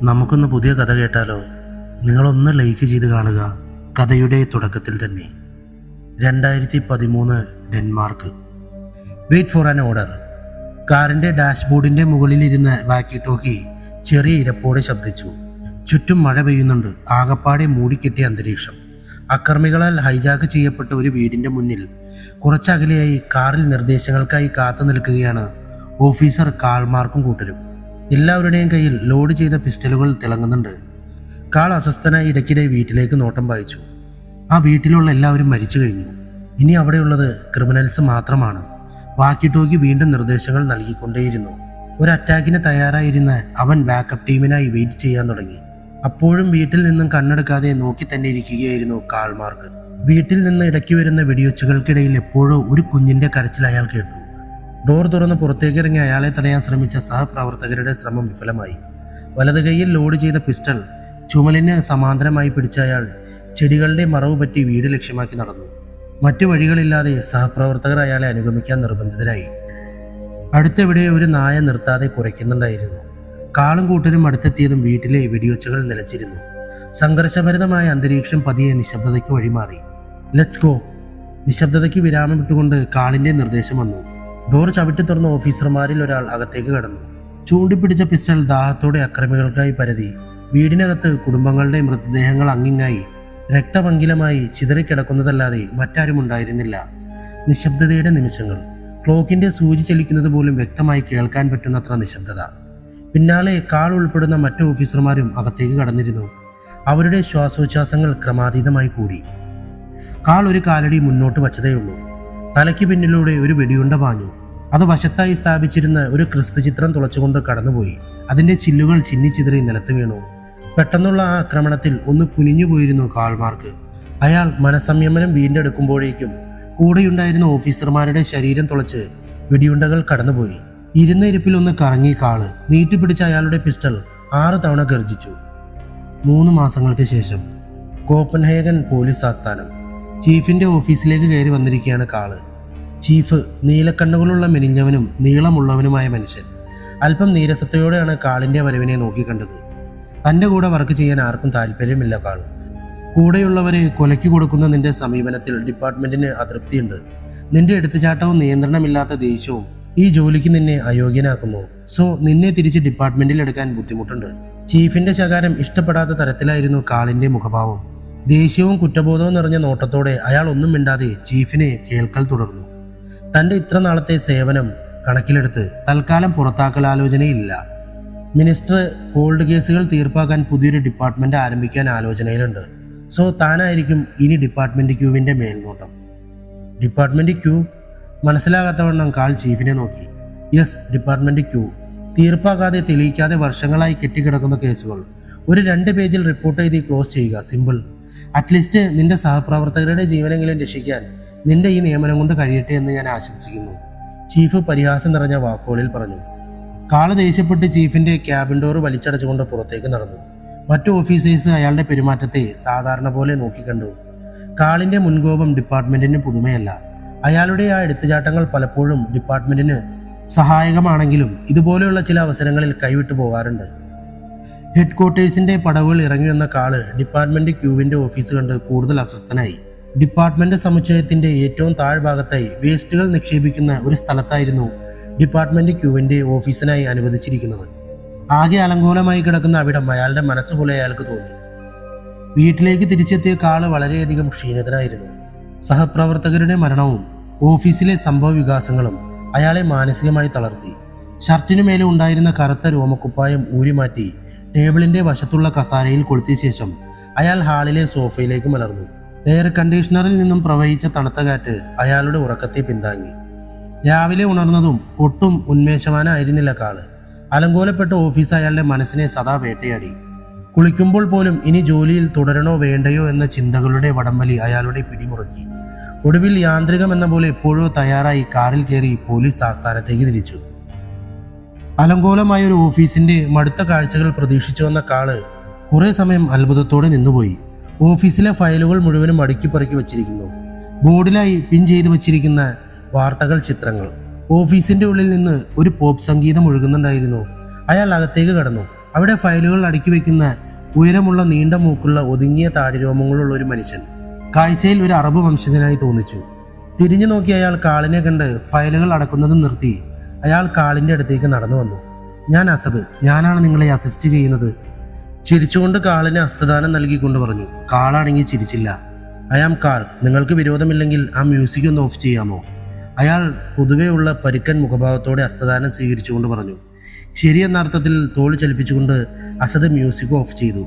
നമുക്കൊന്ന് പുതിയ കഥ കേട്ടാലോ? നിങ്ങളൊന്ന് ലൈക്ക് ചെയ്ത് കാണുക. കഥയുടെ തുടക്കത്തിൽ തന്നെ 2013 Denmark. Wait for an order. കാറിൻ്റെ ഡാഷ്ബോർഡിൻ്റെ മുകളിലിരുന്ന് വാക്കി ടോക്കി ചെറിയ ഇരപ്പോടെ ശബ്ദിച്ചു. ചുറ്റും മഴ പെയ്യുന്നുണ്ട്. ആകപ്പാടെ മൂടിക്കെട്ടിയ അന്തരീക്ഷം. അക്രമികളാൽ ഹൈജാക്ക് ചെയ്യപ്പെട്ട ഒരു വീടിൻ്റെ മുന്നിൽ കുറച്ചകലെയായി കാറിൽ നിർദ്ദേശങ്ങൾക്കായി കാത്തു നിൽക്കുകയാണ് ഓഫീസർ കാൾമാർക്കും കൂട്ടരും. എല്ലാവരുടെയും കയ്യിൽ ലോഡ് ചെയ്ത പിസ്റ്റലുകൾ തിളങ്ങുന്നുണ്ട്. കാൾ അസ്വസ്ഥനായി ഇടയ്ക്കിടെ വീട്ടിലേക്ക് നോട്ടം വായിച്ചു. ആ വീട്ടിലുള്ള എല്ലാവരും മരിച്ചു കഴിഞ്ഞു. ഇനി അവിടെയുള്ളത് ക്രിമിനൽസ് മാത്രമാണ്. വാക്കി ടോക്കി വീണ്ടും നിർദ്ദേശങ്ങൾ നൽകിക്കൊണ്ടേയിരുന്നു. ഒരു അറ്റാക്കിന് തയ്യാറായിരുന്ന അവൻ ബാക്കപ്പ് ടീമിനായി വെയിറ്റ് ചെയ്യാൻ തുടങ്ങി. അപ്പോഴും വീട്ടിൽ നിന്നും കണ്ണെടുക്കാതെ നോക്കി തന്നെ ഇരിക്കുകയായിരുന്നു കാൾമാർക്ക്. വീട്ടിൽ നിന്ന് ഇടയ്ക്ക് വരുന്ന വെടിയൊച്ചകൾക്കിടയിൽ എപ്പോഴോ ഒരു കുഞ്ഞിന്റെ കരച്ചിൽ അയാൾ കേട്ടു. ഡോർ തുറന്ന് പുറത്തേക്കിറങ്ങി അയാളെ തടയാൻ ശ്രമിച്ച സഹപ്രവർത്തകരുടെ ശ്രമം വിഫലമായി. വലത് കൈയിൽ ലോഡ് ചെയ്ത പിസ്റ്റൾ ചുമലിന് സമാന്തരമായി പിടിച്ച അയാൾ ചെടികളുടെ മറവ് പറ്റി വീട് ലക്ഷ്യമാക്കി നടന്നു. മറ്റു വഴികളില്ലാതെ സഹപ്രവർത്തകർ അയാളെ അനുഗമിക്കാൻ നിർബന്ധിതരായി. അടുത്തെവിടെ ഒരു നായ നിർത്താതെ കുരയ്ക്കുന്നുണ്ടായിരുന്നു. കാളും കൂട്ടരും അടുത്തെത്തിയതും വീട്ടിലെ വെടിയൊച്ചകൾ നിലച്ചിരുന്നു. സംഘർഷഭരിതമായ അന്തരീക്ഷം പതിയെ നിശബ്ദതയ്ക്ക് വഴിമാറി. Let's go. നിശബ്ദതയ്ക്ക് വിരാമം ഇട്ടുകൊണ്ട് കാളിന്റെ നിർദ്ദേശം വന്നു. ഡോർ ചവിട്ടി തുറന്ന ഓഫീസർമാരിൽ ഒരാൾ അകത്തേക്ക് കടന്നു. ചൂണ്ടിപ്പിടിച്ച പിസ്റ്റൾ ദാഹത്തോടെ അക്രമികൾക്കായി പരതി. വീടിനകത്ത് കുടുംബങ്ങളുടെ മൃതദേഹങ്ങൾ അങ്ങിങ്ങായി രക്തപങ്കിലമായി ചിതറിക്കിടക്കുന്നതല്ലാതെ മറ്റാരും ഉണ്ടായിരുന്നില്ല. നിശബ്ദതയുടെ നിമിഷങ്ങൾ. ക്ലോക്കിന്റെ സൂചി ചലിക്കുന്നത് പോലും വ്യക്തമായി കേൾക്കാൻ പറ്റുന്നത്ര നിശബ്ദത. പിന്നാലെ കാൾ ഉൾപ്പെടുന്ന മറ്റു ഓഫീസർമാരും അകത്തേക്ക് കടന്നിരുന്നു. അവരുടെ ശ്വാസോച്ഛ്വാസങ്ങൾ ക്രമാതീതമായി കൂടി. കാൾ ഒരു കാലടി മുന്നോട്ട് വച്ചതേയുള്ളൂ. തലയ്ക്ക് പിന്നിലൂടെ ഒരു വെടിയുണ്ട പാഞ്ഞു. അത് വശത്തായി സ്ഥാപിച്ചിരുന്ന ഒരു ക്രിസ്തു ചിത്രം തുളച്ചുകൊണ്ട് കടന്നുപോയി. അതിന്റെ ചില്ലുകൾ ചിന്നിച്ചിതറി നിലത്ത് വീണു. പെട്ടെന്നുള്ള ആ ആക്രമണത്തിൽ ഒന്ന് കുനിഞ്ഞുപോയിരുന്നു കാൾമാർക്ക്. അയാൾ മനസംയമനം വീണ്ടെടുക്കുമ്പോഴേക്കും കൂടെയുണ്ടായിരുന്ന ഓഫീസർമാരുടെ ശരീരം തുളച്ച് വെടിയുണ്ടകൾ കടന്നുപോയി. ഇരുന്ന ഇരിപ്പിൽ ഒന്ന് കറങ്ങി കാള് നീട്ടിപ്പിടിച്ച അയാളുടെ പിസ്റ്റൾ 6 തവണ ഗർജിച്ചു. 3 മാസങ്ങൾക്ക് ശേഷം കോപ്പൻഹേഗൻ പോലീസ് ആസ്ഥാനം. ചീഫിന്റെ ഓഫീസിലേക്ക് കയറി വന്നിരിക്കുകയാണ് കാള്. ചീഫ് നീലക്കണ്ണുകളുള്ള മെലിഞ്ഞവനും നീളമുള്ളവനുമായ മനുഷ്യൻ. അല്പം നീരസത്തോടെയാണ് കാളിന്റെ വരവിനെ നോക്കിക്കണ്ടത്. തന്റെ കൂടെ വർക്ക് ചെയ്യാൻ ആർക്കും താല്പര്യമില്ല കാൾ. കൂടെയുള്ളവരെ കൊലയ്ക്ക് കൊടുക്കുന്ന നിന്റെ സമീപനത്തിൽ ഡിപ്പാർട്ട്മെന്റിന് അതൃപ്തിയുണ്ട്. നിന്റെ എടുത്തുചാട്ടവും നിയന്ത്രണമില്ലാത്ത ദേഷ്യവും ഈ ജോലിക്ക് നിന്നെ അയോഗ്യനാക്കുന്നു. സോ നിന്നെ തിരിച്ച് ഡിപ്പാർട്ട്മെന്റിൽ എടുക്കാൻ ബുദ്ധിമുട്ടുണ്ട്. ചീഫിന്റെ ശകാരം ഇഷ്ടപ്പെടാത്ത തരത്തിലായിരുന്നു കാളിന്റെ മുഖഭാവം. ദേഷ്യവും കുറ്റബോധവും നിറഞ്ഞ നോട്ടത്തോടെ അയാൾ ഒന്നും മിണ്ടാതെ ചീഫിനെ കേൾക്കൽ തുടർന്നു. തന്റെ ഇത്ര നാളത്തെ സേവനം കണക്കിലെടുത്ത് തൽക്കാലം പുറത്താക്കലാലോചനയില്ല. മിനിസ്റ്റർ കോൾഡ് കേസുകൾ തീർപ്പാക്കാൻ പുതിയൊരു ഡിപ്പാർട്ട്മെന്റ് ആരംഭിക്കാൻ ആലോചനയിലുണ്ട്. സോ താനായിരിക്കും ഇനി ഡിപ്പാർട്ട്മെന്റ് ക്യൂവിന്റെ മേൽനോട്ടം. Department Q? മനസ്സിലാകാത്തവണ്ണം കാൾ ചീഫിനെ നോക്കി. Yes, department Q. തീർപ്പാക്കാതെ തെളിയിക്കാതെ വർഷങ്ങളായി കെട്ടിക്കിടക്കുന്ന കേസുകൾ ഒരു 2 പേജിൽ റിപ്പോർട്ട് ചെയ്ത് ക്ലോസ് ചെയ്യുക. സിമ്പിൾ. അറ്റ്ലീസ്റ്റ് നിന്റെ സഹപ്രവർത്തകരുടെ ജീവനെങ്കിലും രക്ഷിക്കാൻ നിന്റെ ഈ നിയമനം കൊണ്ട് കഴിയട്ടെ എന്ന് ഞാൻ ആശംസിക്കുന്നു. ചീഫ് പരിഹാസം നിറഞ്ഞ വാക്കുകളിൽ പറഞ്ഞു. കാള് ദേഷ്യപ്പെട്ട് ചീഫിന്റെ ക്യാബിൻ ഡോർ വലിച്ചടച്ചുകൊണ്ട് പുറത്തേക്ക് നടന്നു. മറ്റു ഓഫീസേഴ്സ് അയാളുടെ പെരുമാറ്റത്തെ സാധാരണ പോലെ നോക്കിക്കണ്ടു. കാളിന്റെ മുൻകോപം ഡിപ്പാർട്ട്മെന്റിന് പുതുമയല്ല. അയാളുടെ ആ എടുത്തുചാട്ടങ്ങൾ പലപ്പോഴും ഡിപ്പാർട്ട്മെന്റിന് സഹായകമാണെങ്കിലും ഇതുപോലെയുള്ള ചില അവസരങ്ങളിൽ കൈവിട്ടു പോകാറുണ്ട്. ഹെഡ് ക്വാർട്ടേഴ്സിന്റെ പടവുകൾ ഇറങ്ങി വന്ന കാള് ഡിപ്പാർട്ട്മെന്റ് ക്യൂവിന്റെ ഓഫീസ് കണ്ട് കൂടുതൽ അസ്വസ്ഥനായി. ഡിപ്പാർട്ട്മെന്റ് സമുച്ചയത്തിന്റെ ഏറ്റവും താഴ്ഭാഗത്തായി വേസ്റ്റുകൾ നിക്ഷേപിക്കുന്ന ഒരു സ്ഥലത്തായിരുന്നു ഡിപ്പാർട്ട്മെന്റ് ക്യൂവിന്റെ ഓഫീസിനായി അനുവദിച്ചിരിക്കുന്നത്. ആകെ അലങ്കോലമായി കിടക്കുന്ന അവിടം അയാളുടെ മനസ്സുപോലെ അയാൾക്ക് തോന്നി. വീട്ടിലേക്ക് തിരിച്ചെത്തിയ കാള് വളരെയധികം ക്ഷീണിതനായിരുന്നു. സഹപ്രവർത്തകരുടെ മരണവും ഓഫീസിലെ സംഭവ വികാസങ്ങളും അയാളെ മാനസികമായി തളർത്തി. ഷർട്ടിനു മേലെ ഉണ്ടായിരുന്ന കറുത്ത രോമക്കുപ്പായം ഊരിമാറ്റി ടേബിളിന്റെ വശത്തുള്ള കസാരയിൽ കൊളുത്തിയ ശേഷം അയാൾ ഹാളിലെ സോഫയിലേക്ക് മലർന്നു. എയർ കണ്ടീഷണറിൽ നിന്നും പ്രവഹിച്ച തണുത്ത കാറ്റ് അയാളുടെ ഉറക്കത്തെ പിന്താങ്ങി. രാവിലെ ഉണർന്നതും ഒട്ടും ഉന്മേഷവാനായിരുന്നില്ല കാള്. അലങ്കോലപ്പെട്ട ഓഫീസ് അയാളുടെ മനസ്സിനെ സദാ വേട്ടയാടി. കുളിക്കുമ്പോൾ പോലും ഇനി ജോലിയിൽ തുടരണോ വേണ്ടയോ എന്ന ചിന്തകളുടെ വടംവലി അയാളുടെ പിടിമുറുക്കി. ഒടുവിൽ യാന്ത്രികം എന്ന പോലെ എപ്പോഴോ തയ്യാറായി കാറിൽ കയറി പോലീസ് ആസ്ഥാനത്തേക്ക് തിരിച്ചു. അലങ്കോലമായ ഒരു ഓഫീസിന്റെ മടുത്ത കാഴ്ചകൾ പ്രതീക്ഷിച്ചു വന്ന കാള് കുറെ സമയം അത്ഭുതത്തോടെ നിന്നുപോയി. ഓഫീസിലെ ഫയലുകൾ മുഴുവനും അടുക്കിപ്പറക്കി വച്ചിരിക്കുന്നു. ബോർഡിലായി പിൻ ചെയ്തു വച്ചിരിക്കുന്ന വാർത്തകൾ, ചിത്രങ്ങൾ. ഓഫീസിന്റെ ഉള്ളിൽ നിന്ന് ഒരു പോപ്പ് സംഗീതം ഒഴുകുന്നുണ്ടായിരുന്നു. അയാൾ അകത്തേക്ക് കടന്നു. അവിടെ ഫയലുകൾ അടുക്കി വെക്കുന്ന ഉയരമുള്ള നീണ്ട മൂക്കുള്ള ഒതുങ്ങിയ താടിരോമങ്ങളുള്ള ഒരു മനുഷ്യൻ കാഴ്ചയിൽ ഒരു അറബ് വംശജനായി തോന്നിച്ചു. തിരിഞ്ഞു നോക്കി അയാൾ കാളിനെ കണ്ട് ഫയലുകൾ അടക്കുന്നത് നിർത്തി അയാൾ കാളിന്റെ അടുത്തേക്ക് നടന്നു വന്നു. ഞാൻ അസദ്, ഞാനാണ് നിങ്ങളെ അസിസ്റ്റ് ചെയ്യുന്നത്. ചിരിച്ചുകൊണ്ട് കാളിന് ഹസ്തദാനം നൽകിക്കൊണ്ട് പറഞ്ഞു. കാളാണെങ്കിൽ ചിരിച്ചില്ല. ഐ ആം കാൾ, നിങ്ങൾക്ക് വിരോധമില്ലെങ്കിൽ ആ മ്യൂസിക് ഒന്ന് ഓഫ് ചെയ്യാമോ? അയാൾ പൊതുവെയുള്ള പരുക്കൻ മുഖഭാവത്തോടെ ഹസ്തദാനം സ്വീകരിച്ചുകൊണ്ട് പറഞ്ഞു. ശരിയെന്ന അർത്ഥത്തിൽ തോൾ ചലിപ്പിച്ചുകൊണ്ട് അസദ് മ്യൂസിക് ഓഫ് ചെയ്തു.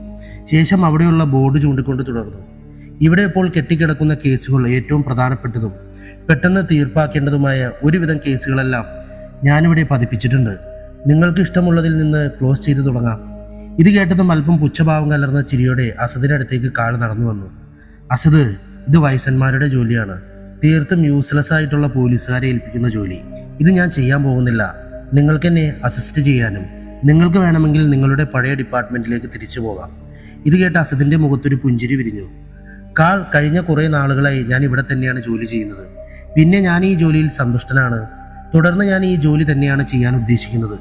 ശേഷം അവിടെയുള്ള ബോർഡ് ചൂണ്ടിക്കൊണ്ട് തുടർന്നു. ഇവിടെ ഇപ്പോൾ കെട്ടിക്കിടക്കുന്ന കേസുകൾ ഏറ്റവും പ്രധാനപ്പെട്ടതും പെട്ടെന്ന് തീർപ്പാക്കേണ്ടതുമായ ഒരുവിധം കേസുകളെല്ലാം ഞാനിവിടെ പതിപ്പിച്ചിട്ടുണ്ട്. നിങ്ങൾക്ക് ഇഷ്ടമുള്ളതിൽ നിന്ന് ക്ലോസ് ചെയ്തു തുടങ്ങാം. ഇത് കേട്ടതും അല്പം പുച്ഛഭാവം കലർന്ന ചിരിയോടെ അസദിന്റെ അടുത്തേക്ക് കാൾ നടന്നു വന്നു. അസദ്, ഇത് വയസ്സന്മാരുടെ ജോലിയാണ്. തീർത്തും യൂസ്ലെസ് ആയിട്ടുള്ള പോലീസുകാരെ ഏൽപ്പിക്കുന്ന ജോലി. ഇത് ഞാൻ ചെയ്യാൻ പോകുന്നില്ല. നിങ്ങൾക്ക് എന്നെ അസിസ്റ്റ് ചെയ്യാനും നിങ്ങൾക്ക് വേണമെങ്കിൽ നിങ്ങളുടെ പഴയ ഡിപ്പാർട്ട്മെന്റിലേക്ക് തിരിച്ചു പോകാം. ഇത് കേട്ട അസദിന്റെ മുഖത്തൊരു പുഞ്ചിരി വിരിഞ്ഞു. കാൾ, കഴിഞ്ഞ കുറേ നാളുകളായി ഞാൻ ഇവിടെ തന്നെയാണ് ജോലി ചെയ്യുന്നത്. പിന്നെ ഞാൻ ഈ ജോലിയിൽ സന്തുഷ്ടനാണ്. തുടർന്ന് ഞാൻ ഈ ജോലി തന്നെയാണ് ചെയ്യാൻ ഉദ്ദേശിക്കുന്നത്.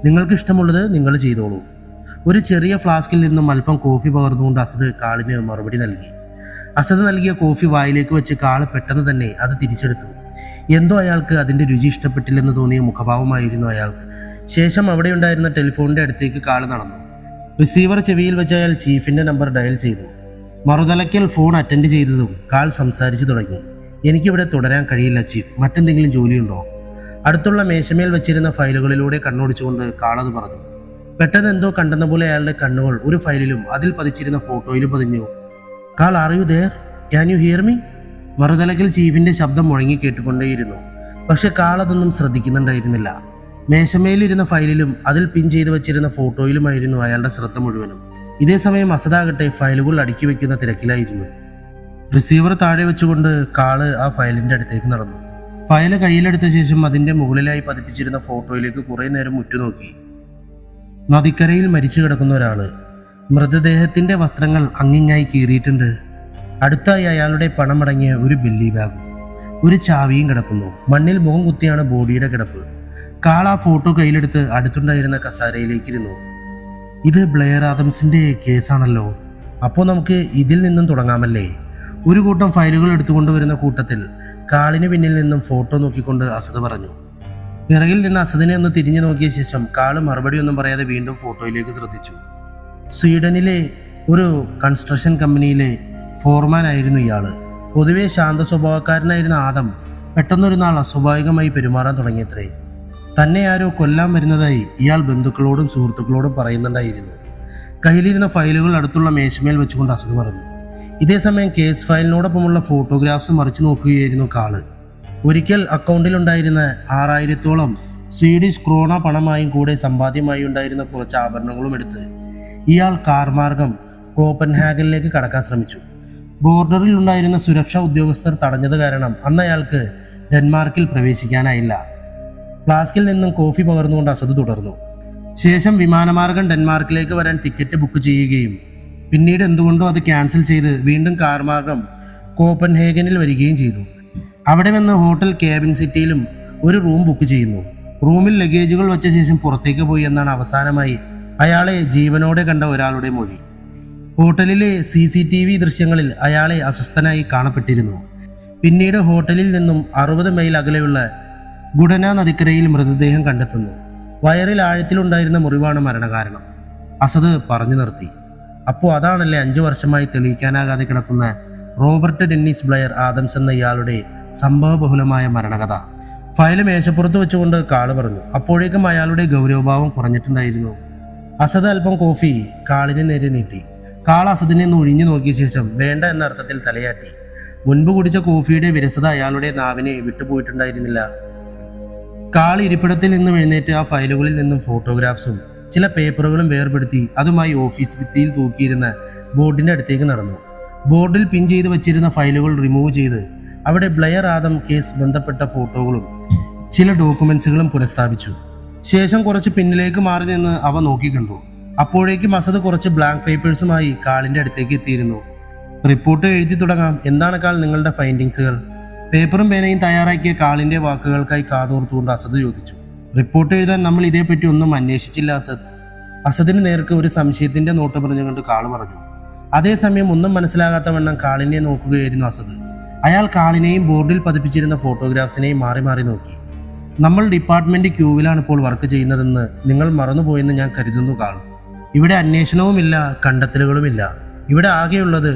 നിങ്ങൾക്ക് ഇഷ്ടമുള്ളത് നിങ്ങൾ ചെയ്തോളൂ. ഒരു ചെറിയ ഫ്ലാസ്കിൽ നിന്നും അല്പം കോഫി പകർന്നുകൊണ്ട് അസദ് കാളിന് മറുപടി നൽകി. അസദ് നൽകിയ കോഫി വായിലേക്ക് വെച്ച് കാള് പെട്ടെന്ന് തന്നെ അത് തിരിച്ചെടുത്തു. എന്തോ അയാൾക്ക് അതിന്റെ രുചി ഇഷ്ടപ്പെട്ടില്ലെന്ന് തോന്നിയ മുഖഭാവമായിരുന്നു അയാൾക്ക്. ശേഷം അവിടെയുണ്ടായിരുന്ന ടെലിഫോണിന്റെ അടുത്തേക്ക് കാള് നടന്നു. റിസീവർ ചെവിയിൽ വെച്ച് അയാൾ ചീഫിന്റെ നമ്പർ ഡയൽ ചെയ്തു. മറുതലയ്ക്കൽ ഫോൺ അറ്റൻഡ് ചെയ്തതും കാൾ സംസാരിച്ചു തുടങ്ങി. എനിക്കിവിടെ തുടരാൻ കഴിയില്ല ചീഫ്, മറ്റെന്തെങ്കിലും ജോലിയുണ്ടോ? അടുത്തുള്ള മേശമേൽ വെച്ചിരുന്ന ഫയലുകളിലൂടെ കണ്ണോടിച്ചുകൊണ്ട് കാളത് പറഞ്ഞു. പെട്ടെന്ന് എന്തോ കണ്ടെന്ന പോലെ അയാളുടെ കണ്ണുകൾ ഒരു ഫയലിലും അതിൽ പതിച്ചിരുന്ന ഫോട്ടോയിലും പതിഞ്ഞു. Karl, are you there? Can you hear me? മറുതലയ്ക്കൽ ചീഫിന്റെ ശബ്ദം മുഴങ്ങി കേട്ടുകൊണ്ടേയിരുന്നു. പക്ഷെ കാൾ അതൊന്നും ശ്രദ്ധിക്കുന്നുണ്ടായിരുന്നില്ല. മേശമേലിരുന്ന ഫയലിലും അതിൽ പിൻ ചെയ്തു വെച്ചിരുന്ന ഫോട്ടോയിലുമായിരുന്നു അയാളുടെ ശ്രദ്ധ മുഴുവനും. ഇതേസമയം അസദാകട്ടെ ഫയലുകൾ അടുക്കി വെക്കുന്ന തിരക്കിലായിരുന്നു. റിസീവർ താഴെ വെച്ചുകൊണ്ട് കാള് ആ ഫയലിന്റെ അടുത്തേക്ക് നടന്നു. ഫയല് കയ്യിലെടുത്ത ശേഷം അതിന്റെ മുകളിലായി പതിപ്പിച്ചിരുന്ന ഫോട്ടോയിലേക്ക് കുറെ നേരം ഉറ്റുനോക്കി. നദിക്കരയിൽ മരിച്ചു കിടക്കുന്ന ഒരാള്. മൃതദേഹത്തിന്റെ വസ്ത്രങ്ങൾ അങ്ങിങ്ങായി കീറിയിട്ടുണ്ട്. അടുത്തായി അയാളുടെ പണമടങ്ങിയ ഒരു ബെല്ലി ബാഗും ഒരു ചാവിയും കിടക്കുന്നു. മണ്ണിൽ മുഖം കുത്തിയാണ് ബോഡിയുടെ കിടപ്പ്. കാൾ ആ ഫോട്ടോ കയ്യിലെടുത്ത് അടുത്തുണ്ടായിരുന്ന കസാരയിലേക്ക് ഇരുന്നു. ഇത് ബ്ലെയർ ആദംസിന്റെ കേസാണല്ലോ. അപ്പോൾ നമുക്ക് ഇതിൽ നിന്നും തുടങ്ങാമല്ലേ? ഒരു കൂട്ടം ഫയലുകൾ എടുത്തുകൊണ്ടുവരുന്ന കൂട്ടത്തിൽ കാളിന് പിന്നിൽ നിന്നും ഫോട്ടോ നോക്കിക്കൊണ്ട് അസദ് പറഞ്ഞു. പിറകിൽ നിന്ന് അസദിനെ ഒന്ന് തിരിഞ്ഞു നോക്കിയ ശേഷം കാള് മറുപടി ഒന്നും പറയാതെ വീണ്ടും ഫോട്ടോയിലേക്ക് ശ്രദ്ധിച്ചു. സ്വീഡനിലെ ഒരു കൺസ്ട്രക്ഷൻ കമ്പനിയിലെ ഫോർമാൻ ആയിരുന്നു ഇയാള്. പൊതുവെ ശാന്ത സ്വഭാവക്കാരനായിരുന്ന ആദം പെട്ടെന്നൊരു നാൾ അസ്വാഭാവികമായി പെരുമാറാൻ തുടങ്ങിയത്രേ. തന്നെ ആരോ കൊല്ലാൻ വരുന്നതായി ഇയാൾ ബന്ധുക്കളോടും സുഹൃത്തുക്കളോടും പറയുന്നുണ്ടായിരുന്നു. കയ്യിലിരുന്ന ഫയലുകൾ അടുത്തുള്ള മേശമേൽ വെച്ചുകൊണ്ട് അസദ് പറഞ്ഞു. ഇതേസമയം കേസ് ഫയലിനോടൊപ്പമുള്ള ഫോട്ടോഗ്രാഫ്സ് മറിച്ചു നോക്കുകയായിരുന്നു കാള്. ഒരിക്കൽ അക്കൗണ്ടിലുണ്ടായിരുന്ന 6000-ഓളം സ്വീഡിഷ് ക്രോണ പണമായും കൂടെ സമ്പാദ്യമായി ഉണ്ടായിരുന്ന കുറച്ച് ആഭരണങ്ങളും എടുത്ത് ഇയാൾ കാർ മാർഗം കോപ്പൻഹാഗനിലേക്ക് കടക്കാൻ ശ്രമിച്ചു. ബോർഡറിൽ ഉണ്ടായിരുന്ന സുരക്ഷാ ഉദ്യോഗസ്ഥർ തടഞ്ഞത് കാരണം അന്ന് അയാൾക്ക് ഡെൻമാർക്കിൽ പ്രവേശിക്കാനായില്ല. ഫ്ലാസ്കിൽ നിന്നും കോഫി പകർന്നുകൊണ്ട് അസദ് തുടർന്നു. ശേഷം വിമാനമാർഗം ഡെൻമാർക്കിലേക്ക് വരാൻ ടിക്കറ്റ് ബുക്ക് ചെയ്യുകയും പിന്നീട് എന്തുകൊണ്ടോ അത് ക്യാൻസൽ ചെയ്ത് വീണ്ടും കാർ മാർഗം കോപ്പൻഹേഗനിൽ വരികയും ചെയ്തു. അവിടെ വന്ന് ഹോട്ടൽ ക്യാബിൻ സിറ്റിയിലും ഒരു റൂം ബുക്ക് ചെയ്യുന്നു. റൂമിൽ ലഗേജുകൾ വെച്ച ശേഷം പുറത്തേക്ക് പോയി എന്നാണ് അവസാനമായി അയാളെ ജീവനോടെ കണ്ട ഒരാളുടെ മൊഴി. ഹോട്ടലിലെ CCTV ദൃശ്യങ്ങളിൽ അയാളെ അസ്വസ്ഥനായി കാണപ്പെട്ടിരുന്നു. പിന്നീട് ഹോട്ടലിൽ നിന്നും 60 മൈൽ അകലെയുള്ള ഗുഡന നദിക്കരയിൽ മൃതദേഹം കണ്ടെത്തുന്നു. വയറിൽ ആഴത്തിലുണ്ടായിരുന്ന മുറിവാണ് മരണകാരണം. അസദ് പറഞ്ഞു നിർത്തി. അപ്പോൾ അതാണല്ലേ 5 വർഷമായി തെളിയിക്കാനാകാതെ കിടക്കുന്ന റോബർട്ട് ഡെന്നിസ് ബ്ലെയർ ആദംസ് എന്ന ഇയാളുടെ സംഭവബഹുലമായ മരണകഥ. ഫയല് മേശപ്പുറത്ത് വെച്ചുകൊണ്ട് കാള് പറഞ്ഞു. അപ്പോഴേക്കും അയാളുടെ ഗൗരവഭാവം കുറഞ്ഞിട്ടുണ്ടായിരുന്നു. അസദ് അല്പം കോഫി കാളിന് നേരെ നീട്ടി. കാൾ അസദിനെ ഒന്ന് ഒഴിഞ്ഞു നോക്കിയ ശേഷം വേണ്ട എന്ന അർത്ഥത്തിൽ തലയാട്ടി. മുൻപ് കുടിച്ച കോഫിയുടെ വിരസത അയാളുടെ നാവിനെ വിട്ടുപോയിട്ടുണ്ടായിരുന്നില്ല. കാൾ ഇരിപ്പിടത്തിൽ നിന്നും എഴുന്നേറ്റ് ആ ഫയലുകളിൽ നിന്നും ഫോട്ടോഗ്രാഫ്സും ചില പേപ്പറുകളും വേർപെടുത്തി അതുമായി ഓഫീസ് ഭിത്തിയിൽ തൂക്കിയിരുന്ന ബോർഡിന്റെ അടുത്തേക്ക് നടന്നു. ബോർഡിൽ പിൻ ചെയ്ത് വെച്ചിരുന്ന ഫയലുകൾ റിമൂവ് ചെയ്ത് അവിടെ ബ്ലെയർ ആദം കേസ് ബന്ധപ്പെട്ട ഫോട്ടോകളും ചില ഡോക്യുമെന്റ്സുകളും പുനഃസ്ഥാപിച്ചു. ശേഷം കുറച്ച് പിന്നിലേക്ക് മാറി നിന്ന് അവ നോക്കിക്കണ്ടു. അപ്പോഴേക്കും അസദ് കുറച്ച് ബ്ലാങ്ക് പേപ്പേഴ്സുമായി കാളിന്റെ അടുത്തേക്ക് എത്തിയിരുന്നു. റിപ്പോർട്ട് എഴുതി തുടങ്ങാം. എന്താണ് കാൾ നിങ്ങളുടെ ഫൈൻഡിങ്സുകൾ? പേപ്പറും പേനയും തയ്യാറാക്കിയ കാളിന്റെ വാക്കുകൾക്കായി കാതോർത്തുകൊണ്ട് അസദ് ചോദിച്ചു. റിപ്പോർട്ട് എഴുതാൻ നമ്മൾ ഇതേപ്പറ്റി ഒന്നും അന്വേഷിച്ചില്ല അസദ്. അസദിന് നേർക്ക് ഒരു സംശയത്തിന്റെ നോട്ട് പറഞ്ഞുകൊണ്ട് കാള് പറഞ്ഞു. അതേസമയം ഒന്നും മനസ്സിലാകാത്ത വണ്ണം കാളിനെ നോക്കുകയായിരുന്നു അസദ്. അയാൾ കാളിനെയും ബോർഡിൽ പതിപ്പിച്ചിരുന്ന ഫോട്ടോഗ്രാഫ്സിനെയും മാറി മാറി നോക്കി. നമ്മൾ ഡിപ്പാർട്ട്മെന്റ് ക്യൂവിലാണ് ഇപ്പോൾ വർക്ക് ചെയ്യുന്നതെന്ന് നിങ്ങൾ മറന്നുപോയെന്ന് ഞാൻ കരുതുന്നു കാൾ. ഇവിടെ അന്വേഷണവുമില്ല, കണ്ടെത്തലുകളുമില്ല. ഇവിടെ ആകെയുള്ളത്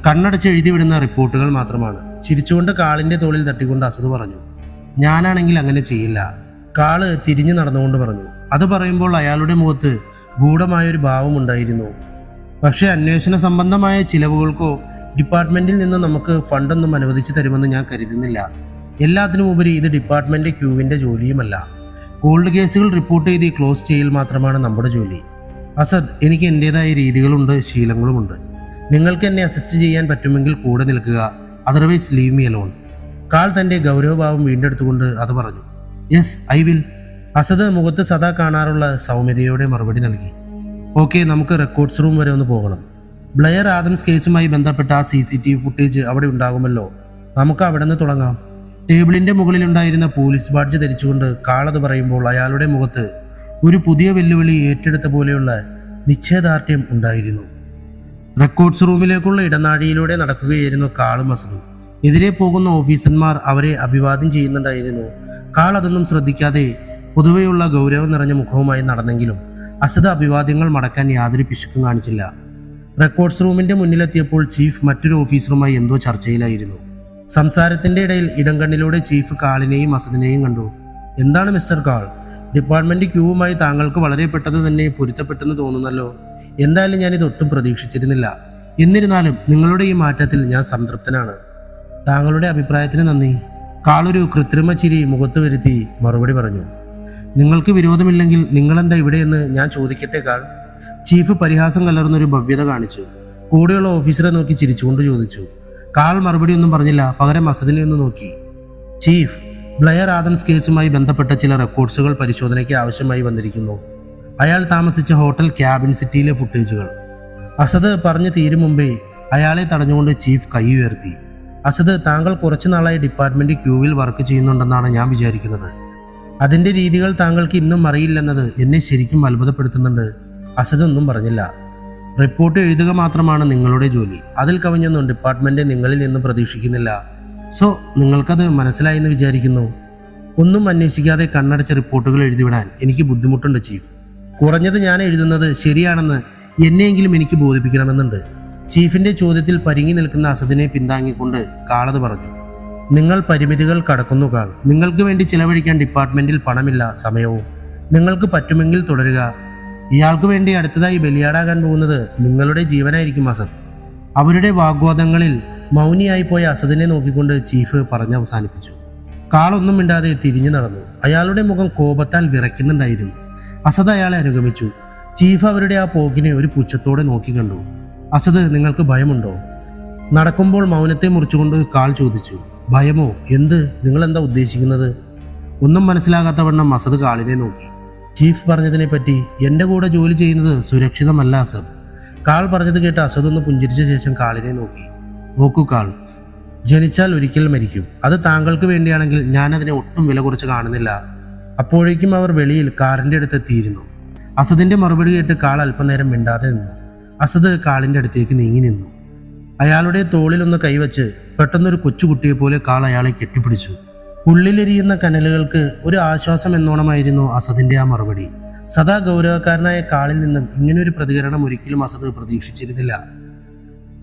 കണ്ണടച്ച് എഴുതിവിടുന്ന റിപ്പോർട്ടുകൾ മാത്രമാണ്. ചിരിച്ചുകൊണ്ട് കാളിന്റെ തോളിൽ തട്ടിക്കൊണ്ട് അസദ് പറഞ്ഞു. ഞാനാണെങ്കിൽ അങ്ങനെ ചെയ്യില്ല. കാള് തിരിഞ്ഞു നടന്നുകൊണ്ട് പറഞ്ഞു. അത് പറയുമ്പോൾ അയാളുടെ മുഖത്ത് ഗൂഢമായൊരു ഭാവമുണ്ടായിരുന്നു. പക്ഷേ അന്വേഷണ സംബന്ധമായ ചിലവുകൾക്കോ ഡിപ്പാർട്ട്മെന്റിൽ നിന്ന് നമുക്ക് ഫണ്ടൊന്നും അനുവദിച്ചു തരുമെന്ന് ഞാൻ കരുതുന്നില്ല. എല്ലാത്തിനുമുപരി ഇത് ഡിപ്പാർട്ട്മെന്റ് ക്യൂവിന്റെ ജോലിയുമല്ല. കോൾഡ് കേസുകൾ റിപ്പോർട്ട് ചെയ്ത് ക്ലോസ് ചെയ്യൽ മാത്രമാണ് നമ്മുടെ ജോലി. അസദ്, എനിക്ക് എൻ്റെതായ രീതികളുണ്ട്, ശീലങ്ങളുമുണ്ട്. നിങ്ങൾക്ക് എന്നെ അസിസ്റ്റ് ചെയ്യാൻ പറ്റുമെങ്കിൽ കൂടെ നിൽക്കുക, otherwise leave me alone. Karl തൻ്റെ ഗൗരവഭാവം വീണ്ടെടുത്തുകൊണ്ട് അത് പറഞ്ഞു. Yes, I will. അസദ് മുഖത്ത് സദാ കാണാറുള്ള സൗമ്യതയോടെ മറുപടി നൽകി. ഓക്കെ, നമുക്ക് റെക്കോർഡ്സ് റൂം വരെ ഒന്ന് പോകണം. ബ്ലെയർ ആദംസ് കേസുമായി ബന്ധപ്പെട്ട ആ CCTV ഫുട്ടേജ് അവിടെ ഉണ്ടാകുമല്ലോ. നമുക്ക് അവിടെ നിന്ന് തുടങ്ങാം. ടേബിളിന്റെ മുകളിലുണ്ടായിരുന്ന പോലീസ് ബാഡ്ജ് ധരിച്ചുകൊണ്ട് കാളത് പറയുമ്പോൾ അയാളുടെ മുഖത്ത് ഒരു പുതിയ വെല്ലുവിളി ഏറ്റെടുത്ത പോലെയുള്ള നിശ്ചയദാർഢ്യം ഉണ്ടായിരുന്നു. റെക്കോർഡ്സ് റൂമിലേക്കുള്ള ഇടനാഴിയിലൂടെ നടക്കുകയായിരുന്നു കാളും അസദും. എതിരെ പോകുന്ന ഓഫീസർമാർ അവരെ അഭിവാദ്യം ചെയ്യുന്നുണ്ടായിരുന്നു. കാൾ അതൊന്നും ശ്രദ്ധിക്കാതെ പൊതുവെയുള്ള ഗൗരവം നിറഞ്ഞ മുഖവുമായി നടന്നെങ്കിലും അസദ് അഭിവാദ്യങ്ങൾ മടക്കാൻ യാതൊരു പിശുക്കും കാണിച്ചില്ല. റെക്കോർഡ്സ് റൂമിന്റെ മുന്നിലെത്തിയപ്പോൾ ചീഫ് മറ്റൊരു ഓഫീസറുമായി എന്തോ ചർച്ചയിലായിരുന്നു. സംസാരത്തിന്റെ ഇടയിൽ ഇടംകണ്ണിലൂടെ ചീഫ് കാളിനെയും അസദിനെയും കണ്ടു. എന്താണ് മിസ്റ്റർ കാൾ, ഡിപ്പാർട്ട്മെന്റ് ക്യൂവുമായി താങ്കൾക്ക് വളരെ പെട്ടെന്ന് തന്നെ പൊരുത്തപ്പെട്ടെന്ന് തോന്നുന്നല്ലോ. എന്തായാലും ഞാനിത് ഒട്ടും പ്രതീക്ഷിച്ചിരുന്നില്ല. എന്നിരുന്നാലും നിങ്ങളുടെ ഈ മാറ്റത്തിൽ ഞാൻ സംതൃപ്തനാണ്. താങ്കളുടെ അഭിപ്രായത്തിന് നന്ദി. കാളൊരു കൃത്രിമ ചിരി മുഖത്ത് വരുത്തി മറുപടി പറഞ്ഞു. നിങ്ങൾക്ക് വിരോധമില്ലെങ്കിൽ നിങ്ങളെന്താ ഇവിടെയെന്ന് ഞാൻ ചോദിക്കട്ടെ കാൾ. ചീഫ് പരിഹാസം കലർന്നൊരു ഭവ്യത കാണിച്ചു. കൂടെയുള്ള ഓഫീസറെ നോക്കി ചിരിച്ചുകൊണ്ട് ചോദിച്ചു. കാൾ മറുപടി ഒന്നും പറഞ്ഞില്ല. പകരം അസദിനെ ഒന്ന് നോക്കി. ചീഫ്, ബ്ലെയർ ആദംസ് കേസുമായി ബന്ധപ്പെട്ട ചില റെക്കോർഡ്സുകൾ പരിശോധനയ്ക്ക് ആവശ്യമായി വന്നിരിക്കുന്നു. അയാൾ താമസിച്ച ഹോട്ടൽ ക്യാബിൻ സിറ്റിയിലെ ഫുട്ടേജുകൾ. അസദ് പറഞ്ഞു തീരും മുമ്പേ അയാളെ തടഞ്ഞുകൊണ്ട് ചീഫ് കൈ ഉയർത്തി. അസദ്, താങ്കൾ കുറച്ചു നാളായി ഡിപ്പാർട്ട്മെന്റ് ക്യൂവിൽ വർക്ക് ചെയ്യുന്നുണ്ടെന്നാണ് ഞാൻ വിചാരിക്കുന്നത്. അതിന്റെ രീതികൾ താങ്കൾക്ക് ഇന്നും അറിയില്ലെന്നത് എന്നെ ശരിക്കും അത്ഭുതപ്പെടുത്തുന്നുണ്ട്. അസദ് ഒന്നും പറഞ്ഞില്ല. റിപ്പോർട്ട് എഴുതുക മാത്രമാണ് നിങ്ങളുടെ ജോലി. അതിൽ കവിഞ്ഞൊന്നും ഡിപ്പാർട്ട്മെന്റ് നിങ്ങളിൽ നിന്നും പ്രതീക്ഷിക്കുന്നില്ല. സോ നിങ്ങൾക്കത് മനസ്സിലായെന്ന് വിചാരിക്കുന്നു. ഒന്നും അന്വേഷിക്കാതെ കണ്ണടച്ച റിപ്പോർട്ടുകൾ എഴുതിവിടാൻ എനിക്ക് ബുദ്ധിമുട്ടുണ്ട് ചീഫ്. കുറഞ്ഞത് ഞാൻ എഴുതുന്നത് ശരിയാണെന്ന് എന്നെയെങ്കിലും എനിക്ക് ബോധിപ്പിക്കണമെന്നുണ്ട്. ചീഫിന്റെ ചോദ്യത്തിൽ പരിങ്ങി നിൽക്കുന്ന അസദിനെ പിന്താങ്ങിക്കൊണ്ട് കാളത് പറഞ്ഞു. നിങ്ങൾ പരിമിതികൾ കടക്കുന്നു കാൾ. നിങ്ങൾക്ക് വേണ്ടി ചിലവഴിക്കാൻ ഡിപ്പാർട്ട്മെന്റിൽ പണമില്ല, സമയവും. നിങ്ങൾക്ക് പറ്റുമെങ്കിൽ തുടരുക. ഇയാൾക്ക് വേണ്ടി അടുത്തതായി ബലിയാടാകാൻ പോകുന്നത് നിങ്ങളുടെ ജീവനായിരിക്കും അസദ്. അവരുടെ വാഗ്വാദങ്ങളിൽ മൗനിയായി പോയ അസദിനെ നോക്കിക്കൊണ്ട് ചീഫ് പറഞ്ഞവസാനിപ്പിച്ചു. കാളൊന്നും മിണ്ടാതെ തിരിഞ്ഞു നടന്നു. അയാളുടെ മുഖം കോപത്താൽ വിറയ്ക്കുന്നുണ്ടായിരുന്നു. അസദ് അയാളെ അനുഗമിച്ചു. ചീഫ് അവരുടെ ആ പോക്കിനെ ഒരു പുച്ഛത്തോടെ നോക്കി കണ്ടു. അസദ്, നിങ്ങൾക്ക് ഭയമുണ്ടോ? നടക്കുമ്പോൾ മൗനത്തെ മുറിച്ചുകൊണ്ട് കാൾ ചോദിച്ചു. ഭയമോ? എന്ത്? നിങ്ങളെന്താ ഉദ്ദേശിക്കുന്നത്? ഒന്നും മനസ്സിലാകാത്ത വണ്ണം അസദ് കാളിനെ നോക്കി. ചീഫ് പറഞ്ഞതിനെ പറ്റി എൻ്റെ കൂടെ ജോലി ചെയ്യുന്നത് സുരക്ഷിതമല്ല അസദ്. കാൾ പറഞ്ഞത് കേട്ട് അസദ് ഒന്ന് പുഞ്ചിരിച്ച ശേഷം കാളിനെ നോക്കി. നോക്കൂ കാൾ, ജനിച്ചാൽ ഒരിക്കൽ മരിക്കും. അത് താങ്കൾക്ക് വേണ്ടിയാണെങ്കിൽ ഞാൻ അതിനെ ഒട്ടും വില കുറച്ച് കാണുന്നില്ല. അപ്പോഴേക്കും അവർ വെളിയിൽ കാറിൻ്റെ അടുത്തെത്തിയിരുന്നു. അസദിന്റെ മറുപടി കേട്ട് കാൾ അല്പനേരം മിണ്ടാതെ നിന്നു. അസദ് കാളിൻ്റെ അടുത്തേക്ക് നീങ്ങി നിന്നു. അയാളുടെ തോളിലൊന്ന് കൈവച്ച് പെട്ടെന്നൊരു കൊച്ചുകുട്ടിയെ പോലെ കാൾ അയാളെ കെട്ടിപ്പിടിച്ചു. ഉള്ളിലെരിയുന്ന കനലുകൾക്ക് ഒരു ആശ്വാസം എന്നോണമായിരുന്നു അസദിന്റെ ആ മറുപടി. സദാ ഗൗരവക്കാരനായ കാളിൽ നിന്നും ഇങ്ങനൊരു പ്രതികരണം ഒരിക്കലും അസദ് പ്രതീക്ഷിച്ചിരുന്നില്ല.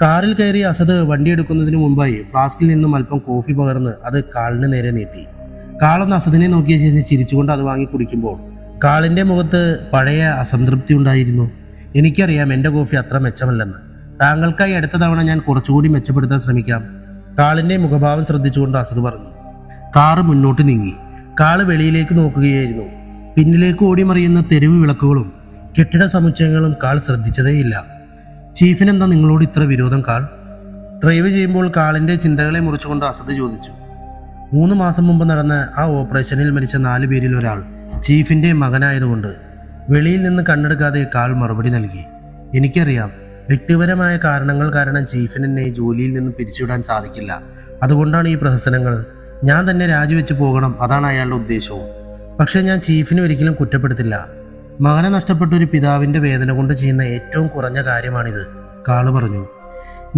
കാറിൽ കയറി അസദ് വണ്ടിയെടുക്കുന്നതിന് മുമ്പായി ഫ്ലാസ്കിൽ നിന്നും അല്പം കോഫി പകർന്ന് അത് കാളിന് നേരെ നീട്ടി. കാളൊന്ന് അസദിനെ നോക്കിയ ശേഷം ചിരിച്ചുകൊണ്ട് അത് വാങ്ങി കുടിക്കുമ്പോൾ കാളിന്റെ മുഖത്ത് പഴയ അസംതൃപ്തി ഉണ്ടായിരുന്നു. എനിക്കറിയാം എൻ്റെ കോഫി അത്ര മെച്ചമല്ലെന്ന്. താങ്കൾക്കായി അടുത്ത തവണ ഞാൻ കുറച്ചുകൂടി മെച്ചപ്പെടുത്താൻ ശ്രമിക്കാം. കാളിന്റെ മുഖഭാവം ശ്രദ്ധിച്ചുകൊണ്ട് അസദ് പറഞ്ഞു. കാറ് മുന്നോട്ട് നീങ്ങി. കാള് വെളിയിലേക്ക് നോക്കുകയായിരുന്നു. പിന്നിലേക്ക് ഓടിമറിയുന്ന തെരുവ് വിളക്കുകളും കെട്ടിട സമുച്ചയങ്ങളും കാൾ ശ്രദ്ധിച്ചതേയില്ല. ചീഫിനെന്താ നിങ്ങളോട് ഇത്ര വിരോധം കാൾ? ഡ്രൈവ് ചെയ്യുമ്പോൾ കാളിന്റെ ചിന്തകളെ മുറിച്ചുകൊണ്ട് അസദ് ചോദിച്ചു. 3 മാസം മുമ്പ് നടന്ന ആ ഓപ്പറേഷനിൽ മരിച്ച 4 പേരിൽ ഒരാൾ ചീഫിന്റെ മകനായതുകൊണ്ട് വെളിയിൽ നിന്ന് കണ്ണെടുക്കാതെ കാൾ മറുപടി നൽകി. എനിക്കറിയാം, വ്യക്തിപരമായ കാരണങ്ങൾ കാരണം ചീഫിന് എന്നെ ജോലിയിൽ നിന്നും പിരിച്ചുവിടാൻ സാധിക്കില്ല. അതുകൊണ്ടാണ് ഈ പ്രഹസനങ്ങൾ. ഞാൻ തന്നെ രാജിവെച്ച് പോകണം, അതാണ് അയാളുടെ ഉദ്ദേശവും. പക്ഷേ ഞാൻ ചീഫിനെ ഒരിക്കലും കുറ്റപ്പെടുത്തില്ല. മകനെ നഷ്ടപ്പെട്ട ഒരു പിതാവിൻ്റെ വേദന കൊണ്ട് ചെയ്യുന്ന ഏറ്റവും കുറഞ്ഞ കാര്യമാണിത്, കാള് പറഞ്ഞു.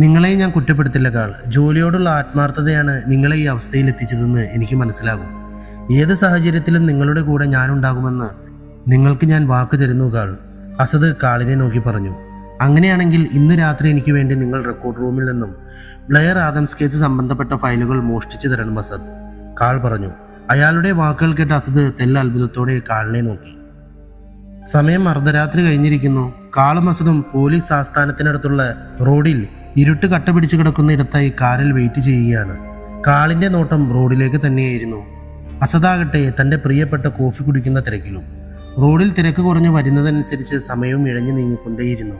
നിങ്ങളെ ഞാൻ കുറ്റപ്പെടുത്തില്ല കാൾ. ജോലിയോടുള്ള ആത്മാർത്ഥതയാണ് നിങ്ങളെ ഈ അവസ്ഥയിൽ എത്തിച്ചതെന്ന് എനിക്ക് മനസ്സിലാകും. ഏത് സാഹചര്യത്തിലും നിങ്ങളുടെ കൂടെ ഞാനുണ്ടാകുമെന്ന് നിങ്ങൾക്ക് ഞാൻ വാക്ക് തരുന്നു കാൾ. അസദ് കാളിനെ നോക്കി പറഞ്ഞു. അങ്ങനെയാണെങ്കിൽ ഇന്ന് രാത്രി എനിക്ക് വേണ്ടി നിങ്ങൾ റെക്കോർഡ് റൂമിൽ നിന്നും ബ്ലെയർ ആദംസ് കേസ് സംബന്ധപ്പെട്ട ഫയലുകൾ മോഷ്ടിച്ചു തരണം അസദ്, കാൾ പറഞ്ഞു. അയാളുടെ വാക്കുകൾ കേട്ട് അസദ് തെല്ല അത്ഭുതത്തോടെ കാളിനെ നോക്കി. സമയം അർദ്ധരാത്രി കഴിഞ്ഞിരിക്കുന്നു. കാളും അസദും പോലീസ് ആസ്ഥാനത്തിനടുത്തുള്ള റോഡിൽ ഇരുട്ട് കട്ടപിടിച്ച് കിടക്കുന്ന ഇടത്തായി കാറിൽ വെയിറ്റ് ചെയ്യുകയാണ്. കാളിന്റെ നോട്ടം റോഡിലേക്ക് തന്നെയായിരുന്നു. അസദാകട്ടെ തൻ്റെ പ്രിയപ്പെട്ട കോഫി കുടിക്കുന്ന തിരക്കിലും. റോഡിൽ തിരക്ക് കുറഞ്ഞു വരുന്നതനുസരിച്ച് സമയവും ഇഴഞ്ഞു നീങ്ങിക്കൊണ്ടേയിരുന്നു.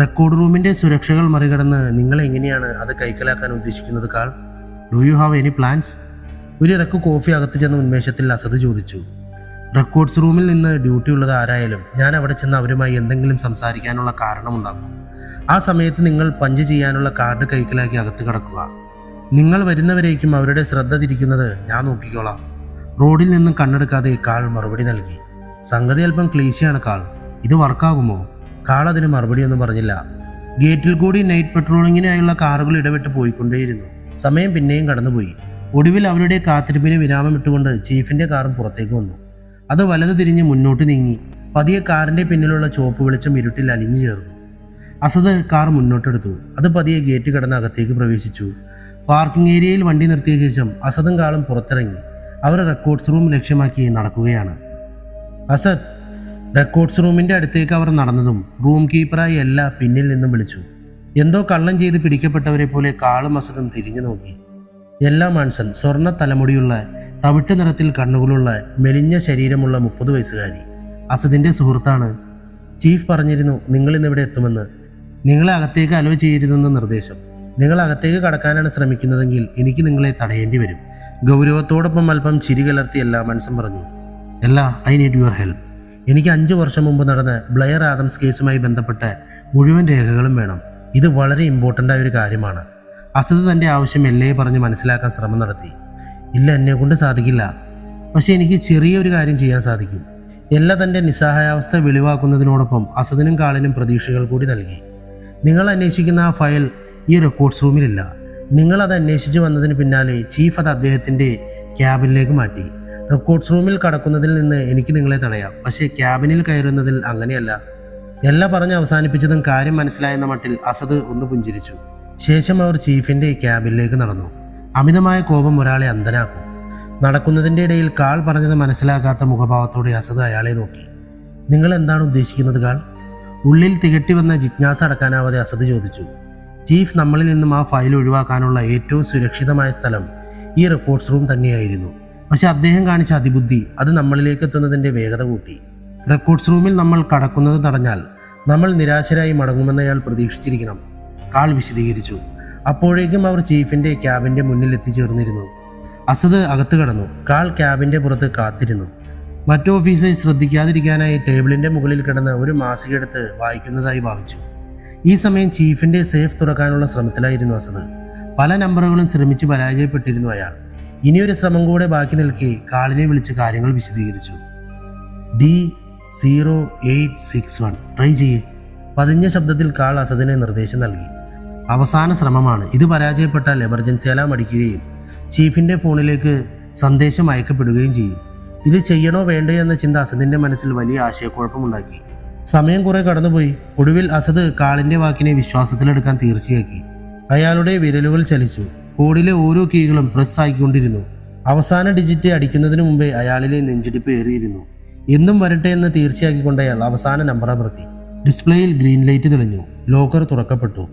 റെക്കോർഡ് റൂമിന്റെ സുരക്ഷകൾ മറികടന്ന് നിങ്ങൾ എങ്ങനെയാണ് അത് കൈക്കലാക്കാൻ ഉദ്ദേശിക്കുന്നത് Karl? Do you have any plans? ഒരു ഇറക്ക് കോഫി അകത്ത് ചെന്ന ഉന്മേഷത്തിൽ അസദ് ചോദിച്ചു. റെക്കോർഡ്സ് റൂമിൽ നിന്ന് ഡ്യൂട്ടി ഉള്ളത് ആരായാലും ഞാൻ അവിടെ ചെന്ന് അവരുമായി എന്തെങ്കിലും സംസാരിക്കാനുള്ള കാരണമുണ്ടാകും. ആ സമയത്ത് നിങ്ങൾ പഞ്ച് ചെയ്യാനുള്ള കാർഡ് കൈക്കലാക്കി അകത്ത് കിടക്കുക. നിങ്ങൾ വരുന്നവരേക്കും അവരുടെ ശ്രദ്ധ തിരിക്കുന്നത് ഞാൻ നോക്കിക്കോളാം. റോഡിൽ നിന്നും കണ്ണെടുക്കാതെ കാൾ മറുപടി നൽകി. സംഗതി അല്പം ക്ലീശയാണ് കാൾ, ഇത് വർക്കാകുമോ? കാൾ അതിന് മറുപടിയൊന്നും പറഞ്ഞില്ല. ഗേറ്റിൽ കൂടി നൈറ്റ് പെട്രോളിങ്ങിനായുള്ള കാറുകൾ ഇടവിട്ട് പോയിക്കൊണ്ടേയിരുന്നു. സമയം പിന്നെയും കടന്നുപോയി. ഒടുവിൽ അവരുടെ കാത്തിരിപ്പിന് വിരാമം ഇട്ടുകൊണ്ട് ചീഫിന്റെ കാറും പുറത്തേക്ക് വന്നു. അത് വലത് തിരിഞ്ഞ് മുന്നോട്ട് നീങ്ങി. പതിയെ കാറിന്റെ പിന്നിലുള്ള ചുവപ്പ് വെളിച്ചം ഇരുട്ടിൽ അലിഞ്ഞു ചേർന്നു. അസദ് കാർ മുന്നോട്ടെടുത്തു. അത് പതിയെ ഗേറ്റ് കടന്ന് അകത്തേക്ക് പ്രവേശിച്ചു. പാർക്കിംഗ് ഏരിയയിൽ വണ്ടി നിർത്തിയ ശേഷം അസദും കാളും പുറത്തിറങ്ങി. അവർ റെക്കോർഡ്സ് റൂം ലക്ഷ്യമാക്കി നടക്കുകയാണ്. അസദ്, റെക്കോർഡ്സ് റൂമിന്റെ അടുത്തേക്ക് അവർ നടന്നതും റൂം കീപ്പറായി എല്ലാ പിന്നിൽ നിന്നും വിളിച്ചു. എന്തോ കള്ളം ചെയ്ത് പിടിക്കപ്പെട്ടവരെ പോലെ കാളും അസദും തിരിഞ്ഞു നോക്കി. എല്ലാ മാൻസൺ, സ്വർണ്ണ തലമുടിയുള്ള തവിട്ട് നിറത്തിൽ കണ്ണുകളുള്ള മെലിഞ്ഞ ശരീരമുള്ള 30 വയസ്സുകാരി. അസദിന്റെ സുഹൃത്താണ്. ചീഫ് പറഞ്ഞിരുന്നു നിങ്ങൾ ഇന്നിവിടെ എത്തുമെന്ന്. നിങ്ങളെ അകത്തേക്ക് അലോ ചെയ്യരുതെന്ന് നിർദ്ദേശം. നിങ്ങൾ അകത്തേക്ക് കടക്കാനാണ് ശ്രമിക്കുന്നതെങ്കിൽ എനിക്ക് നിങ്ങളെ തടയേണ്ടി വരും. ഗൗരവത്തോടൊപ്പം അല്പം ചിരി കലർത്തി എല്ലാ മാൻസൺ പറഞ്ഞു. I need your help. എനിക്ക് 5 വർഷം മുമ്പ് നടന്ന ബ്ലെയർ ആദംസ് കേസുമായി ബന്ധപ്പെട്ട മുഴുവൻ രേഖകളും വേണം. ഇത് വളരെ ഇമ്പോർട്ടൻ്റ് ആയ ഒരു കാര്യമാണ്. അസദ് തൻ്റെ ആവശ്യം എല്ലേ പറഞ്ഞ് മനസ്സിലാക്കാൻ ശ്രമം നടത്തി. ഇല്ല, എന്നെക്കൊണ്ട് സാധിക്കില്ല. പക്ഷെ എനിക്ക് ചെറിയൊരു കാര്യം ചെയ്യാൻ സാധിക്കും. എല്ലാ തൻ്റെ നിസ്സഹായാവസ്ഥ വെളിവാക്കുന്നതിനോടൊപ്പം അസദിനും കാളിനും പ്രതീക്ഷകൾ കൂടി നൽകി. നിങ്ങൾ അന്വേഷിക്കുന്ന ആ ഫയൽ ഈ റെക്കോർഡ്സ് റൂമിലില്ല. നിങ്ങളത് അന്വേഷിച്ച് വന്നതിന് പിന്നാലെ ചീഫ് അത് അദ്ദേഹത്തിൻ്റെ ക്യാബിനിലേക്ക് മാറ്റി. റെക്കോർഡ്സ് റൂമിൽ കടക്കുന്നതിൽ നിന്ന് എനിക്ക് നിങ്ങളെ തടയാം, പക്ഷേ ക്യാബിനിൽ കയറുന്നതിൽ അങ്ങനെയല്ല. എല്ലാം പറഞ്ഞ് അവസാനിപ്പിച്ചതും കാര്യം മനസ്സിലായെന്ന മട്ടിൽ അസദ് ഒന്ന് പുഞ്ചിരിച്ചു. ശേഷം അവർ ചീഫിൻ്റെ ക്യാബിനിലേക്ക് നടന്നു. അമിതമായ കോപം ഒരാളെ അന്ധനാക്കും. നടക്കുന്നതിൻ്റെ ഇടയിൽ കാൾ പറഞ്ഞത് മനസ്സിലാക്കാത്ത മുഖഭാവത്തോടെ അസദ് അയാളെ നോക്കി. നിങ്ങൾ എന്താണ് ഉദ്ദേശിക്കുന്നത് കാൾ? ഉള്ളിൽ തികട്ടി വന്ന ജിജ്ഞാസ അടക്കാനാവാതെ അസദ് ചോദിച്ചു. ചീഫ് നമ്മളിൽ നിന്നും ആ ഫയൽ ഒഴിവാക്കാനുള്ള ഏറ്റവും സുരക്ഷിതമായ സ്ഥലം ഈ റെക്കോർഡ്സ് റൂം തന്നെയായിരുന്നു. പക്ഷെ അദ്ദേഹം കാണിച്ച അതിബുദ്ധി അത് നമ്മളിലേക്ക് എത്തുന്നതിൻ്റെ വേഗത കൂട്ടി. റെക്കോർഡ്സ് റൂമിൽ നമ്മൾ കടക്കുന്നത് തടഞ്ഞാൽ നമ്മൾ നിരാശരായി മടങ്ങുമെന്ന് അയാൾ പ്രതീക്ഷിച്ചിരിക്കണം, കാൾ വിശദീകരിച്ചു. അപ്പോഴേക്കും അവർ ചീഫിൻ്റെ ക്യാബിൻ്റെ മുന്നിൽ എത്തിച്ചേർന്നിരുന്നു. അസദ് അകത്ത് കടന്നു. കാൾ ക്യാബിൻ്റെ പുറത്ത് കാത്തിരുന്നു. മറ്റു ഓഫീസേഴ്സ് ശ്രദ്ധിക്കാതിരിക്കാനായി ടേബിളിൻ്റെ മുകളിൽ കിടന്ന് ഒരു മാസിക എടുത്ത് വായിക്കുന്നതായി ഭാവിച്ചു. ഈ സമയം ചീഫിൻ്റെ സേഫ് തുറക്കാനുള്ള ശ്രമത്തിലായിരുന്നു അസദ്. പല നമ്പറുകളും ശ്രമിച്ച് പരാജയപ്പെട്ടിരുന്നു അയാൾ. ഇനിയൊരു ശ്രമം കൂടെ ബാക്കി നിൽക്കെ കാളിനെ വിളിച്ച് കാര്യങ്ങൾ വിശദീകരിച്ചു. D0861 ട്രൈ ചെയ്യേ. പതിഞ്ഞ ശബ്ദത്തിൽ കാൾ അസദിനെ നിർദ്ദേശം നൽകി. അവസാന ശ്രമമാണ്. ഇത് പരാജയപ്പെട്ടാൽ എമർജൻസി അലാം അടിക്കുകയും ചീഫിൻ്റെ ഫോണിലേക്ക് സന്ദേശം അയക്കപ്പെടുകയും ചെയ്യും. ഇത് ചെയ്യണോ വേണ്ടോ എന്ന ചിന്ത അസദിൻ്റെ മനസ്സിൽ വലിയ ആശയക്കുഴപ്പമുണ്ടാക്കി. സമയം കുറെ കടന്നുപോയി. ഒടുവിൽ അസദ് കാളിൻ്റെ വാക്കിനെ വിശ്വാസത്തിലെടുക്കാൻ തീർച്ചയാക്കി. അയാളുടെ വിരലുകൾ ചലിച്ചു. കോഡിലെ ഓരോ കീകളും പ്രസ് ആയിക്കൊണ്ടിരുന്നു. അവസാന ഡിജിറ്റ് അടിക്കുന്നതിന് മുമ്പേ അയാളിലെ നെഞ്ചിടിപ്പ് ഏറിയിരുന്നു. എന്നും വരട്ടെ എന്ന് തീർച്ചയാക്കിക്കൊണ്ട് അയാൾ അവസാന നമ്പർ അമർത്തി. ഡിസ്പ്ലേയിൽ ഗ്രീൻ ലൈറ്റ് തെളിഞ്ഞു. ലോക്കർ തുറക്കപ്പെട്ടു.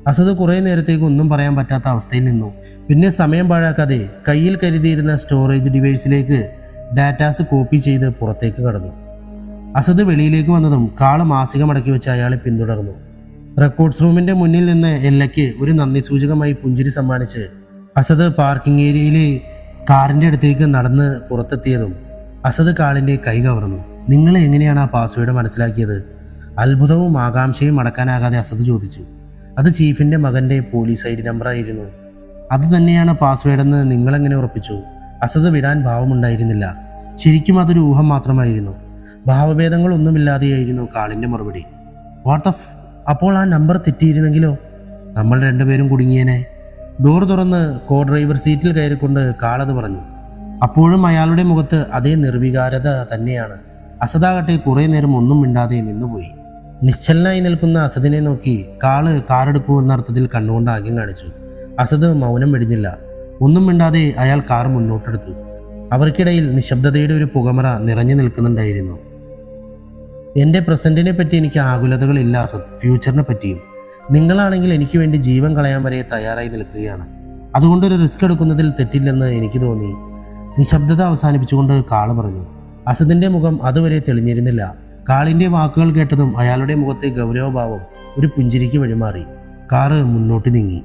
അസദ് കുറേ നേരത്തേക്ക് ഒന്നും പറയാൻ പറ്റാത്ത അവസ്ഥയിൽ നിന്നു. പിന്നെ സമയം പാഴാക്കാതെ കയ്യിൽ കരുതിയിരുന്ന സ്റ്റോറേജ് ഡിവൈസിലേക്ക് ഡാറ്റാസ് കോപ്പി ചെയ്ത് പുറത്തേക്ക് കടന്നു. അസദ് വെളിയിലേക്ക് വന്നതും കാള് മാസിക മടക്കി വെച്ച് അയാളെ പിന്തുടർന്നു. റെക്കോർഡ്സ് റൂമിന്റെ മുന്നിൽ നിന്ന് എല്ലയ്ക്ക് ഒരു നന്ദി സൂചകമായി പുഞ്ചിരി സമ്മാനിച്ച് അസദ് പാർക്കിംഗ് ഏരിയയിലെ കാറിന്റെ അടുത്തേക്ക് നടന്ന് പുറത്തെത്തിയതും അസദ് കാളിന്റെ കൈ കവർന്നു. നിങ്ങൾ എങ്ങനെയാണ് ആ പാസ്വേഡ് മനസ്സിലാക്കിയത്? അത്ഭുതവും ആകാംക്ഷയും അടക്കാനാകാതെ അസദ് ചോദിച്ചു. അത് ചീഫിന്റെ മകന്റെ പോലീസ് ഐഡി നമ്പറായിരുന്നു. അത് തന്നെയാണ് പാസ്വേഡെന്ന് നിങ്ങളെങ്ങനെ ഉറപ്പിച്ചു? അസദ് വിടാൻ ഭാവമുണ്ടായിരുന്നില്ല. ശരിക്കും അതൊരു ഊഹം മാത്രമായിരുന്നു. ഭാവഭേദങ്ങളൊന്നുമില്ലാതെയായിരുന്നു കാളിൻ്റെ മറുപടി. അപ്പോൾ ആ നമ്പർ തെറ്റിയിരുന്നെങ്കിലോ? നമ്മൾ രണ്ടുപേരും കുടുങ്ങിയേനെ. ഡോർ തുറന്ന് കോ ഡ്രൈവർ സീറ്റിൽ കയറിക്കൊണ്ട് കാളത് പറഞ്ഞു. അപ്പോഴും അയാളുടെ മുഖത്ത് അതേ നിർവികാരത തന്നെയാണ്. അസദാകട്ടെ കുറേ നേരം ഒന്നും മിണ്ടാതെ നിന്നുപോയി. നിശ്ചലനായി നിൽക്കുന്ന അസദിനെ നോക്കി കാള് കാറെടുക്കൂ എന്ന അർത്ഥത്തിൽ കണ്ണുകൊണ്ട് ആംഗ്യം കാണിച്ചു. അസദ് മൗനം വെടിഞ്ഞില്ല. ഒന്നും മിണ്ടാതെ അയാൾ കാർ മുന്നോട്ടെടുത്തു. അവർക്കിടയിൽ നിശബ്ദതയുടെ ഒരു പുകമറ നിറഞ്ഞു നിൽക്കുന്നുണ്ടായിരുന്നു. എൻ്റെ പ്രസന്റിനെ പറ്റി എനിക്ക് ആകുലതകളില്ല അസദ്, ഫ്യൂച്ചറിനെ പറ്റിയും. നിങ്ങളാണെങ്കിൽ എനിക്ക് വേണ്ടി ജീവൻ കളയാൻ വരെ തയ്യാറായി നിൽക്കുകയാണ്. അതുകൊണ്ടൊരു റിസ്ക് എടുക്കുന്നതിൽ തെറ്റില്ലെന്ന് എനിക്ക് തോന്നി. നിശബ്ദത അവസാനിപ്പിച്ചുകൊണ്ട് കാള് പറഞ്ഞു. അസദിന്റെ മുഖം അതുവരെ തെളിഞ്ഞിരുന്നില്ല. കാളിന്റെ വാക്കുകൾ കേട്ടതും അയാളുടെ മുഖത്തെ ഗൗരവഭാവം ഒരു പുഞ്ചിരിക്ക് വഴിമാറി. കാറ് മുന്നോട്ട് നീങ്ങി.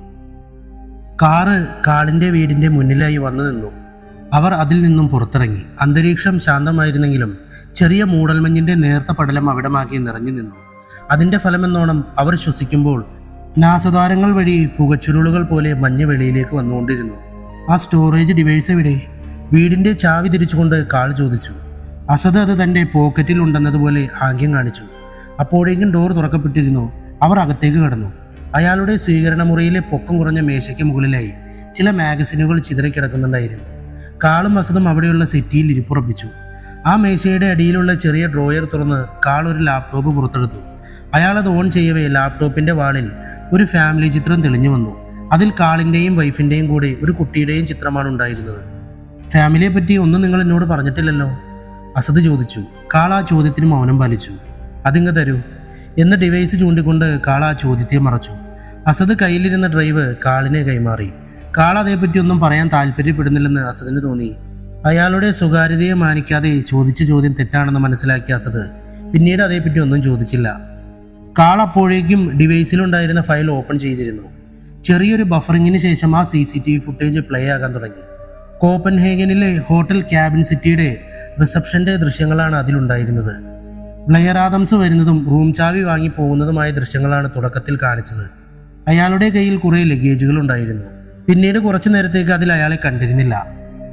കാറ് കാളിന്റെ വീടിന്റെ മുന്നിലായി വന്നു നിന്നു. അവർ അതിൽ നിന്നും പുറത്തിറങ്ങി. അന്തരീക്ഷം ശാന്തമായിരുന്നെങ്കിലും ചെറിയ മൂടൽമഞ്ഞിന്റെ നേർത്ത പടലം അവിടമാക്കി നിറഞ്ഞു നിന്നു. അതിന്റെ ഫലമെന്നോണം അവർ ശ്വസിക്കുമ്പോൾ നാസദ്വാരങ്ങൾ വഴി പുകച്ചുരുളുകൾ പോലെ മഞ്ഞ് വെളിയിലേക്ക് വന്നുകൊണ്ടിരുന്നു. ആ സ്റ്റോറേജ് ഡിവൈസ് എവിടെ? വീടിന്റെ ചാവി തിരിച്ചുകൊണ്ട് കാൾ ചോദിച്ചു. അസദ് അത് തന്റെ പോക്കറ്റിൽ ഉണ്ടെന്നതുപോലെ ആംഗ്യം കാണിച്ചു. അപ്പോഴേക്കും ഡോർ തുറക്കപ്പെട്ടിരുന്നു. അവർ അകത്തേക്ക് കടന്നു. അയാളുടെ സ്വീകരണ മുറിയിലെ പൊക്കം കുറഞ്ഞ മേശയ്ക്ക് മുകളിലായി ചില മാഗസിനുകൾ ചിതറിക്കിടക്കുന്നുണ്ടായിരുന്നു. കാളും അസദും അവിടെയുള്ള സെറ്റിയിൽ ഇരിപ്പുറപ്പിച്ചു. ആ മേശയുടെ അടിയിലുള്ള ചെറിയ ഡ്രോയർ തുറന്ന് കാൾ ഒരു ലാപ്ടോപ്പ് പുറത്തെടുത്തു. അയാളത് ഓൺ ചെയ്യവേ ലാപ്ടോപ്പിന്റെ വാളിൽ ഒരു ഫാമിലി ചിത്രം തെളിഞ്ഞു വന്നു. അതിൽ കാളിന്റെയും വൈഫിന്റെയും കൂടെ ഒരു കുട്ടിയുടെയും ചിത്രമാണ് ഉണ്ടായിരുന്നത്. ഫാമിലിയെ പറ്റി ഒന്നും നിങ്ങൾ എന്നോട് പറഞ്ഞിട്ടില്ലല്ലോ, അസദ് ചോദിച്ചു. കാൾ ആ ചോദ്യത്തിന് മൗനം പാലിച്ചു. അതിങ്ങ് തരൂ എന്ന് ഡിവൈസ് ചൂണ്ടിക്കൊണ്ട് കാൾ ആ ചോദ്യത്തെ മറച്ചു. അസദ് കയ്യിലിരുന്ന ഡ്രൈവ് കാളിനെ കൈമാറി. കാൾ അതേപ്പറ്റി ഒന്നും പറയാൻ താല്പര്യപ്പെടുന്നില്ലെന്ന് അസദിന് തോന്നി. അയാളുടെ സ്വകാര്യതയെ മാനിക്കാതെ ചോദിച്ച ചോദ്യം തെറ്റാണെന്ന് മനസ്സിലാക്കിയ അസദ് പിന്നീട് അതേപ്പറ്റി ഒന്നും ചോദിച്ചില്ല. കാൾ അപ്പോഴേക്കും ഡിവൈസിലുണ്ടായിരുന്ന ഫയൽ ഓപ്പൺ ചെയ്തിരുന്നു. ചെറിയൊരു ബഫറിങ്ങിന് ശേഷം ആ CCTV ഫുട്ടേജ് പ്ലേ ആകാൻ തുടങ്ങി. കോപ്പൻഹേഗനിലെ ഹോട്ടൽ ക്യാബിൻ സിറ്റിയുടെ റിസപ്ഷന്റെ ദൃശ്യങ്ങളാണ് അതിലുണ്ടായിരുന്നത്. ബ്ലെയർ ആദംസ് വരുന്നതും റൂം ചാവി വാങ്ങി പോകുന്നതുമായ ദൃശ്യങ്ങളാണ് തുടക്കത്തിൽ കാണിച്ചത്. അയാളുടെ കയ്യിൽ കുറേ ലഗേജുകൾ ഉണ്ടായിരുന്നു. പിന്നീട് കുറച്ചു നേരത്തേക്ക് അതിൽ അയാളെ കണ്ടിരുന്നില്ല.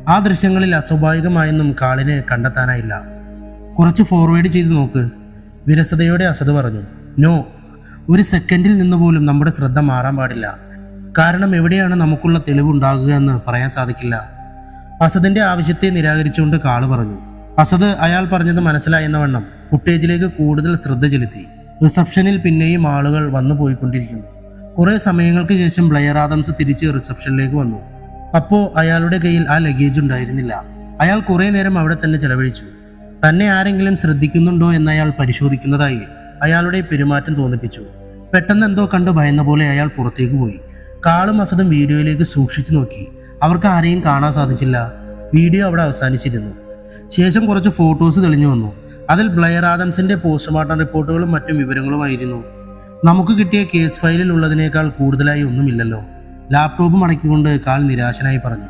ആ ദൃശ്യങ്ങളിൽ അസ്വാഭാവികമായൊന്നും കാളിനെ കണ്ടെത്താനായില്ല. കുറച്ച് ഫോർവേഡ് ചെയ്ത് നോക്ക്, വിരസതയോടെ അസദ് പറഞ്ഞു. നോ, ഒരു സെക്കൻഡിൽ നിന്ന് പോലും നമ്മുടെ ശ്രദ്ധ മാറാൻ പാടില്ല. കാരണം എവിടെയാണ് നമുക്കുള്ള തെളിവുണ്ടാകുക എന്ന് പറയാൻ സാധിക്കില്ല. അസദിന്റെ ആവശ്യത്തെ നിരാകരിച്ചുകൊണ്ട് കാള് പറഞ്ഞു. അസദ് അയാൾ പറഞ്ഞത് മനസ്സിലായെന്ന വണ്ണം ഫുട്ടേജിലേക്ക് കൂടുതൽ ശ്രദ്ധ ചെലുത്തി. റിസപ്ഷനിൽ പിന്നെയും ആളുകൾ വന്നു പോയിക്കൊണ്ടിരിക്കുന്നു. കുറെ സമയങ്ങൾക്ക് ശേഷം ബ്ലെയർ ആദംസ് തിരിച്ച് റിസപ്ഷനിലേക്ക് വന്നു. അപ്പോൾ അയാളുടെ കയ്യിൽ ആ ലഗേജ് ഉണ്ടായിരുന്നില്ല. അയാൾ കുറെ നേരം അവിടെ തന്നെ ചെലവഴിച്ചു. തന്നെ ആരെങ്കിലും ശ്രദ്ധിക്കുന്നുണ്ടോ എന്നയാൾ പരിശോധിക്കുന്നതായി അയാളുടെ പെരുമാറ്റം തോന്നിപ്പിച്ചു. പെട്ടെന്ന് എന്തോ കണ്ടു ഭയന്ന പോലെ അയാൾ പുറത്തേക്ക് പോയി. കാളും അസദും വീഡിയോയിലേക്ക് സൂക്ഷിച്ചു നോക്കി. അവർക്ക് ആരെയും കാണാൻ സാധിച്ചില്ല. വീഡിയോ അവിടെ അവസാനിച്ചിരുന്നു. ശേഷം കുറച്ച് ഫോട്ടോസ് തെളിഞ്ഞു വന്നു. അതിൽ ബ്ലെയർ ആദംസിന്റെ പോസ്റ്റ്മോർട്ടം റിപ്പോർട്ടുകളും മറ്റും വിവരങ്ങളുമായിരുന്നു. നമുക്ക് കിട്ടിയ കേസ് ഫയലിൽ ഉള്ളതിനേക്കാൾ കൂടുതലായി ഒന്നുമില്ലല്ലോ, ലാപ്ടോപ്പ് മടക്കിക്കൊണ്ട് കാൾ നിരാശനായി പറഞ്ഞു.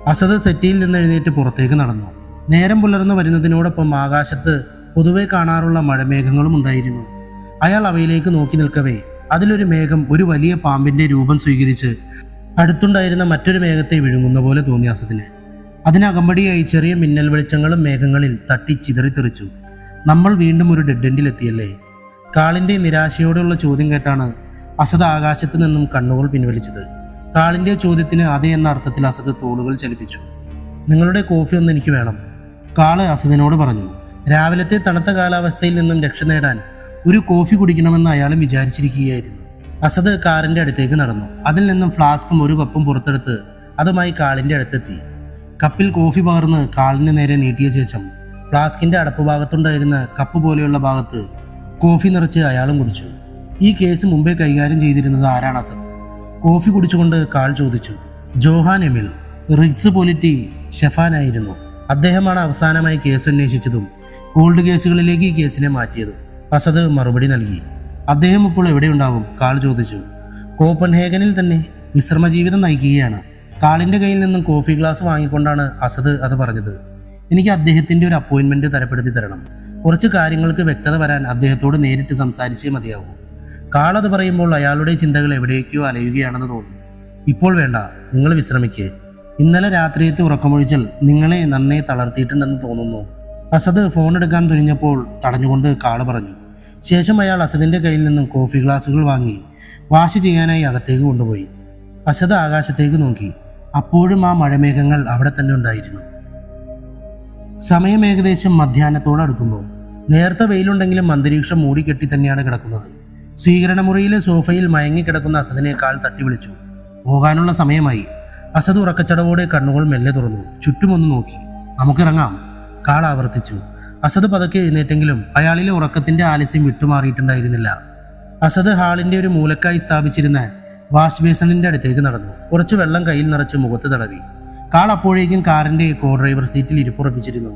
അസദ് സെറ്റിയിൽ നിന്ന് എഴുന്നേറ്റ് പുറത്തേക്ക് നടന്നു. നേരം പുലർന്നു വരുന്നതിനോടൊപ്പം ആകാശത്ത് പൊതുവെ കാണാറുള്ള മഴമേഘങ്ങളും ഉണ്ടായിരുന്നു. അയാൾ അവയിലേക്ക് നോക്കി നിൽക്കവേ അതിലൊരു മേഘം ഒരു വലിയ പാമ്പിന്റെ രൂപം സ്വീകരിച്ച് അടുത്തുണ്ടായിരുന്ന മറ്റൊരു മേഘത്തെ വിഴുങ്ങുന്ന പോലെ തോന്നി അസദിന്. അതിനകമ്പടിയായി ചെറിയ മിന്നൽ വെളിച്ചങ്ങളും മേഘങ്ങളിൽ തട്ടി ചിതറിത്തെറിച്ചു. നമ്മൾ വീണ്ടും ഒരു ഡെഡ് എൻഡിലെത്തിയല്ലേ? കാളിന്റെ നിരാശയോടുള്ള ചോദ്യം കേട്ടാണ് അസദ് ആകാശത്ത് നിന്നും കണ്ണുകൾ പിൻവലിച്ചത്. കാളിന്റെ ചോദ്യത്തിന് അതെ എന്ന അർത്ഥത്തിൽ അസദ് തോളുകൾ ചലിപ്പിച്ചു. നിങ്ങളുടെ കോഫി ഒന്ന് എനിക്ക് വേണം, കാള് അസദിനോട് പറഞ്ഞു. രാവിലത്തെ തണുത്ത കാലാവസ്ഥയിൽ നിന്നും രക്ഷ നേടാൻ ഒരു കോഫി കുടിക്കണമെന്ന് അയാളും വിചാരിച്ചിരിക്കുകയായിരുന്നു. അസദ് കാറിന്റെ അടുത്തേക്ക് നടന്നു. അതിൽ നിന്നും ഫ്ലാസ്കും ഒരു കപ്പും പുറത്തെടുത്ത് അതുമായി കാളിന്റെ അടുത്തെത്തി. കപ്പിൽ കോഫി പകർന്ന് കാളിന് നേരെ നീട്ടിയ ശേഷം ഫ്ലാസ്കിന്റെ അടപ്പ് ഭാഗത്തുണ്ടായിരുന്ന കപ്പ് പോലെയുള്ള ഭാഗത്ത് കോഫി നിറച്ച് അയാളും കുടിച്ചു. ഈ കേസ് മുമ്പേ കൈകാര്യം ചെയ്തിരുന്നത് ആരാണ് അസദ്? കോഫി കുടിച്ചുകൊണ്ട് കാൾ ചോദിച്ചു. ജോഹാൻ എമിൽ, റിഗ്സ് പൊലിറ്റി ഷെഫാനായിരുന്നു. അദ്ദേഹമാണ് അവസാനമായി കേസ് അന്വേഷിച്ചതും ഗോൾഡ് കേസുകളിലേക്ക് ഈ കേസിനെ മാറ്റിയതും. അസദ് മറുപടി നൽകി. അദ്ദേഹം ഇപ്പോൾ എവിടെയുണ്ടാവും? കാൾ ചോദിച്ചു. കോപ്പൻഹേഗനിൽ തന്നെ വിശ്രമജീവിതം നയിക്കുകയാണ്. കാളിന്റെ കയ്യിൽ നിന്നും കോഫി ഗ്ലാസ് വാങ്ങിക്കൊണ്ടാണ് അസദ് അത് പറഞ്ഞത്. എനിക്ക് അദ്ദേഹത്തിന്റെ ഒരു അപ്പോയിന്റ്മെന്റ് തരപ്പെടുത്തി തരണം. കുറച്ച് കാര്യങ്ങൾക്ക് വ്യക്തത വരാൻ അദ്ദേഹത്തോട് നേരിട്ട് സംസാരിച്ചേ മതിയാവൂ. കാൾ അത് പറയുമ്പോൾ അയാളുടെ ചിന്തകൾ എവിടേക്കോ അലയുകയാണെന്ന് തോന്നി. ഇപ്പോൾ വേണ്ട, നിങ്ങൾ വിശ്രമിക്കുക. ഇന്നലെ രാത്രിയത്തെ ഉറക്കമൊഴിച്ചൽ നിങ്ങളെ നന്നേ തളർത്തിയിട്ടുണ്ടെന്ന് തോന്നുന്നു. അസദ് ഫോൺ എടുക്കാൻ തുനിഞ്ഞപ്പോൾ തടഞ്ഞുകൊണ്ട് കാള് പറഞ്ഞു. ശേഷം അയാൾ അസദിന്റെ കയ്യിൽ നിന്നും കോഫി ഗ്ലാസുകൾ വാങ്ങി വാഷ് ചെയ്യാനായി അകത്തേക്ക് കൊണ്ടുപോയി. അസദ് ആകാശത്തേക്ക് നോക്കി. അപ്പോഴും ആ മഴമേഘങ്ങൾ അവിടെ തന്നെ ഉണ്ടായിരുന്നു. സമയം ഏകദേശം മധ്യാഹ്നത്തോടടുക്കുന്നു. നേരത്തെ വെയിലുണ്ടെങ്കിലും അന്തരീക്ഷം മൂടിക്കെട്ടി തന്നെയാണ് കിടക്കുന്നത്. സ്വീകരണമുറിയിലെ സോഫയിൽ മയങ്ങിക്കിടക്കുന്ന അസദിനേക്കാൾ തട്ടി വിളിച്ചു. പോകാനുള്ള സമയമായി. അസദ് ഉറക്കച്ചടവോടെ കണ്ണുകൾ മെല്ലെ തുറന്നു. ചുറ്റുമൊന്ന് നോക്കി. നമുക്കിറങ്ങാം, കാൾ ആവർത്തിച്ചു. അസദ് പതുക്കെ എഴുന്നേറ്റെങ്കിലും അയാളിലെ ഉറക്കത്തിന്റെ ആലസ്യം വിട്ടുമാറിയിട്ടുണ്ടായിരുന്നില്ല. അസദ് ഹാളിന്റെ ഒരു മൂലക്കായി സ്ഥാപിച്ചിരുന്ന വാഷ് ബേസിന്റെ അടുത്തേക്ക് നടന്നു. കുറച്ച് വെള്ളം കയ്യിൽ നിറച്ച് മുഖത്ത് തടവി. കാൾ അപ്പോഴേക്കും കാറിന്റെ കോ ഡ്രൈവർ സീറ്റിൽ ഇരിപ്പുറപ്പിച്ചിരുന്നു.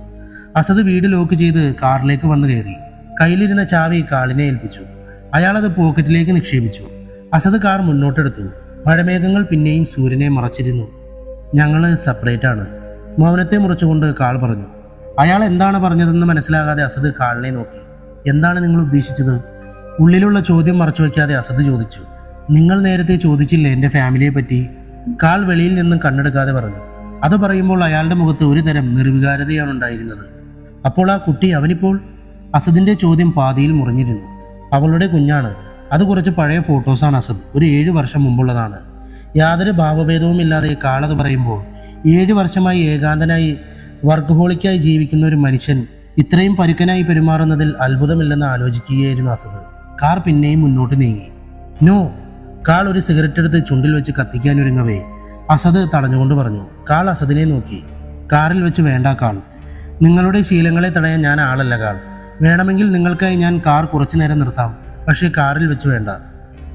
അസദ് വീട് ലോക്ക് ചെയ്ത് കാറിലേക്ക് വന്നു കയറി. കയ്യിലിരുന്ന ചാവി കാളിനെ ഏൽപ്പിച്ചു. അയാളത് പോക്കറ്റിലേക്ക് നിക്ഷേപിച്ചു. Asad car മുന്നോട്ടെടുത്തു. മഴമേഘങ്ങൾ പിന്നെയും സൂര്യനെ മറച്ചിരുന്നു. ഞങ്ങള് സെപ്പറേറ്റ് ആണ്, മൗനത്തെ മുറിച്ചുകൊണ്ട് കാൾ പറഞ്ഞു. അയാൾ എന്താണ് പറഞ്ഞതെന്ന് മനസ്സിലാകാതെ അസദ് കാളിനെ നോക്കി. എന്താണ് നിങ്ങൾ ഉദ്ദേശിച്ചത്? ഉള്ളിലുള്ള ചോദ്യം മറച്ചു വയ്ക്കാതെ അസദ് ചോദിച്ചു. നിങ്ങൾ നേരത്തെ ചോദിച്ചില്ലേ എൻ്റെ ഫാമിലിയെ പറ്റി? കാൾ വെളിയിൽ നിന്നും കണ്ണെടുക്കാതെ പറഞ്ഞു. അത് പറയുമ്പോൾ അയാളുടെ മുഖത്ത് ഒരു തരം നിർവികാരതയാണ് ഉണ്ടായിരുന്നത്. അപ്പോൾ ആ കുട്ടി അവനിപ്പോൾ? അസദിന്റെ ചോദ്യം പാതിയിൽ മുറിഞ്ഞിരുന്നു. അവളുടെ കുഞ്ഞാണ്. അത് കുറച്ച് പഴയ ഫോട്ടോസാണ് അസദ്, ഒരു 7 വർഷം മുമ്പുള്ളതാണ്. യാതൊരു ഭാവഭേദവും ഇല്ലാതെ കാളത് പറയുമ്പോൾ 7 വർഷമായി ഏകാന്തനായി വർക്കഹോളിക്കായി ജീവിക്കുന്ന ഒരു മനുഷ്യൻ ഇത്രയും പരുക്കനായി പെരുമാറുന്നതിൽ അത്ഭുതമില്ലെന്ന് ആലോചിക്കുകയായിരുന്നു അസദ്. കാർ പിന്നെയും മുന്നോട്ട് നീങ്ങി. നോ! കാൾ ഒരു സിഗരറ്റ് എടുത്ത് ചുണ്ടിൽ വെച്ച് കത്തിക്കാനൊരുങ്ങവേ അസദ് തടഞ്ഞുകൊണ്ട് പറഞ്ഞു. കാൾ അസദിനെ നോക്കി. കാറിൽ വെച്ച് വേണ്ട കാൾ. നിങ്ങളുടെ ശീലങ്ങളെ തടയാൻ ഞാൻ ആളല്ല കാൾ. വേണമെങ്കിൽ നിങ്ങൾക്കായി ഞാൻ കാർ കുറച്ചു നേരം നിർത്താം, പക്ഷേ കാറിൽ വെച്ച് വേണ്ട.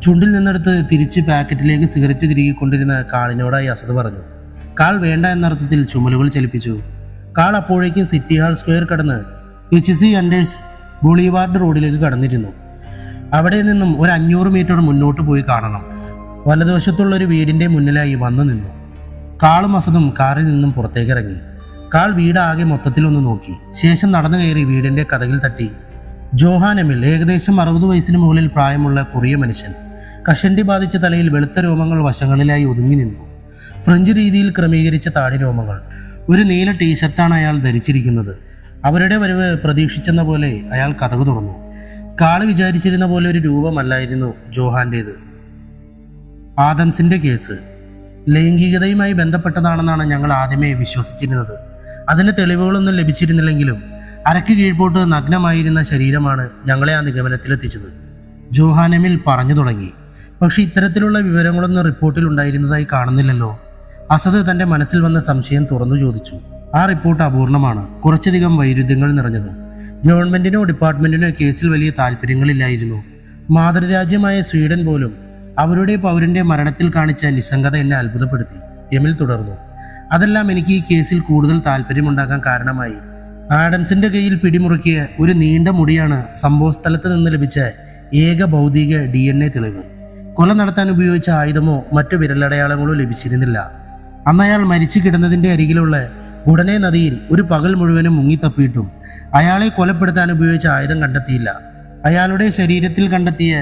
ചുണ്ടിൽ നിന്നെടുത്ത് തിരിച്ച് പാക്കറ്റിലേക്ക് സിഗരറ്റ് തിരികൊണ്ടിരുന്ന കാളിനോടായി അസദ് പറഞ്ഞു. കാൾ വേണ്ട എന്നർത്ഥത്തിൽ ചുമലുകൾ ചലിപ്പിച്ചു. കാൾ അപ്പോഴേക്കും സിറ്റി ഹാൾ സ്ക്വയർ കടന്ന് HC അണ്ടേഴ്സ് ബൊളീവാർഡ് റോഡിലേക്ക് കടന്നിരുന്നു. അവിടെ നിന്നും ഒരു 500 മീറ്റർ മുന്നോട്ട് പോയി കാണണം. വലതുവശത്തുള്ള ഒരു വീടിന്റെ മുന്നിലായി വന്നു നിന്നു. കാളും അസദും കാറിൽ നിന്നും പുറത്തേക്ക് ഇറങ്ങി. കാൾ വീടാകെ മൊത്തത്തിലൊന്ന് നോക്കി. ശേഷം നടന്നു കയറി വീടിന്റെ കതകിൽ തട്ടി. ജോഹാൻ എമിൽ, ഏകദേശം 60 വയസ്സിന് മുകളിൽ പ്രായമുള്ള കുറിയ മനുഷ്യൻ. കഷണ്ടി ബാധിച്ച തലയിൽ വെളുത്ത രോമങ്ങൾ വശങ്ങളിലായി ഒതുങ്ങി നിന്നു. ഫ്രഞ്ച് രീതിയിൽ ക്രമീകരിച്ച താടി രോമങ്ങൾ. ഒരു നീല ടീഷർട്ടാണ് അയാൾ ധരിച്ചിരിക്കുന്നത്. അവരുടെ വരവ് പ്രതീക്ഷിച്ചെന്ന പോലെ അയാൾ കതക് തുറന്നു. കാള് വിചാരിച്ചിരുന്ന പോലെ ഒരു രൂപമല്ലായിരുന്നു ജോഹാന്റേത്. ആദംസിന്റെ കേസ് ലൈംഗികതയുമായി ബന്ധപ്പെട്ടതാണെന്നാണ് ഞങ്ങൾ ആദ്യമേ വിശ്വസിച്ചിരുന്നത്. അതിന് തെളിവുകളൊന്നും ലഭിച്ചിരുന്നില്ലെങ്കിലും അരയ്ക്ക് കീഴ്പോട്ട് നഗ്നമായിരുന്ന ശരീരമാണ് ഞങ്ങളെ ആ നിഗമനത്തിലെത്തിച്ചത്. ജോഹാൻ എമിൽ പറഞ്ഞു തുടങ്ങി. പക്ഷെ ഇത്തരത്തിലുള്ള വിവരങ്ങളൊന്നും റിപ്പോർട്ടിൽ ഉണ്ടായിരുന്നതായി കാണുന്നില്ലല്ലോ. അസദ് തന്റെ മനസ്സിൽ വന്ന സംശയം തുറന്നു ചോദിച്ചു. ആ റിപ്പോർട്ട് അപൂർണമാണ്, കുറച്ചധികം വൈരുദ്ധ്യങ്ങൾ നിറഞ്ഞതും. ഗവൺമെന്റിനോ ഡിപ്പാർട്ട്മെന്റിനോ കേസിൽ വലിയ താല്പര്യങ്ങളില്ലായിരുന്നു. മാതൃരാജ്യമായ സ്വീഡൻ പോലും അവരുടെ പൗരന്റെ മരണത്തിൽ കാണിച്ച നിസ്സംഗത എന്നെ അത്ഭുതപ്പെടുത്തി. എമിൽ തുടർന്നു. അതെല്ലാം എനിക്ക് ഈ കേസിൽ കൂടുതൽ താല്പര്യമുണ്ടാക്കാൻ കാരണമായി. ആഡംസിന്റെ കയ്യിൽ പിടിമുറുക്കിയ ഒരു നീണ്ട മുടിയാണ് സംഭവസ്ഥലത്ത് നിന്ന് ലഭിച്ച ഏക ഭൗതിക DNA തെളിവ്. കൊല നടത്താൻ ഉപയോഗിച്ച ആയുധമോ മറ്റു വിരലടയാളങ്ങളോ ലഭിച്ചിരുന്നില്ല. അന്ന് അയാൾ മരിച്ചു കിടന്നതിന്റെ അരികിലുള്ള ഉടനെ നദിയിൽ ഒരു പകൽ മുഴുവനും മുങ്ങിത്തപ്പിയിട്ടും അയാളെ കൊലപ്പെടുത്താൻ ഉപയോഗിച്ച ആയുധം കണ്ടെത്തിയില്ല. അയാളുടെ ശരീരത്തിൽ കണ്ടെത്തിയ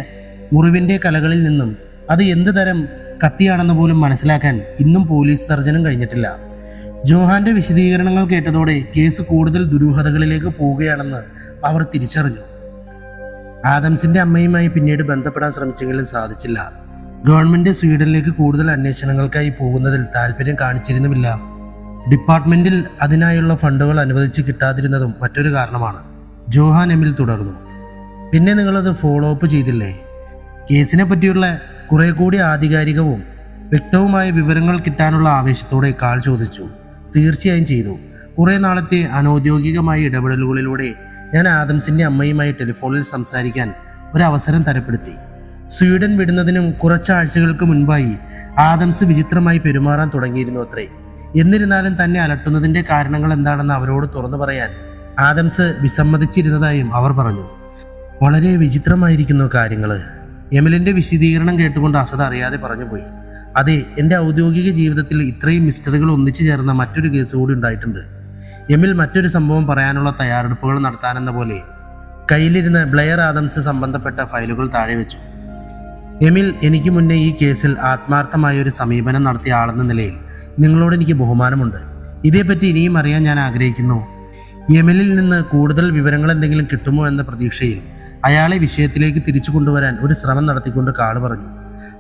മുറിവിന്റെ കലകളിൽ നിന്നും അത് എന്ത് തരം കത്തിയാണെന്ന് പോലും മനസ്സിലാക്കാൻ ഇന്നും പോലീസ് സർജനും കഴിഞ്ഞിട്ടില്ല. ജോഹാന്റെ വിശദീകരണങ്ങൾ കേട്ടതോടെ കേസ് കൂടുതൽ ദുരൂഹതകളിലേക്ക് പോവുകയാണെന്ന് അവർ തിരിച്ചറിഞ്ഞു. ആദംസിന്റെ അമ്മയുമായി പിന്നീട് ബന്ധപ്പെടാൻ ശ്രമിച്ചെങ്കിലും സാധിച്ചില്ല. ഗവൺമെന്റ് സ്വീഡനിലേക്ക് കൂടുതൽ അന്വേഷണങ്ങൾക്കായി പോകുന്നതിൽ താല്പര്യം കാണിച്ചിരുന്നുമില്ല. ഡിപ്പാർട്ട്മെന്റിൽ അതിനായുള്ള ഫണ്ടുകൾ അനുവദിച്ച് കിട്ടാതിരുന്നതും മറ്റൊരു കാരണമാണ്. ജോഹാൻ എമിൽ തുടർന്നു. പിന്നെ നിങ്ങളത് ഫോളോ അപ്പ് ചെയ്തില്ലേ? കേസിനെ പറ്റിയുള്ള കുറെ കൂടി ആധികാരികവും വ്യക്തവുമായ വിവരങ്ങൾ കിട്ടാനുള്ള ആവേശത്തോടെ കാൾ ചോദിച്ചു. തീർച്ചയായും ചെയ്തു. കുറെ നാളത്തെ അനൗദ്യോഗികമായ ഇടപെടലുകളിലൂടെ ഞാൻ ആദംസിന്റെ അമ്മയുമായി ടെലിഫോണിൽ സംസാരിക്കാൻ ഒരവസരം തരപ്പെടുത്തി. സ്വീഡൻ വിടുന്നതിനും കുറച്ചാഴ്ചകൾക്ക് മുൻപായി ആദംസ് വിചിത്രമായി പെരുമാറാൻ തുടങ്ങിയിരുന്നു അത്രേ. എന്നിരുന്നാലും തന്നെ അലട്ടുന്നതിന്റെ കാരണങ്ങൾ എന്താണെന്ന് അവരോട് തുറന്നു പറയാൻ ആദംസ് വിസമ്മതിച്ചിരുന്നതായും അവർ പറഞ്ഞു. വളരെ വിചിത്രമായിരിക്കുന്നു കാര്യങ്ങൾ. എമിലിന്റെ വിശദീകരണം കേട്ടുകൊണ്ട് അസദ് അറിയാതെ പറഞ്ഞുപോയി. അതെ, എൻ്റെ ഔദ്യോഗിക ജീവിതത്തിൽ ഇത്രയും മിസ്റ്ററികൾ ഒന്നിച്ചു ചേർന്ന മറ്റൊരു കേസ് കൂടി ഉണ്ടായിട്ടുണ്ട്. എമിൽ മറ്റൊരു സംഭവം പറയാനുള്ള തയ്യാറെടുപ്പുകൾ നടത്താനെന്ന പോലെ കയ്യിലിരുന്ന് ബ്ലെയർ ആദംസ് സംബന്ധപ്പെട്ട ഫയലുകൾ താഴെ വെച്ചു. എമിൽ, എനിക്ക് മുന്നേ ഈ കേസിൽ ആത്മാർത്ഥമായ ഒരു സമീപനം നടത്തിയ ആളെന്ന നിലയിൽ നിങ്ങളോട് എനിക്ക് ബഹുമാനമുണ്ട്. ഇതേപ്പറ്റി ഇനിയും അറിയാൻ ഞാൻ ആഗ്രഹിക്കുന്നു. യമനിൽ നിന്ന് കൂടുതൽ വിവരങ്ങൾ എന്തെങ്കിലും കിട്ടുമോ എന്ന പ്രതീക്ഷയിൽ അയാളെ വിഷയത്തിലേക്ക് തിരിച്ചു കൊണ്ടുവരാൻ ഒരു ശ്രമം നടത്തിക്കൊണ്ട് കാള് പറഞ്ഞു.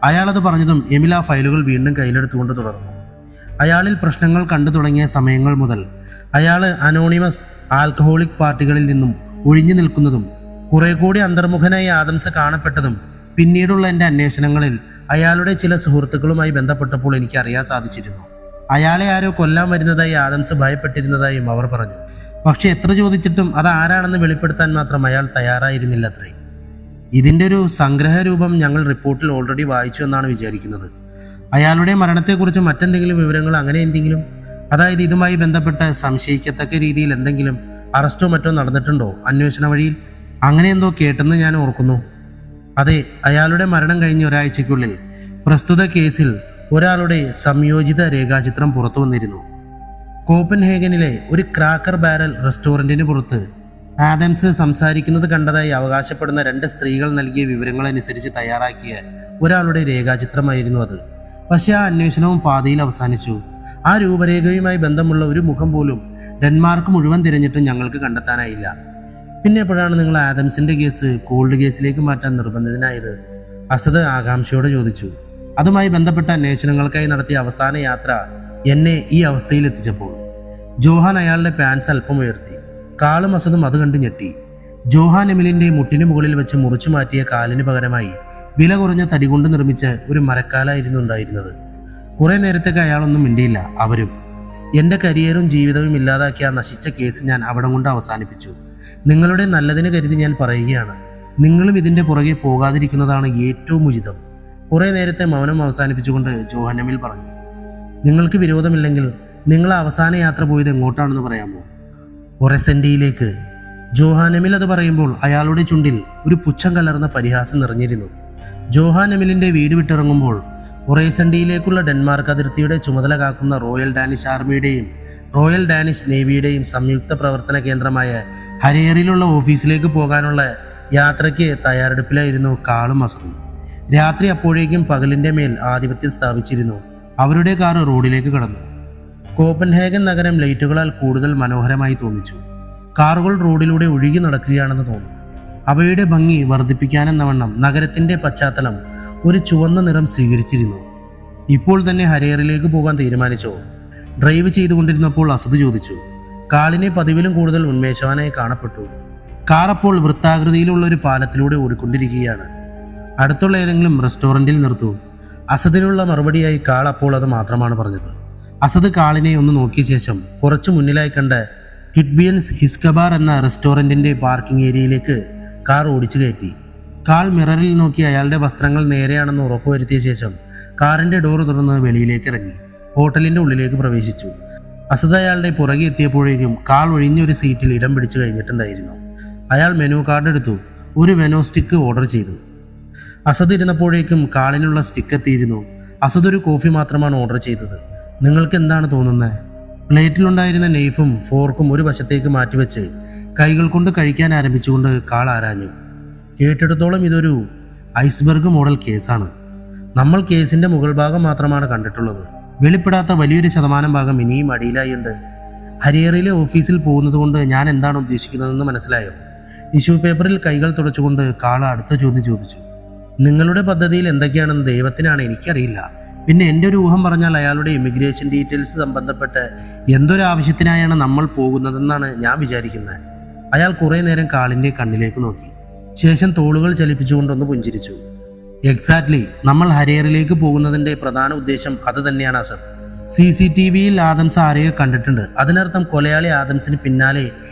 അയാളത് പറഞ്ഞതും എമിൽ ആ ഫയലുകൾ വീണ്ടും കയ്യിലെടുത്തുകൊണ്ട് തുടർന്നു. അയാളിൽ പ്രശ്നങ്ങൾ കണ്ടു തുടങ്ങിയ സമയങ്ങൾ മുതൽ അയാൾ അനോണിമസ് ആൽക്കഹോളിക് പാർട്ടികളിൽ നിന്നും ഒഴിഞ്ഞു നിൽക്കുന്നതും കുറെ കൂടി അന്തർമുഖനായി ആദംസ് കാണപ്പെട്ടതും പിന്നീടുള്ള എൻ്റെ അന്വേഷണങ്ങളിൽ അയാളുടെ ചില സുഹൃത്തുക്കളുമായി ബന്ധപ്പെട്ടപ്പോൾ എനിക്ക് അറിയാൻ സാധിച്ചിരുന്നു. അയാളെ ആരോ കൊല്ലാൻ വരുന്നതായി ആദംസ് ഭയപ്പെട്ടിരുന്നതായും അവർ പറഞ്ഞു. പക്ഷെ എത്ര ചോദിച്ചിട്ടും അത് ആരാണെന്ന് വെളിപ്പെടുത്താൻ മാത്രം അയാൾ തയ്യാറായിരുന്നില്ലത്രേ. ഇതിൻ്റെ ഒരു സംഗ്രഹരൂപം ഞങ്ങൾ റിപ്പോർട്ടിൽ ഓൾറെഡി വായിച്ചു എന്നാണ് വിചാരിക്കുന്നത്. അയാളുടെ മരണത്തെക്കുറിച്ച് മറ്റെന്തെങ്കിലും വിവരങ്ങൾ അങ്ങനെ എന്തെങ്കിലും, അതായത് ഇതുമായി ബന്ധപ്പെട്ട് സംശയിക്കത്തക്ക രീതിയിൽ എന്തെങ്കിലും അറസ്റ്റോ മറ്റോ നടന്നിട്ടുണ്ടോ അന്വേഷണ വഴിയിൽ? അങ്ങനെ എന്തോ കേട്ടെന്ന് ഞാൻ ഓർക്കുന്നു. അതെ, അയാളുടെ മരണം കഴിഞ്ഞ ഒരാഴ്ചയ്ക്കുള്ളിൽ പ്രസ്തുത കേസിൽ ഒരാളുടെ സംയോജിത രേഖാചിത്രം പുറത്തു വന്നിരുന്നു. കോപ്പൻഹേഗനിലെ ഒരു ക്രാക്കർ ബാരൽ റെസ്റ്റോറൻറ്റിന് പുറത്ത് ആദംസ് സംസാരിക്കുന്നത് കണ്ടതായി അവകാശപ്പെടുന്ന 2 സ്ത്രീകൾ നൽകിയ വിവരങ്ങളനുസരിച്ച് തയ്യാറാക്കിയ ഒരാളുടെ രേഖാചിത്രമായിരുന്നു അത്. പക്ഷേ ആ അന്വേഷണവും പാതിയിൽ അവസാനിച്ചു. ആ രൂപരേഖയുമായി ബന്ധമുള്ള ഒരു മുഖം പോലും ഡെൻമാർക്ക് മുഴുവൻ തിരഞ്ഞിട്ടും ഞങ്ങൾക്ക് കണ്ടെത്താനായില്ല. പിന്നെ എപ്പോഴാണ് നിങ്ങൾ ആദംസിന്റെ കേസ് കോൾഡ് കേസിലേക്ക് മാറ്റാൻ നിർബന്ധിതനായത്? അസദ് ആകാംക്ഷയോടെ ചോദിച്ചു. അതുമായി ബന്ധപ്പെട്ട അന്വേഷണങ്ങൾക്കായി നടത്തിയ അവസാന യാത്ര എന്നെ ഈ അവസ്ഥയിൽ എത്തിച്ചപ്പോൾ. ജോഹാൻ അയാളുടെ പാൻസ് അല്പം ഉയർത്തി. കാളും അസദും അത് കണ്ട് ഞെട്ടി. ജോഹാൻ എമിലിന്റെ മുട്ടിന് മുകളിൽ വെച്ച് മുറിച്ചു മാറ്റിയ കാലിന് പകരമായി വില കുറഞ്ഞ തടി കൊണ്ട് നിർമ്മിച്ച ഒരു മരക്കാലായിരുന്നു ഉണ്ടായിരുന്നത്. കുറെ നേരത്തേക്ക് അയാളൊന്നും മിണ്ടിയില്ല. അവരും എൻ്റെ കരിയറും ജീവിതവും ഇല്ലാതാക്കിയ ആ നശിച്ച കേസ് ഞാൻ അവിടം കൊണ്ട് അവസാനിപ്പിച്ചു. നിങ്ങളുടെ നല്ലതിന് കരുതി ഞാൻ പറയുകയാണ്, നിങ്ങളും ഇതിൻ്റെ പുറകെ പോകാതിരിക്കുന്നതാണ് ഏറ്റവും ഉചിതം. കുറെ നേരത്തെ മൗനം അവസാനിപ്പിച്ചുകൊണ്ട് ജോഹാൻ എമിൽ പറഞ്ഞു. നിങ്ങൾക്ക് വിരോധമില്ലെങ്കിൽ നിങ്ങൾ അവസാന യാത്ര പോയത് എങ്ങോട്ടാണെന്ന് പറയാമോ? ഒറസെൻഡിയിലേക്ക്. ജോഹാൻ എമിൽ അത് പറയുമ്പോൾ അയാളുടെ ചുണ്ടിൽ ഒരു പുച്ഛം കലർന്ന പരിഹാസം നിറഞ്ഞിരുന്നു. ജോഹാൻ എമിലിന്റെ വീട് വിട്ടിറങ്ങുമ്പോൾ ഒറേസെൻഡിയിലേക്കുള്ള ഡെൻമാർക്ക് അതിർത്തിയുടെ ചുമതല കാക്കുന്ന റോയൽ ഡാനിഷ് ആർമിയുടെയും റോയൽ ഡാനിഷ് നേവിയുടെയും സംയുക്ത പ്രവർത്തന കേന്ദ്രമായ ഹരേറിലുള്ള ഓഫീസിലേക്ക് പോകാനുള്ള യാത്രയ്ക്ക് തയ്യാറെടുപ്പിലായിരുന്നു കാളും അസദും. രാത്രി അപ്പോഴേക്കും പകലിന്റെ മേൽ ആധിപത്യം സ്ഥാപിച്ചിരുന്നു. അവരുടെ കാർ റോഡിലേക്ക് കടന്നു. കോപ്പൻഹേഗൻ നഗരം ലൈറ്റുകളാൽ കൂടുതൽ മനോഹരമായി തോന്നിച്ചു. കാറുകൾ റോഡിലൂടെ ഒഴുകി നടക്കുകയാണെന്ന് തോന്നി. അവയുടെ ഭംഗി വർദ്ധിപ്പിക്കാനെന്നവണ്ണം നഗരത്തിന്റെ പശ്ചാത്തലം ഒരു ചുവന്ന നിറം സ്വീകരിച്ചിരുന്നു. ഇപ്പോൾ തന്നെ ഹരേറിലേക്ക് പോകാൻ തീരുമാനിച്ചോ? ഡ്രൈവ് ചെയ്തുകൊണ്ടിരുന്നപ്പോൾ അസദ് ചോദിച്ചു. കാളിനെ പതിവിലും കൂടുതൽ ഉന്മേഷവാനായി കാണപ്പെട്ടു. കാർ അപ്പോൾ വൃത്താകൃതിയിലുള്ള ഒരു പാലത്തിലൂടെ ഓടിക്കൊണ്ടിരിക്കുകയാണ്. അടുത്തുള്ള ഏതെങ്കിലും റെസ്റ്റോറൻറ്റിൽ നിർത്തൂ. അസദിനുള്ള മറുപടിയായി കാൾ അപ്പോൾ അത് മാത്രമാണ് പറഞ്ഞത്. അസദ് കാളിനെ ഒന്ന് നോക്കിയ ശേഷം കുറച്ചു മുന്നിലായി കണ്ട കിഡ്ബിയൻസ് ഹിസ്കബാർ എന്ന റെസ്റ്റോറൻറ്റിൻ്റെ പാർക്കിംഗ് ഏരിയയിലേക്ക് കാർ ഓടിച്ചു കയറ്റി. കാൾ മിററിൽ നോക്കി അയാളുടെ വസ്ത്രങ്ങൾ നേരെയാണെന്ന് ഉറപ്പുവരുത്തിയ ശേഷം കാറിൻ്റെ ഡോർ തുറന്ന് വെളിയിലേക്ക് ഇറങ്ങി ഹോട്ടലിൻ്റെ ഉള്ളിലേക്ക് പ്രവേശിച്ചു. അസദ് അയാളുടെ പുറകെ എത്തിയപ്പോഴേക്കും കാൾ ഒഴിഞ്ഞൊരു സീറ്റിൽ ഇടം പിടിച്ചു കഴിഞ്ഞിട്ടുണ്ടായിരുന്നു. അയാൾ മെനു കാർഡ് എടുത്തു. ഒരു വെനോ സ്റ്റിക്ക് ഓർഡർ ചെയ്തു. അസദ് ഇരുന്നപ്പോഴേക്കും കാളിനുള്ള സ്റ്റിക്ക് എത്തിയിരുന്നു. അസദ് ഒരു കോഫി മാത്രമാണ് ഓർഡർ ചെയ്തത്. നിങ്ങൾക്ക് എന്താണ് തോന്നുന്നത്? പ്ലേറ്റിലുണ്ടായിരുന്ന നെയ്ഫും ഫോർക്കും ഒരു വശത്തേക്ക് മാറ്റിവെച്ച് കൈകൾ കൊണ്ട് കഴിക്കാൻ ആരംഭിച്ചുകൊണ്ട് കാൾ ആരാഞ്ഞു. കേട്ടിടത്തോളം ഇതൊരു ഐസ്ബർഗ് മോഡൽ കേസാണ്. നമ്മൾ കേസിന്റെ മുകൾ ഭാഗം മാത്രമാണ് കണ്ടിട്ടുള്ളത്. വെളിപ്പെടാത്ത വലിയൊരു ശതമാനം ഭാഗം ഇനിയും അടിയിലായുണ്ട്. ഹരിയറിയിലെ ഓഫീസിൽ പോകുന്നത് കൊണ്ട് ഞാൻ എന്താണ് ഉദ്ദേശിക്കുന്നതെന്ന് മനസ്സിലായോ? ടിഷ്യൂ പേപ്പറിൽ കൈകൾ തുടച്ചുകൊണ്ട് കാൾ അടുത്ത ചോദ്യം ചോദിച്ചു. നിങ്ങളുടെ പദ്ധതിയിൽ എന്തൊക്കെയാണെന്ന് ദൈവത്തിനാണ് എനിക്കറിയില്ല. പിന്നെ എൻ്റെ ഒരു ഊഹം പറഞ്ഞാൽ അയാളുടെ ഇമിഗ്രേഷൻ ഡീറ്റെയിൽസ് സംബന്ധപ്പെട്ട് എന്തൊരു ആവശ്യത്തിനായാണ് നമ്മൾ പോകുന്നതെന്നാണ് ഞാൻ വിചാരിക്കുന്നത്. അയാൾ കുറേ നേരം കാളിൻ്റെ കണ്ണിലേക്ക് നോക്കി. ശേഷം തോളുകൾ ചലിപ്പിച്ചുകൊണ്ടൊന്ന് പുഞ്ചിരിച്ചു. എക്സാക്ട്ലി, നമ്മൾ ഹരേറിലേക്ക് പോകുന്നതിൻ്റെ പ്രധാന ഉദ്ദേശം അത് തന്നെയാണ് അസദ്. CCTVയിൽ ആദംസ് ആരെയോ കണ്ടിട്ടുണ്ട്. അതിനർത്ഥം കൊലയാളി ആദംസിന് പിന്നാലെ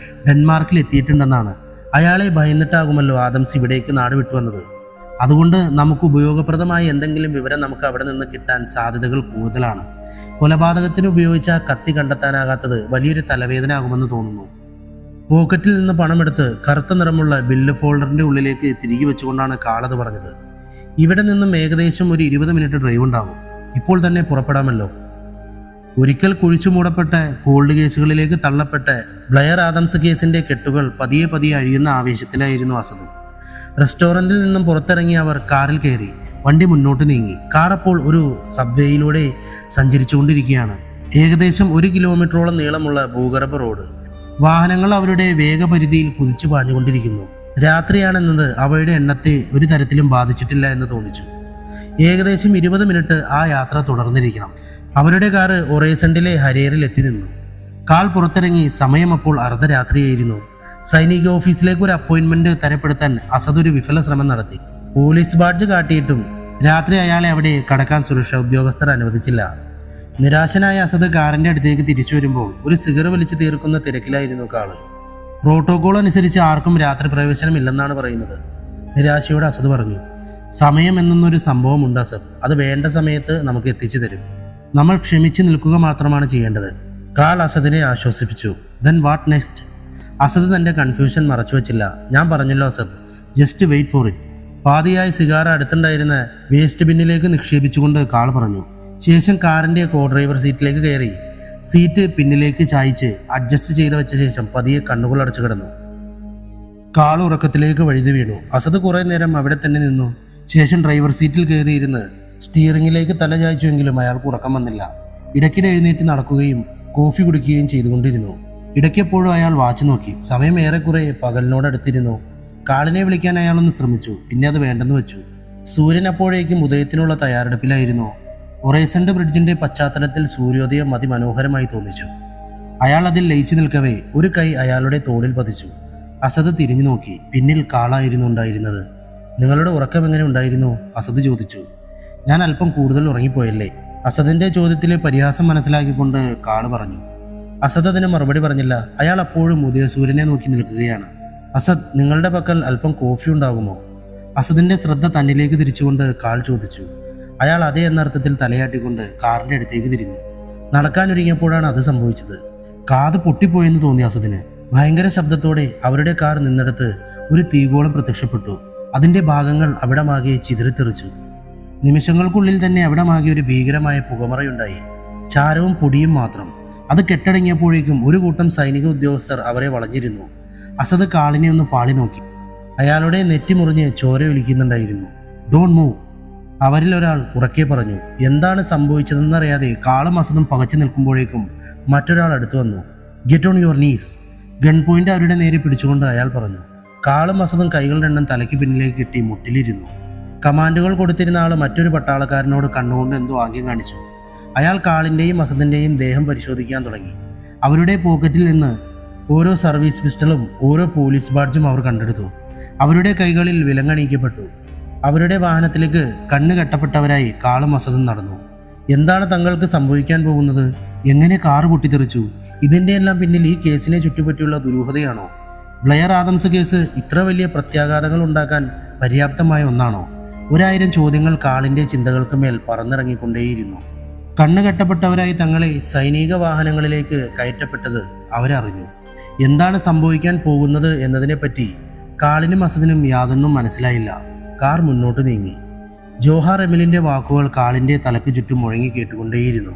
ഡെൻമാർക്കിൽ എത്തിയിട്ടുണ്ടെന്നാണ്. അയാളെ ഭയന്നിട്ടാകുമല്ലോ ആദംസ് ഇവിടേക്ക് നാട് വിട്ടുവന്നത്. അതുകൊണ്ട് നമുക്ക് ഉപയോഗപ്രദമായ എന്തെങ്കിലും വിവരം നമുക്ക് അവിടെ നിന്ന് കിട്ടാൻ സാധ്യതകൾ കൂടുതലാണ്. കൊലപാതകത്തിന് ഉപയോഗിച്ച കത്തി കണ്ടെത്താനാകാത്തത് വലിയൊരു തലവേദന ആകുമെന്ന് തോന്നുന്നു. പോക്കറ്റിൽ നിന്ന് പണമെടുത്ത് കറുത്ത നിറമുള്ള ബില്ല് ഫോൾഡറിന്റെ ഉള്ളിലേക്ക് തിരികെ വെച്ചുകൊണ്ടാണ് കാളത് പറഞ്ഞത്. ഇവിടെ നിന്നും ഏകദേശം ഒരു 20 മിനിറ്റ് ഡ്രൈവ് ഉണ്ടാകും. ഇപ്പോൾ തന്നെ പുറപ്പെടാമല്ലോ. ഒരിക്കൽ കുഴിച്ചു മൂടപ്പെട്ട കോൾഡ് കേസുകളിലേക്ക് തള്ളപ്പെട്ട ബ്ലയർ ആദംസ് കേസിന്റെ കെട്ടുകൾ പതിയെ പതിയെ അഴിയുന്ന ആവേശത്തിലായിരുന്നു അസദ്. റെസ്റ്റോറൻറ്റിൽ നിന്നും പുറത്തിറങ്ങി അവർ കാറിൽ കയറി. വണ്ടി മുന്നോട്ട് നീങ്ങി. കാർ അപ്പോൾ ഒരു സബ്വേയിലൂടെ സഞ്ചരിച്ചുകൊണ്ടിരിക്കുകയാണ്. ഏകദേശം 1 കിലോമീറ്ററോളം നീളമുള്ള ഭൂഗർഭ റോഡ്. വാഹനങ്ങൾ അവരുടെ വേഗപരിധിയിൽ കുതിച്ചു പാഞ്ഞുകൊണ്ടിരിക്കുന്നു. രാത്രിയാണെന്നത് അവയുടെ എണ്ണത്തെ ഒരു തരത്തിലും ബാധിച്ചിട്ടില്ല എന്ന് തോന്നിച്ചു. ഏകദേശം 20 മിനിറ്റ് ആ യാത്ര തുടർന്നിരിക്കണം. അവരുടെ കാറ് ഒറേസണ്ടിലെ ഹരേറിൽ എത്തി നിന്നു. കാൾ പുറത്തിറങ്ങി. സമയം അപ്പോൾ അർദ്ധരാത്രിയായിരുന്നു. സൈനിക ഓഫീസിലേക്ക് ഒരു അപ്പോയിന്റ്മെന്റ് തരപ്പെടുത്താൻ അസദ് ഒരു വിഫല ശ്രമം നടത്തി. പോലീസ് ബാഡ്ജ് കാട്ടിയിട്ടും രാത്രി അയാളെ അവിടെ കടക്കാൻ സുരക്ഷാ ഉദ്യോഗസ്ഥർ അനുവദിച്ചില്ല. നിരാശനായ അസദ് കാറിന്റെ അടുത്തേക്ക് തിരിച്ചു വരുമ്പോൾ ഒരു സിഗർ വലിച്ചു തീർക്കുന്ന തിരക്കിലായിരുന്നു കാള്. പ്രോട്ടോകോൾ അനുസരിച്ച് ആർക്കും രാത്രി പ്രവേശനമില്ലെന്നാണ് പറയുന്നത്. നിരാശയോടെ അസദ് പറഞ്ഞു, സമയം എന്നൊരു സംഭവമുണ്ട് അസദ്. അത് വേണ്ട സമയത്ത് നമുക്ക് എത്തിച്ചു തരും. നമ്മൾ ക്ഷമിച്ചു നിൽക്കുക മാത്രമാണ് ചെയ്യേണ്ടത്. കാൾ അസദിനെ ആശ്വസിപ്പിച്ചു. Then what next? അസദ് തന്റെ കൺഫ്യൂഷൻ മറച്ചു വെച്ചില്ല. ഞാൻ പറഞ്ഞല്ലോ Assad, just wait for it. പാതിയായി സിഗാർ അടുത്തുണ്ടായിരുന്ന വേസ്റ്റ് ബിന്നിലേക്ക് നിക്ഷേപിച്ചുകൊണ്ട് കാൾ പറഞ്ഞു. ശേഷം കാറിന്റെ കോ ഡ്രൈവർ സീറ്റിലേക്ക് കയറി സീറ്റ് പിന്നിലേക്ക് ചായച്ച് അഡ്ജസ്റ്റ് ചെയ്ത് വെച്ച ശേഷം പതിയെ കണ്ണുകൾ അടച്ചു കിടന്നു. കാൾ ഉറക്കത്തിലേക്ക് വഴുതി വീണു. അസദ് കുറെ നേരം അവിടെ തന്നെ നിന്നു. ശേഷം ഡ്രൈവർ സീറ്റിൽ കയറിയിരുന്ന് സ്റ്റിയറിംഗിലേക്ക് തല ചായച്ചുവെങ്കിലും അയാൾക്ക് ഉറക്കം വന്നില്ല. ഇടയ്ക്കിടെ എഴുന്നേറ്റ് നടക്കുകയും കോഫി കുടിക്കുകയും ചെയ്തുകൊണ്ടിരുന്നു. ഇടയ്ക്കെപ്പോഴും അയാൾ വാച്ച് നോക്കി. സമയം ഏറെക്കുറെ പകലിനോടടുത്തിരുന്നു. കാളിനെ വിളിക്കാൻ അയാളൊന്ന് ശ്രമിച്ചു. പിന്നെ അത് വേണ്ടെന്ന് വെച്ചു. സൂര്യൻ അപ്പോഴേക്കും ഉദയത്തിനുള്ള തയ്യാറെടുപ്പിലായിരുന്നു. ഒറേസണ്ട് ബ്രിഡ്ജിന്റെ പശ്ചാത്തലത്തിൽ സൂര്യോദയം അതിമനോഹരമായി തോന്നിച്ചു. അയാൾ അതിൽ ലയിച്ചു നിൽക്കവേ ഒരു കൈ അയാളുടെ തോളിൽ പതിച്ചു. അസദ് തിരിഞ്ഞു നോക്കി. പിന്നിൽ കാളായിരുന്നു ഉണ്ടായിരുന്നത്. നിങ്ങളുടെ ഉറക്കം എങ്ങനെ ഉണ്ടായിരുന്നു? അസദ് ചോദിച്ചു. ഞാൻ അല്പം കൂടുതൽ ഉറങ്ങിപ്പോയല്ലേ? അസദിന്റെ ചോദ്യത്തിലെ പരിഹാസം മനസ്സിലാക്കിക്കൊണ്ട് കാള് പറഞ്ഞു. അസദ് അതിന് മറുപടി പറഞ്ഞില്ല. അയാൾ അപ്പോഴും ഉദയസൂര്യനെ നോക്കി നിൽക്കുകയാണ്. അസദ്, നിങ്ങളുടെ പക്കൽ അല്പം കോഫി ഉണ്ടാകുമോ? അസദിന്റെ ശ്രദ്ധ തന്നിലേക്ക് തിരിച്ചുകൊണ്ട് കാൾ ചോദിച്ചു. അയാൾ അതേ എന്നർത്ഥത്തിൽ തലയാട്ടിക്കൊണ്ട് കാറിന്റെ അടുത്തേക്ക് തിരിഞ്ഞു. നടക്കാനൊരുങ്ങിയപ്പോഴാണ് അത് സംഭവിച്ചത്. കാത് പൊട്ടിപ്പോയെന്ന് തോന്നി അസദിന്. ഭയങ്കര ശബ്ദത്തോടെ അവരുടെ കാർ നിന്നിടത്ത് ഒരു തീഗോളം പ്രത്യക്ഷപ്പെട്ടു. അതിന്റെ ഭാഗങ്ങൾ അവിടമാകെ ചിതറിത്തെറിച്ചു. നിമിഷങ്ങൾക്കുള്ളിൽ തന്നെ അവിടമാകെ ഒരു ഭീകരമായ പുകമറയുണ്ടായി. ചാരവും പൊടിയും മാത്രം. അത് കെട്ടടങ്ങിയപ്പോഴേക്കും ഒരു കൂട്ടം സൈനിക ഉദ്യോഗസ്ഥർ അവരെ വളഞ്ഞിരുന്നു. അസദ് കാളിനെ ഒന്ന് പാളി നോക്കി. അയാളുടെ നെറ്റി മുറിഞ്ഞ് ചോരയൊലിക്കുന്നുണ്ടായിരുന്നു. ഡോണ്ട് മൂവ്, അവരിൽ ഒരാൾ ഉറക്കെ പറഞ്ഞു. എന്താണ് സംഭവിച്ചതെന്നറിയാതെ കാളും അസദും പകച്ചു നിൽക്കുമ്പോഴേക്കും മറ്റൊരാൾ അടുത്തു വന്നു. Get on your knees. Gun point അവരുടെ നേരെ പിടിച്ചുകൊണ്ട് അയാൾ പറഞ്ഞു. കാളും അസദും കൈകളുടെ എണ്ണം തലയ്ക്ക് പിന്നിലേക്ക് കെട്ടി മുട്ടിലിരുന്നു. കമാൻഡുകൾ കൊടുത്തിരുന്ന ആൾ മറ്റൊരു പട്ടാളക്കാരനോട് കണ്ണുകൊണ്ട് എന്തോ ആംഗ്യം കാണിച്ചു. അയാൾ കാളിന്റെയും അസദിന്റെയും ദേഹം പരിശോധിക്കാൻ തുടങ്ങി. അവരുടെ പോക്കറ്റിൽ നിന്ന് ഓരോ സർവീസ് പിസ്റ്റളും ഓരോ പോലീസ് ബാഡ്ജും അവർ കണ്ടെടുത്തു. അവരുടെ കൈകളിൽ വിലങ്ങണിയിക്കപ്പെട്ടു. അവരുടെ വാഹനത്തിലേക്ക് കണ്ണ് കെട്ടപ്പെട്ടവരായി കാളും അസദും നടന്നു. എന്താണ് തങ്ങൾക്ക് സംഭവിക്കാൻ പോകുന്നത്? എങ്ങനെ കാറ് പൊട്ടിത്തെറിച്ചു? ഇതിന്റെ എല്ലാം പിന്നിൽ ഈ കേസിനെ ചുറ്റിപ്പറ്റിയുള്ള ദുരൂഹതയാണോ? ബ്ലെയർ ആദംസ് കേസ് ഇത്ര വലിയ പ്രത്യാഘാതങ്ങൾ ഉണ്ടാക്കാൻ പര്യാപ്തമായ ഒന്നാണോ? 1000 ചോദ്യങ്ങൾ കാളിന്റെ ചിന്തകൾക്ക് മേൽ പറന്നിറങ്ങിക്കൊണ്ടേയിരുന്നു. കണ്ണ് കെട്ടപ്പെട്ടവരായി തങ്ങളെ സൈനിക വാഹനങ്ങളിലേക്ക് കയറ്റപ്പെട്ടത് അവരറിഞ്ഞു. എന്താണ് സംഭവിക്കാൻ പോകുന്നത് എന്നതിനെപ്പറ്റി കാളിനും അസദിനും യാതൊന്നും മനസ്സിലായില്ല. കാർ മുന്നോട്ട് നീങ്ങി. ജോഹാർ എമിലിന്റെ വാക്കുകൾ കാളിന്റെ തലയ്ക്ക് ചുറ്റും മുഴങ്ങി കേട്ടുകൊണ്ടേയിരുന്നു.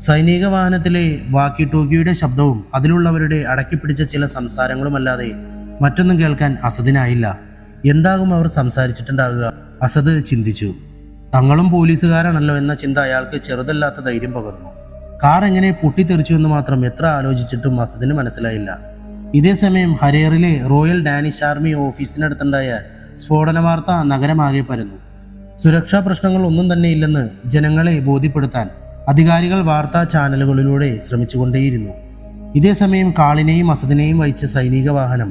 സൈനിക വാഹനത്തിലെ വാക്കി ടോക്കിയുടെ ശബ്ദവും അതിലുള്ളവരുടെ അടക്കിപ്പിടിച്ച ചില സംസാരങ്ങളുമല്ലാതെ മറ്റൊന്നും കേൾക്കാൻ അസദിനായില്ല. എന്താകും അവർ സംസാരിച്ചിട്ടുണ്ടാകുക? അസദ് ചിന്തിച്ചു. തങ്ങളും പോലീസുകാരാണല്ലോ എന്ന ചിന്ത അയാൾക്ക് ചെറുതല്ലാത്ത ധൈര്യം പകർന്നു. കാർ എങ്ങനെ പൊട്ടിത്തെറിച്ചു എന്ന് മാത്രം എത്ര ആലോചിച്ചിട്ടും അസദിന് മനസ്സിലായില്ല. ഇതേസമയം ഹരേറിലെ റോയൽ ഡാനിഷ് ആർമി ഓഫീസിനടുത്തുണ്ടായ സ്ഫോടന വാർത്ത നഗരമാകെ പരന്നു. സുരക്ഷാ പ്രശ്നങ്ങൾ ഒന്നും തന്നെ ഇല്ലെന്ന് ജനങ്ങളെ ബോധ്യപ്പെടുത്താൻ അധികാരികൾ വാർത്താ ചാനലുകളിലൂടെ ശ്രമിച്ചുകൊണ്ടേയിരുന്നു. ഇതേസമയം കാളിനെയും അസദിനെയും വഹിച്ച സൈനിക വാഹനം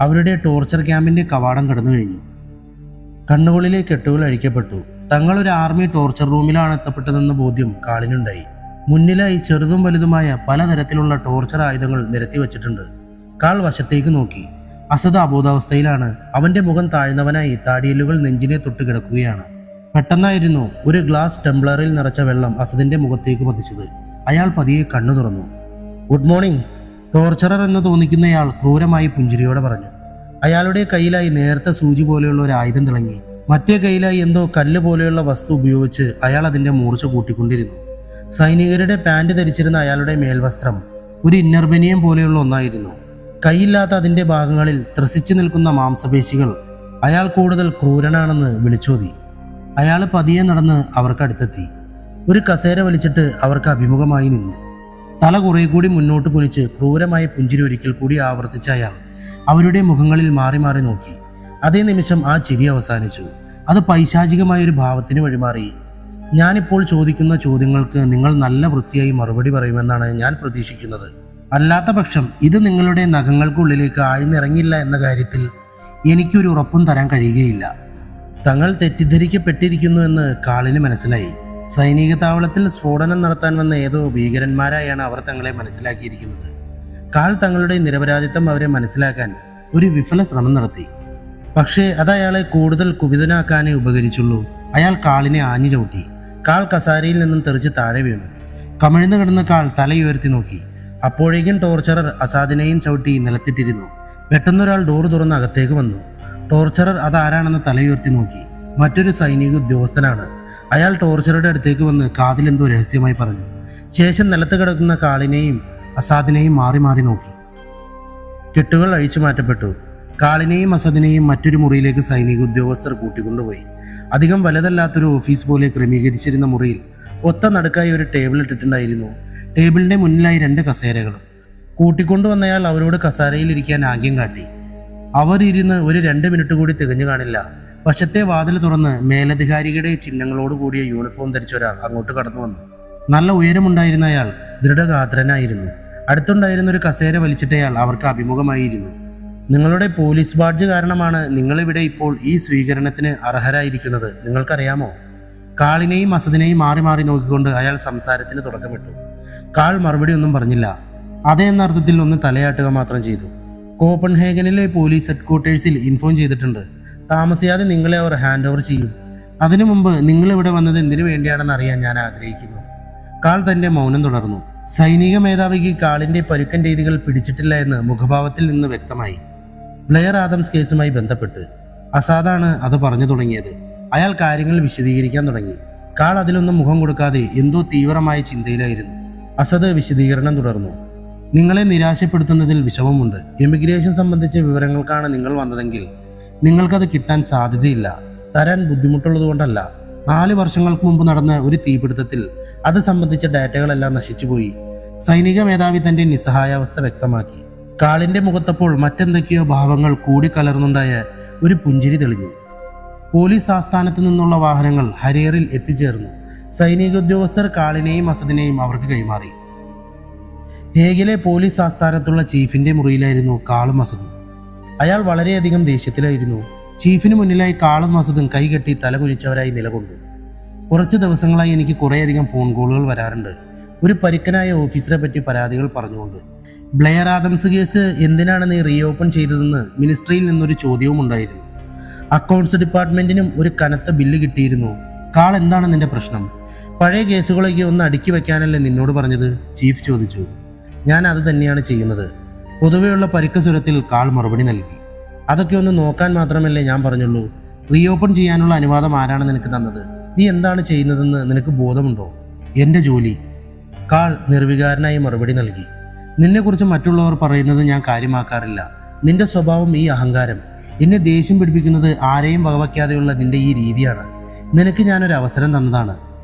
അവരുടെ ടോർച്ചർ ക്യാമ്പിന്റെ കവാടം കടന്നു കഴിഞ്ഞു. കണ്ണുകളിലെ കെട്ടുകൾ അഴിക്കപ്പെട്ടു. തങ്ങളൊരു ആർമി ടോർച്ചർ റൂമിലാണ് എത്തപ്പെട്ടതെന്ന ബോധ്യം കാളിനുണ്ടായി. മുന്നിലായി ചെറുതും വലുതുമായ പലതരത്തിലുള്ള ടോർച്ചർ ആയുധങ്ങൾ നിരത്തി വച്ചിട്ടുണ്ട്. കാൾ വശത്തേക്ക് നോക്കി. അസദ് അബോധാവസ്ഥയിലാണ്. അവന്റെ മുഖം താഴ്ന്നവനായി താടിയലുകൾ നെഞ്ചിനെ തൊട്ട് കിടക്കുകയാണ്. പെട്ടെന്നായിരുന്നു ഒരു ഗ്ലാസ് ടെംബ്ലറിൽ നിറച്ച വെള്ളം അസദിന്റെ മുഖത്തേക്ക് പതിച്ചത്. അയാൾ പതിയെ കണ്ണു തുറന്നു. ഗുഡ് മോർണിംഗ്, ടോർച്ചറർ എന്ന് തോന്നിക്കുന്നയാൾ ക്രൂരമായി പുഞ്ചിരിയോടെ പറഞ്ഞു. അയാളുടെ കയ്യിലായി നേർത്ത സൂചി പോലെയുള്ള ഒരു ആയുധം തിളങ്ങി. മറ്റേ കയ്യിലായി എന്തോ കല്ല് പോലെയുള്ള വസ്തു ഉപയോഗിച്ച് അയാൾ അതിന്റെ മൂർച്ച കൂട്ടിക്കൊണ്ടിരുന്നു. സൈനികരുടെ പാൻറ് ധരിച്ചിരുന്ന അയാളുടെ മേൽവസ്ത്രം ഒരു ഇന്നർബനിയം പോലെയുള്ള ഒന്നായിരുന്നു. കൈയില്ലാത്ത അതിന്റെ ഭാഗങ്ങളിൽ ത്രസിച്ചു നിൽക്കുന്ന മാംസപേശികൾ അയാൾ കൂടുതൽ ക്രൂരനാണെന്ന് വിളിച്ചോതി. അയാൾ പതിയെ നടന്ന് അവർക്കടുത്തെത്തി. ഒരു കസേര വലിച്ചിട്ട് അവർക്ക് അഭിമുഖമായി നിന്നു. തല കുറെ കൂടി മുന്നോട്ട് കുനിച്ച് ക്രൂരമായ പുഞ്ചിരി ഒരിക്കൽ കൂടി ആവർത്തിച്ച അയാൾ അവരുടെ മുഖങ്ങളിൽ മാറി മാറി നോക്കി. അതേ നിമിഷം ആ ചിരി അവസാനിച്ചു. അത് പൈശാചികമായ ഒരു ഭാവത്തിന് വഴിമാറി. ഞാനിപ്പോൾ ചോദിക്കുന്ന ചോദ്യങ്ങൾക്ക് നിങ്ങൾ നല്ല വൃത്തിയായി മറുപടി പറയുമെന്നാണ് ഞാൻ പ്രതീക്ഷിക്കുന്നത്. അല്ലാത്ത പക്ഷം ഇത് നിങ്ങളുടെ നഖങ്ങൾക്കുള്ളിലേക്ക് ആഴ്ന്നിറങ്ങില്ല എന്ന കാര്യത്തിൽ എനിക്കൊരു ഉറപ്പും തരാൻ കഴിയുകയില്ല. തങ്ങൾ തെറ്റിദ്ധരിക്കപ്പെട്ടിരിക്കുന്നു എന്ന് കാളിന് മനസ്സിലായി. സൈനിക താവളത്തിൽ സ്ഫോടനം നടത്താൻ വന്ന ഏതോ ഭീകരന്മാരായാണ് അവർ തങ്ങളെ മനസ്സിലാക്കിയിരിക്കുന്നത്. കാൾ തങ്ങളുടെ നിരപരാധിത്വം അവരെ മനസ്സിലാക്കാൻ ഒരു വിഫല ശ്രമം നടത്തി. പക്ഷേ അത് അയാളെ കൂടുതൽ കുപിതനാക്കാനേ ഉപകരിച്ചുള്ളൂ. അയാൾ കാളിനെ ആഞ്ഞു ചവിട്ടി. കാൾ കസാരയിൽ നിന്നും തെറിച്ച് താഴെ വീണു. കമിഴ്ന്നു കിടന്ന കാൾ തലയുയർത്തി നോക്കി. അപ്പോഴേക്കും ടോർച്ചറർ അസാദിനെയും ചവിട്ടി നിലത്തിട്ടിരുന്നു. പെട്ടെന്നൊരാൾ ഡോറ് തുറന്ന് അകത്തേക്ക് വന്നു. ടോർച്ചറർ അതാരാണെന്ന് തലയുയർത്തി നോക്കി. മറ്റൊരു സൈനിക ഉദ്യോഗസ്ഥനാണ്. അയാൾ ടോർച്ചറുടെ അടുത്തേക്ക് വന്ന് കാതിലെന്തോ രഹസ്യമായി പറഞ്ഞു. ശേഷം നിലത്ത് കിടക്കുന്ന കാളിനെയും അസാദിനെയും മാറി മാറി നോക്കി. കെട്ടുകൾ അഴിച്ചു മാറ്റപ്പെട്ടു. കാളിനെയും അസദിനെയും മറ്റൊരു മുറിയിലേക്ക് സൈനിക ഉദ്യോഗസ്ഥർ കൂട്ടിക്കൊണ്ടുപോയി. അധികം വലുതല്ലാത്തൊരു ഓഫീസ് പോലെ ക്രമീകരിച്ചിരുന്ന മുറിയിൽ ഒത്ത നടുക്കായി ഒരു ടേബിൾ ഇട്ടിട്ടുണ്ടായിരുന്നു. ടേബിളിന്റെ മുന്നിലായി 2 കസേരകളും. കൂട്ടിക്കൊണ്ടുവന്നയാൾ അവരോട് കസാരയിൽ ഇരിക്കാൻ ആംഗ്യം കാട്ടി. അവർ ഇരുന്ന് ഒരു 2 മിനിറ്റ് കൂടി തികഞ്ഞു കാണില്ല. വശത്തെ വാതിൽ തുറന്ന് മേലധികാരികളുടെ ചിഹ്നങ്ങളോട് കൂടിയ യൂണിഫോം ധരിച്ച ഒരാൾ അങ്ങോട്ട് കടന്നു വന്നു. നല്ല ഉയരമുണ്ടായിരുന്ന അയാൾ ദൃഢഗാത്രനായിരുന്നു. അടുത്തുണ്ടായിരുന്ന ഒരു കസേര വലിച്ചിട്ടയാൾ അവർക്ക് അഭിമുഖമായിരുന്നു. നിങ്ങളുടെ പോലീസ് ബാഡ്ജ് കാരണമാണ് നിങ്ങളിവിടെ ഇപ്പോൾ ഈ സ്വീകരണത്തിന് അർഹരായിരിക്കുന്നത്. നിങ്ങൾക്കറിയാമോ? കാളിനെയും അസദിനെയും മാറി മാറി നോക്കിക്കൊണ്ട് അയാൾ സംസാരത്തിന് തുടക്കമിട്ടു. കാൾ മറുപടി ഒന്നും പറഞ്ഞില്ല. അതേ എന്ന അർത്ഥത്തിൽ ഒന്ന് തലയാട്ടുക മാത്രം ചെയ്തു. കോപ്പൻഹേഗനിലെ പോലീസ് ഹെഡ്ക്വാർട്ടേഴ്സിൽ ഇൻഫോം ചെയ്തിട്ടുണ്ട്. താമസിയാതെ നിങ്ങളെ അവർ ഹാൻഡ് ഓവർ ചെയ്യും. അതിനു മുമ്പ് നിങ്ങൾ ഇവിടെ വന്നത് എന്തിനു വേണ്ടിയാണെന്ന് അറിയാൻ ഞാൻ ആഗ്രഹിക്കുന്നു. കാൾ തന്റെ മൗനം തുടർന്നു. സൈനിക മേധാവിക്ക് കാളിന്റെ പരുക്കൻ രീതികൾ പിടിച്ചിട്ടില്ല എന്ന് മുഖഭാവത്തിൽ നിന്ന് വ്യക്തമായി. ബ്ലെയർ ആദംസ് കേസുമായി ബന്ധപ്പെട്ട് അസാദാണ് അത് പറഞ്ഞു തുടങ്ങിയത്. അയാൾ കാര്യങ്ങൾ വിശദീകരിക്കാൻ തുടങ്ങി. കാൾ അതിലൊന്നും മുഖം കൊടുക്കാതെ എന്തോ തീവ്രമായ ചിന്തയിലായിരുന്നു. അസദ് വിശദീകരണം തുടർന്നു. നിങ്ങളെ നിരാശപ്പെടുത്തുന്നതിൽ വിഷമമുണ്ട്. ഇമിഗ്രേഷൻ സംബന്ധിച്ച വിവരങ്ങൾക്കാണ് നിങ്ങൾ വന്നതെങ്കിൽ നിങ്ങൾക്കത് കിട്ടാൻ സാധ്യതയില്ല. തരാൻ ബുദ്ധിമുട്ടുള്ളതുകൊണ്ടല്ല. 4 വർഷങ്ങൾക്ക് മുമ്പ് നടന്ന ഒരു തീപിടുത്തത്തിൽ അത് സംബന്ധിച്ച ഡാറ്റകളെല്ലാം നശിച്ചുപോയി. സൈനിക മേധാവി തന്റെ നിസ്സഹായാവസ്ഥ വ്യക്തമാക്കി. കാളിന്റെ മുഖത്തപ്പോൾ മറ്റെന്തൊക്കെയോ ഭാവങ്ങൾ കൂടിക്കലർന്നുണ്ടായ ഒരു പുഞ്ചിരി തെളിഞ്ഞു. പോലീസ് ആസ്ഥാനത്ത് നിന്നുള്ള വാഹനങ്ങൾ ഹരിയറിൽ എത്തിച്ചേർന്നു. സൈനിക ഉദ്യോഗസ്ഥർ കാളിനെയും അസദിനെയും അവർക്ക് കൈമാറി. ഹേഗിലെ പോലീസ് ആസ്ഥാനത്തുള്ള ചീഫിന്റെ മുറിയിലായിരുന്നു കാളും അസദും. അയാൾ വളരെയധികം ദേഷ്യത്തിലായിരുന്നു. ചീഫിന് മുന്നിലായി കാളും അസദും കൈകെട്ടി തലകുനിച്ചവരായി നിലകൊണ്ടു. കുറച്ച് ദിവസങ്ങളായി എനിക്ക് കുറേയധികം ഫോൺ കോളുകൾ വരാറുണ്ട്. ഒരു പരിക്കനായ ഓഫീസറെ പറ്റി പരാതികൾ പറഞ്ഞുകൊണ്ട്. ബ്ലെയർ ആദംസ് കേസ് എന്തിനാണ് നീ റീഓപ്പൺ ചെയ്തതെന്ന് മിനിസ്ട്രിയിൽ നിന്നൊരു ചോദ്യവും ഉണ്ടായിരുന്നു. അക്കൗണ്ട്സ് ഡിപ്പാർട്ട്മെന്റിനും ഒരു കനത്ത ബില്ല് കിട്ടിയിരുന്നു. കാൾ, എന്താണ് നിന്റെ പ്രശ്നം? പഴയ കേസുകളൊക്കെ ഒന്ന് അടുക്കി വെക്കാനല്ലേ നിന്നോട് പറഞ്ഞത്? ചീഫ് ചോദിച്ചു. ഞാൻ അത് തന്നെയാണ് ചെയ്യുന്നത്. പൊതുവെയുള്ള പരിക്ക് സ്വരത്തിൽ കാൾ മറുപടി നൽകി. അതൊക്കെ ഒന്ന് നോക്കാൻ മാത്രമല്ലേ ഞാൻ പറഞ്ഞുള്ളൂ. റീഓപ്പൺ ചെയ്യാനുള്ള അനുവാദം ആരാണ് നിനക്ക് തന്നത്? നീ എന്താണ് ചെയ്യുന്നതെന്ന് നിനക്ക് ബോധമുണ്ടോ? എൻ്റെ ജോലി. കാൾ നിർവികാരനായി മറുപടി നൽകി. നിന്നെക്കുറിച്ച് മറ്റുള്ളവർ പറയുന്നത് ഞാൻ കാര്യമാക്കാറില്ല. നിന്റെ സ്വഭാവം, ഈ അഹങ്കാരം എന്നെ ദേഷ്യം പിടിപ്പിക്കുന്നത് ആരെയും വകവയ്ക്കാതെയുള്ള നിന്റെ ഈ രീതിയാണ്. നിനക്ക് ഞാനൊരു അവസരം തന്നതാണ്.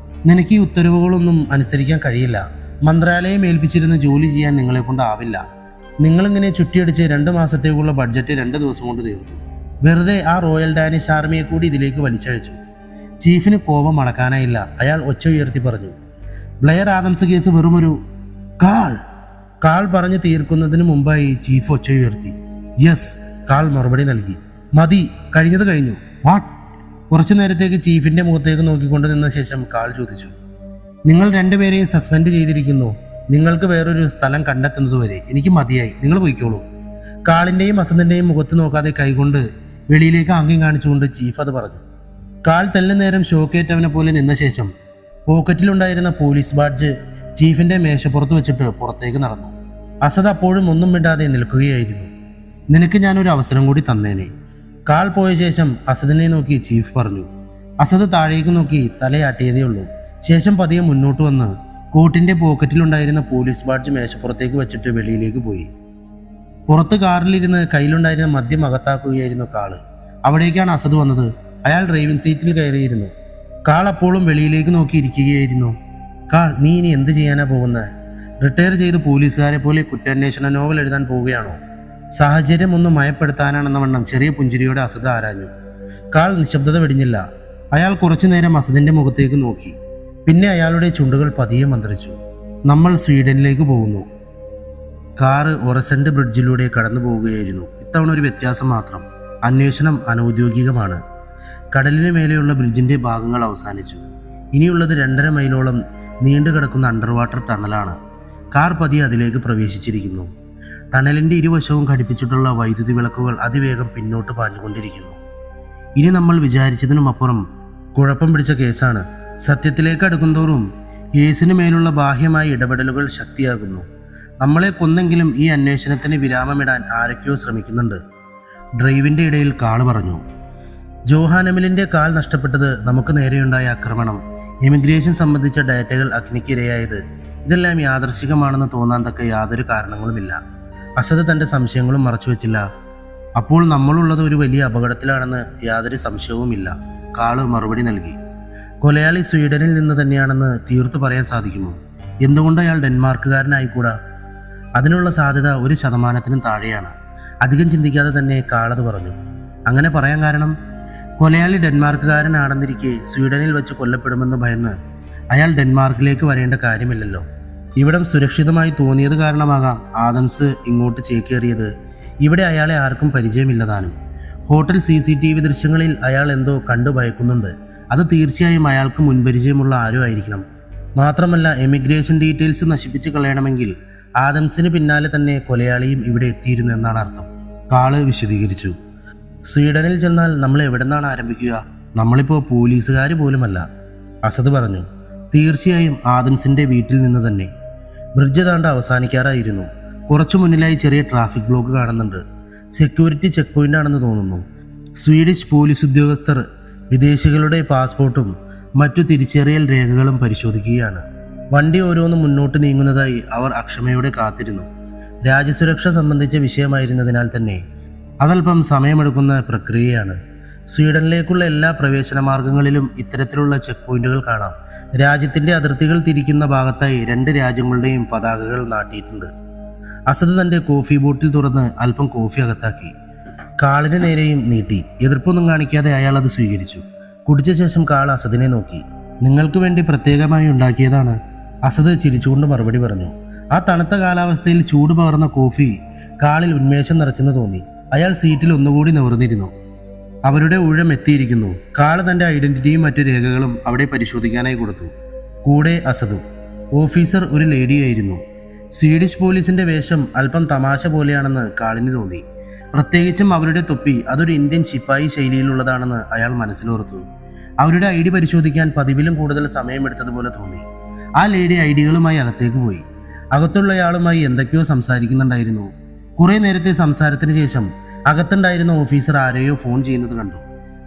നിനക്ക് ഈ ഉത്തരവുകളൊന്നും അനുസരിക്കാൻ കഴിയില്ല. മന്ത്രാലയം ഏൽപ്പിച്ചിരുന്ന ജോലി ചെയ്യാൻ നിങ്ങളെ കൊണ്ടാവില്ല. നിങ്ങളിങ്ങനെ ചുറ്റിയടിച്ച് 2 മാസത്തേക്കുള്ള ബഡ്ജറ്റ് 2 ദിവസം കൊണ്ട് തീർന്നു. വെറുതെ ആ റോയൽ ഡാനിഷ് ആർമിയെ കൂടി ഇതിലേക്ക് വലിച്ചഴിച്ചു. ചീഫിന് കോപം അടക്കാനായില്ല. അയാൾ ഒച്ച ഉയർത്തി പറഞ്ഞു, ബ്ലെയർ ആദംസ് കേസ് വെറുമൊരു... കാൾ പറഞ്ഞു തീർക്കുന്നതിന് മുമ്പായി ചീഫ് ഒച്ച ഉയർത്തി. യെസ്, കാൾ മറുപടി നൽകി. മതി, കഴിഞ്ഞത് കഴിഞ്ഞു. വാട്ട്? കുറച്ചു നേരത്തേക്ക് ചീഫിന്റെ മുഖത്തേക്ക് നോക്കിക്കൊണ്ട് നിന്ന ശേഷം കാൾ ചോദിച്ചു. നിങ്ങൾ 2 പേരെയും സസ്പെൻഡ് ചെയ്തിരിക്കുന്നു. നിങ്ങൾക്ക് വേറൊരു സ്ഥലം കണ്ടെത്തുന്നതുവരെ. എനിക്ക് മതിയായി. നിങ്ങൾ പോയിക്കോളൂ. കാളിന്റെയും അസദിന്റെയും മുഖത്ത് നോക്കാതെ കൈകൊണ്ട് വെളിയിലേക്ക് ആംഗ്യം കാണിച്ചുകൊണ്ട് ചീഫ് അത് പറഞ്ഞു. കാൾ നേരം ഷോക്കേറ്റവനെ പോലെ നിന്ന ശേഷം പോക്കറ്റിലുണ്ടായിരുന്ന പോലീസ് ബാഡ്ജ് ചീഫിന്റെ മേശപ്പുറത്ത് വെച്ചിട്ട് പുറത്തേക്ക് നടന്നു. അസദ് അപ്പോഴും ഒന്നും മിണ്ടാതെ നിൽക്കുകയായിരുന്നു. നിനക്ക് ഞാനൊരു അവസരം കൂടി തന്നേനെ. കാൾ പോയ ശേഷം അസദിനെ നോക്കി ചീഫ് പറഞ്ഞു. അസദ് താഴേക്ക് നോക്കി തലയാട്ടിയതേ ഉള്ളൂ. ശേഷം പതിയെ മുന്നോട്ട് വന്ന് കോട്ടിന്റെ പോക്കറ്റിലുണ്ടായിരുന്ന പോലീസ് ബാഡ്ജ് മേശപ്പുറത്തേക്ക് വെച്ചിട്ട് വെളിയിലേക്ക് പോയി. പുറത്ത് കാറിലിരുന്ന് കയ്യിലുണ്ടായിരുന്ന മദ്യം അകത്താക്കുകയായിരുന്നു കാള്. അവിടേക്കാണ് അസദ് വന്നത്. അയാൾ ഡ്രൈവിംഗ് സീറ്റിൽ കയറിയിരുന്നു. കാൾ അപ്പോഴും വെളിയിലേക്ക് നോക്കിയിരിക്കുകയായിരുന്നു. കാൾ, നീ ഇനി എന്ത് ചെയ്യാനാ പോകുന്നത്? റിട്ടയർ ചെയ്ത് പോലീസുകാരെ പോലെ കുറ്റാന്വേഷണ നോവൽ എഴുതാൻ പോവുകയാണോ? സാഹചര്യം ഒന്ന് മയപ്പെടുത്താനാണെന്ന വണ്ണം ചെറിയ പുഞ്ചിരിയോടെ അസദ് ആരാഞ്ഞു. കാൾ നിശബ്ദത വെടിഞ്ഞില്ല. അയാൾ കുറച്ചു നേരം അസദിന്റെ മുഖത്തേക്ക് നോക്കി. പിന്നെ അയാളുടെ ചുണ്ടുകൾ പതിയെ മന്ത്രിച്ചു. നമ്മൾ സ്വീഡനിലേക്ക് പോകുന്നു. കാറ് ഒറസെന്റ് ബ്രിഡ്ജിലൂടെ കടന്നു പോവുകയായിരുന്നു. ഇത്തവണ ഒരു വ്യത്യാസം മാത്രം. അന്വേഷണം അനൗദ്യോഗികമാണ്. കടലിനു മേലെയുള്ള ബ്രിഡ്ജിന്റെ ഭാഗങ്ങൾ അവസാനിച്ചു. ഇനിയുള്ളത് 2.5 മൈലോളം നീണ്ടു കിടക്കുന്ന അണ്ടർ വാട്ടർ ടണലാണ്. കാർ പതിയെ അതിലേക്ക് പ്രവേശിച്ചിരിക്കുന്നു. ടണലിന്റെ ഇരുവശവും ഘടിപ്പിച്ചിട്ടുള്ള വൈദ്യുതി വിളക്കുകൾ അതിവേഗം പിന്നോട്ട് പാഞ്ഞുകൊണ്ടിരിക്കുന്നു. ഇനി നമ്മൾ വിചാരിച്ചതിനുമപ്പുറം കുഴപ്പം പിടിച്ച കേസാണ്. സത്യത്തിലേക്ക് അടുക്കുന്തോറും കേസിന് മേലുള്ള ബാഹ്യമായ ഇടപെടലുകൾ ശക്തിയാകുന്നു. നമ്മളെ കൊന്നെങ്കിലും ഈ അന്വേഷണത്തിന് വിരാമമിടാൻ ആരൊക്കെയോ ശ്രമിക്കുന്നുണ്ട്. ഡ്രൈവിന്റെ ഇടയിൽ കാള് പറഞ്ഞു. ജോഹാനമിലിന്റെ കാൽ നഷ്ടപ്പെട്ടത്, നമുക്ക് നേരെയുണ്ടായ ആക്രമണം, ഇമിഗ്രേഷൻ സംബന്ധിച്ച ഡാറ്റകൾ അഗ്നിക്കിരയായത്, ഇതെല്ലാം യാദൃശികമാണെന്ന് തോന്നാൻ തക്ക യാതൊരു കാരണങ്ങളുമില്ല. അസദ് തന്റെ സംശയങ്ങളും മറച്ചുവെച്ചില്ല. അപ്പോൾ നമ്മളുള്ളത് ഒരു വലിയ അപകടത്തിലാണെന്ന് യാതൊരു സംശയവുമില്ല, കാള് മറുപടി നൽകി. കൊലയാളി സ്വീഡനിൽ നിന്ന് തന്നെയാണെന്ന് തീർത്തു പറയാൻ സാധിക്കുമോ? എന്തുകൊണ്ട് അയാൾ ഡെൻമാർക്കുകാരനായിക്കൂടാ? അതിനുള്ള സാധ്യത 1% താഴെയാണ്. അധികം ചിന്തിക്കാതെ തന്നെ കാളത് പറഞ്ഞു. അങ്ങനെ പറയാൻ കാരണം, കൊലയാളി ഡെൻമാർക്കുകാരനാണെന്നിരിക്കെ സ്വീഡനിൽ വെച്ച് കൊല്ലപ്പെടുമെന്ന് ഭയന്ന് അയാൾ ഡെൻമാർക്കിലേക്ക് വരേണ്ട കാര്യമില്ലല്ലോ. ഇവിടം സുരക്ഷിതമായി തോന്നിയത് കാരണമാകാം ആദംസ് ഇങ്ങോട്ട് ചേക്കേറിയത്. ഇവിടെ അയാളെ ആർക്കും പരിചയമില്ലതാനും. ഹോട്ടൽ CCTV ദൃശ്യങ്ങളിൽ അയാൾ എന്തോ കണ്ടു ഭയക്കുന്നുണ്ട്. അത് തീർച്ചയായും അയാൾക്ക് മുൻപരിചയമുള്ള ആരും ആയിരിക്കണം. മാത്രമല്ല, എമിഗ്രേഷൻ ഡീറ്റെയിൽസ് നശിപ്പിച്ച് കളയണമെങ്കിൽ ആദംസിന് പിന്നാലെ തന്നെ കൊലയാളിയും ഇവിടെ എത്തിയിരുന്നു എന്നാണ് അർത്ഥം. കാള് വിശദീകരിച്ചു. സ്വീഡനിൽ ചെന്നാൽ നമ്മൾ എവിടെ നിന്നാണ് ആരംഭിക്കുക? നമ്മളിപ്പോൾ പോലീസുകാർ പോലുമല്ല, അസദ് പറഞ്ഞു. തീർച്ചയായും ആദംസിന്റെ വീട്ടിൽ നിന്ന് തന്നെ. ബ്രിഡ്ജ് താണ്ട അവസാനിക്കാറായിരുന്നു. കുറച്ചു മുന്നിലായി ചെറിയ ട്രാഫിക് ബ്ലോക്ക് കാണുന്നുണ്ട്. സെക്യൂരിറ്റി ചെക്ക് പോയിന്റ് ആണെന്ന് തോന്നുന്നു. സ്വീഡിഷ് പോലീസ് ഉദ്യോഗസ്ഥർ വിദേശികളുടെ പാസ്പോർട്ടും മറ്റു തിരിച്ചറിയൽ രേഖകളും പരിശോധിക്കുകയാണ്. വണ്ടി ഓരോന്നും മുന്നോട്ട് നീങ്ങുന്നതായി അവർ അക്ഷമയോടെ കാത്തിരുന്നു. രാജ്യസുരക്ഷ സംബന്ധിച്ച വിഷയമായിരുന്നതിനാൽ തന്നെ അതല്പം സമയമെടുക്കുന്ന പ്രക്രിയയാണ്. സ്വീഡനിലേക്കുള്ള എല്ലാ പ്രവേശന മാർഗങ്ങളിലും ഇത്തരത്തിലുള്ള ചെക്ക് പോയിന്റുകൾ കാണാം. രാജ്യത്തിന്റെ അതിർത്തികൾ തിരിക്കുന്ന ഭാഗത്തായി 2 രാജ്യങ്ങളുടെയും പതാകകൾ നാട്ടിയിട്ടുണ്ട്. അസദ് തന്റെ കോഫി ബോട്ടിൽ തുറന്ന് അല്പം കോഫി അകത്താക്കി. കാളിന് നേരെയും നീട്ടി. എതിർപ്പൊന്നും കാണിക്കാതെ അയാൾ അത് സ്വീകരിച്ചു. കുടിച്ച ശേഷം കാൾ അസദിനെ നോക്കി. നിങ്ങൾക്ക് വേണ്ടി പ്രത്യേകമായി ഉണ്ടാക്കിയതാണ്, അസദ് ചിരിച്ചുകൊണ്ട് മറുപടി പറഞ്ഞു. ആ തണുത്ത കാലാവസ്ഥയിൽ ചൂട് പകർന്ന കോഫി കാളിൽ ഉന്മേഷം നിറച്ചെന്ന് തോന്നി. അയാൾ സീറ്റിൽ ഒന്നുകൂടി നിവർന്നിരുന്നു. അവരുടെ ഊഴം എത്തിയിരിക്കുന്നു. കാള് തന്റെ ഐഡന്റിറ്റിയും മറ്റു രേഖകളും അവിടെ പരിശോധിക്കാനായി കൊടുത്തു. കൂടെ അസദും. ഓഫീസർ ഒരു ലേഡിയായിരുന്നു. സ്വീഡിഷ് പോലീസിന്റെ വേഷം അല്പം തമാശ പോലെയാണെന്ന് കാളിന് തോന്നി. പ്രത്യേകിച്ചും അവരുടെ തൊപ്പി അതൊരു ഇന്ത്യൻ ശിപ്പായി ശൈലിയിലുള്ളതാണെന്ന് അയാൾ മനസ്സിലോർത്തു. അവരുടെ ID പരിശോധിക്കാൻ പതിവിലും കൂടുതൽ സമയമെടുത്തതുപോലെ തോന്നി. ആ ലേഡി ഐഡികളുമായി അകത്തേക്ക് പോയി. അകത്തുള്ളയാളുമായി എന്തൊക്കെയോ സംസാരിക്കുന്നുണ്ടായിരുന്നു. കുറെ നേരത്തെ സംസാരത്തിന് ശേഷം അകത്തുണ്ടായിരുന്ന ഓഫീസർ ആരെയോ ഫോൺ ചെയ്യുന്നത് കണ്ടു.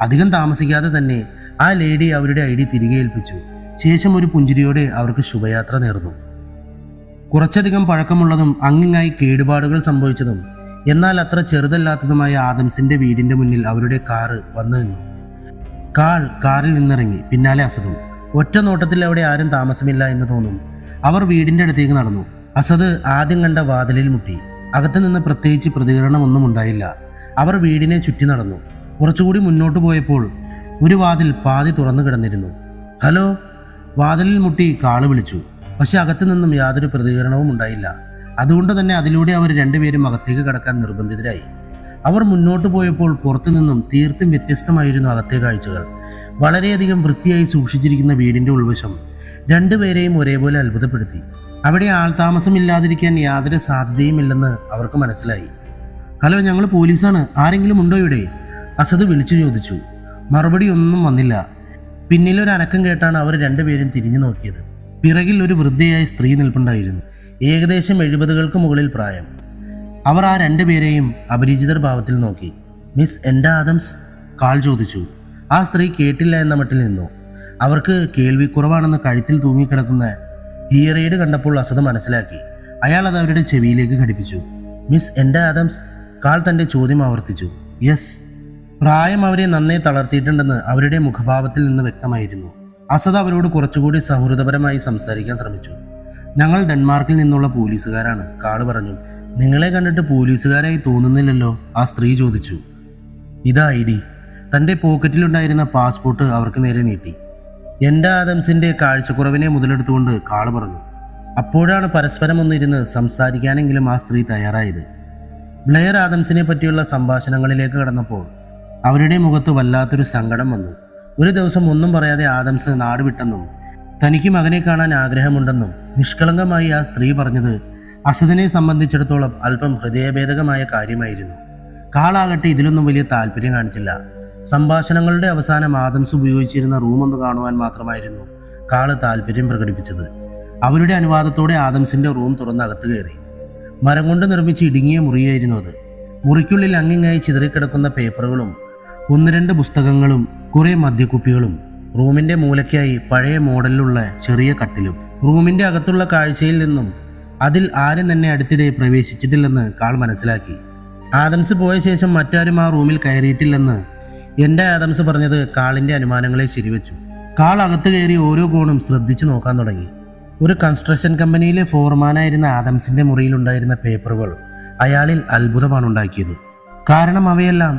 അധികം താമസിക്കാതെ തന്നെ ആ ലേഡി അവരുടെ ID തിരികെ ഏൽപ്പിച്ചു. ശേഷം ഒരു പുഞ്ചിരിയോടെ അവർക്ക് ശുഭയാത്ര നേർന്നു. കുറച്ചധികം പഴക്കമുള്ളതും അങ്ങിങ്ങായി കേടുപാടുകൾ സംഭവിച്ചതും എന്നാൽ അത്ര ചെറുതല്ലാത്തതുമായ ആദംസിന്റെ വീടിന്റെ മുന്നിൽ അവരുടെ കാറ് വന്നു നിന്നു. കാറിൽ നിന്നിറങ്ങി. പിന്നാലെ അസദും. ഒറ്റ നോട്ടത്തിൽ അവിടെ ആരും താമസമില്ല എന്ന് തോന്നും. അവർ വീടിന്റെ അടുത്തേക്ക് നടന്നു. അസദ് ആദ്യം കണ്ട വാതിലിൽ മുട്ടി. അകത്ത് നിന്ന് പ്രത്യേകിച്ച് പ്രതികരണമൊന്നും ഉണ്ടായില്ല. അവർ വീടിനെ ചുറ്റി നടന്നു. കുറച്ചുകൂടി മുന്നോട്ട് പോയപ്പോൾ ഒരു വാതിൽ പാതി തുറന്നു കിടന്നിരുന്നു. ഹലോ, വാതിലിൽ മുട്ടി കാള് വിളിച്ചു. പക്ഷെ അകത്തു നിന്നും യാതൊരു പ്രതികരണവും ഉണ്ടായില്ല. അതുകൊണ്ട് തന്നെ അതിലൂടെ അവർ 2 പേരും അകത്തേക്ക് കടക്കാൻ നിർബന്ധിതരായി. അവർ മുന്നോട്ട് പോയപ്പോൾ പുറത്തു നിന്നും തീർത്തും വ്യത്യസ്തമായിരുന്നു അകത്തെ കാഴ്ചകൾ. വളരെയധികം വൃത്തിയായി സൂക്ഷിച്ചിരിക്കുന്ന വീടിന്റെ ഉൾവശം 2 പേരെയും ഒരേപോലെ അത്ഭുതപ്പെടുത്തി. അവിടെ ആൾതാമസമില്ലാതിരിക്കാൻ യാതൊരു സാധ്യതയുമില്ലെന്ന് അവർക്ക് മനസ്സിലായി. ഹലോ, ഞങ്ങൾ പോലീസാണ്, ആരെങ്കിലും ഉണ്ടോ ഇവിടെ? അസദ് വിളിച്ചു ചോദിച്ചു. മറുപടി ഒന്നും വന്നില്ല. പിന്നിലൊരു അനക്കം കേട്ടാണ് അവർ 2 പേരും തിരിഞ്ഞു നോക്കിയത്. പിറകിൽ ഒരു വൃദ്ധയായ സ്ത്രീ നിൽപ്പുണ്ടായിരുന്നു. ഏകദേശം 70കൾക്ക് മുകളിൽ പ്രായം. അവർ ആ 2 പേരെയും അപരിചിതർ ഭാവത്തിൽ നോക്കി. Miss Enda Adams? കാൾ ചോദിച്ചു. ആ സ്ത്രീ കേട്ടില്ല എന്ന മട്ടിൽ നിന്നു. അവർക്ക് കേൾവിക്കുറവാണെന്ന് കഴുത്തിൽ തൂങ്ങിക്കിടക്കുന്ന ഹിയറേഡ് കണ്ടപ്പോൾ അസദ് മനസ്സിലാക്കി. അയാൾ അത് അവരുടെ ചെവിയിലേക്ക് ഘടിപ്പിച്ചു. Miss Enda Adams? കാൾ തന്റെ ചോദ്യം ആവർത്തിച്ചു. യെസ്. പ്രായം അവരെ നന്നേ തളർത്തിയിട്ടുണ്ടെന്ന് അവരുടെ മുഖഭാവത്തിൽ നിന്ന് വ്യക്തമായിരുന്നു. അസദ് അവരോട് കുറച്ചുകൂടി സൗഹൃദപരമായി സംസാരിക്കാൻ ശ്രമിച്ചു. ഞങ്ങൾ ഡെൻമാർക്കിൽ നിന്നുള്ള പോലീസുകാരാണ്, കാള് പറഞ്ഞു. നിങ്ങളെ കണ്ടിട്ട് പോലീസുകാരായി തോന്നുന്നില്ലല്ലോ, ആ സ്ത്രീ ചോദിച്ചു. ഇതാ ID. തൻ്റെ പോക്കറ്റിലുണ്ടായിരുന്ന പാസ്പോർട്ട് അവർക്ക് നേരെ നീട്ടി. എൻ്റെ ആദംസിൻ്റെ കാഴ്ചക്കുറവിനെ മുതലെടുത്തുകൊണ്ട് കാള് പറഞ്ഞു. അപ്പോഴാണ് പരസ്പരം ഒന്നിരുന്ന് സംസാരിക്കാനെങ്കിലും ആ സ്ത്രീ തയ്യാറായത്. ബ്ലെയർ ആദംസിനെ പറ്റിയുള്ള സംഭാഷണങ്ങളിലേക്ക് കടന്നപ്പോൾ അവരുടെ മുഖത്ത് വല്ലാത്തൊരു സങ്കടം വന്നു. ഒരു ദിവസം ഒന്നും പറയാതെ ആദംസ് നാട് വിട്ടെന്നും തനിക്ക് മകനെ കാണാൻ ആഗ്രഹമുണ്ടെന്നും നിഷ്കളങ്കമായി ആ സ്ത്രീ പറഞ്ഞത് അസദിനെ സംബന്ധിച്ചിടത്തോളം അല്പം ഹൃദയഭേദകമായ കാര്യമായിരുന്നു. കാളാകട്ടെ ഇതിലൊന്നും വലിയ താല്പര്യം കാണിച്ചില്ല. സംഭാഷണങ്ങളുടെ അവസാനം ആദംസ് ഉപയോഗിച്ചിരുന്ന റൂം ഒന്ന് കാണുവാൻ മാത്രമായിരുന്നു കാള് താല്പര്യം പ്രകടിപ്പിച്ചത്. അവരുടെ അനുവാദത്തോടെ ആദംസിന്റെ റൂം തുറന്ന് അകത്ത് കയറി. മരം കൊണ്ട് നിർമ്മിച്ച് ഇടുങ്ങിയ മുറിയായിരുന്നു അത്. മുറിക്കുള്ളിൽ അങ്ങിങ്ങായി ചിതറിക്കിടക്കുന്ന പേപ്പറുകളും 1-2 പുസ്തകങ്ങളും കുറേ മദ്യക്കുപ്പികളും, റൂമിന്റെ മൂലയ്ക്കായി പഴയ മോഡലിലുള്ള ചെറിയ കട്ടിലും. റൂമിന്റെ അകത്തുള്ള കാഴ്ചയിൽ നിന്നും അതിൽ ആരും തന്നെ അടുത്തിടെ പ്രവേശിച്ചിട്ടില്ലെന്ന് കാൾ മനസ്സിലാക്കി. ആദംസ് പോയ ശേഷം മറ്റാരും ആ റൂമിൽ കയറിയിട്ടില്ലെന്ന് എൻ്റെ ആദംസ് പറഞ്ഞത് കാളിന്റെ അനുമാനങ്ങളെ ശരിവെച്ചു. കാൾ അകത്ത് കയറി ഓരോ കോണും ശ്രദ്ധിച്ചു നോക്കാൻ തുടങ്ങി. ഒരു കൺസ്ട്രക്ഷൻ കമ്പനിയിലെ ഫോർമാനായിരുന്ന ആദംസിന്റെ മുറിയിലുണ്ടായിരുന്ന പേപ്പറുകൾ അയാളിൽ അത്ഭുതമാണ് ഉണ്ടാക്കിയത്. കാരണം അവയെല്ലാം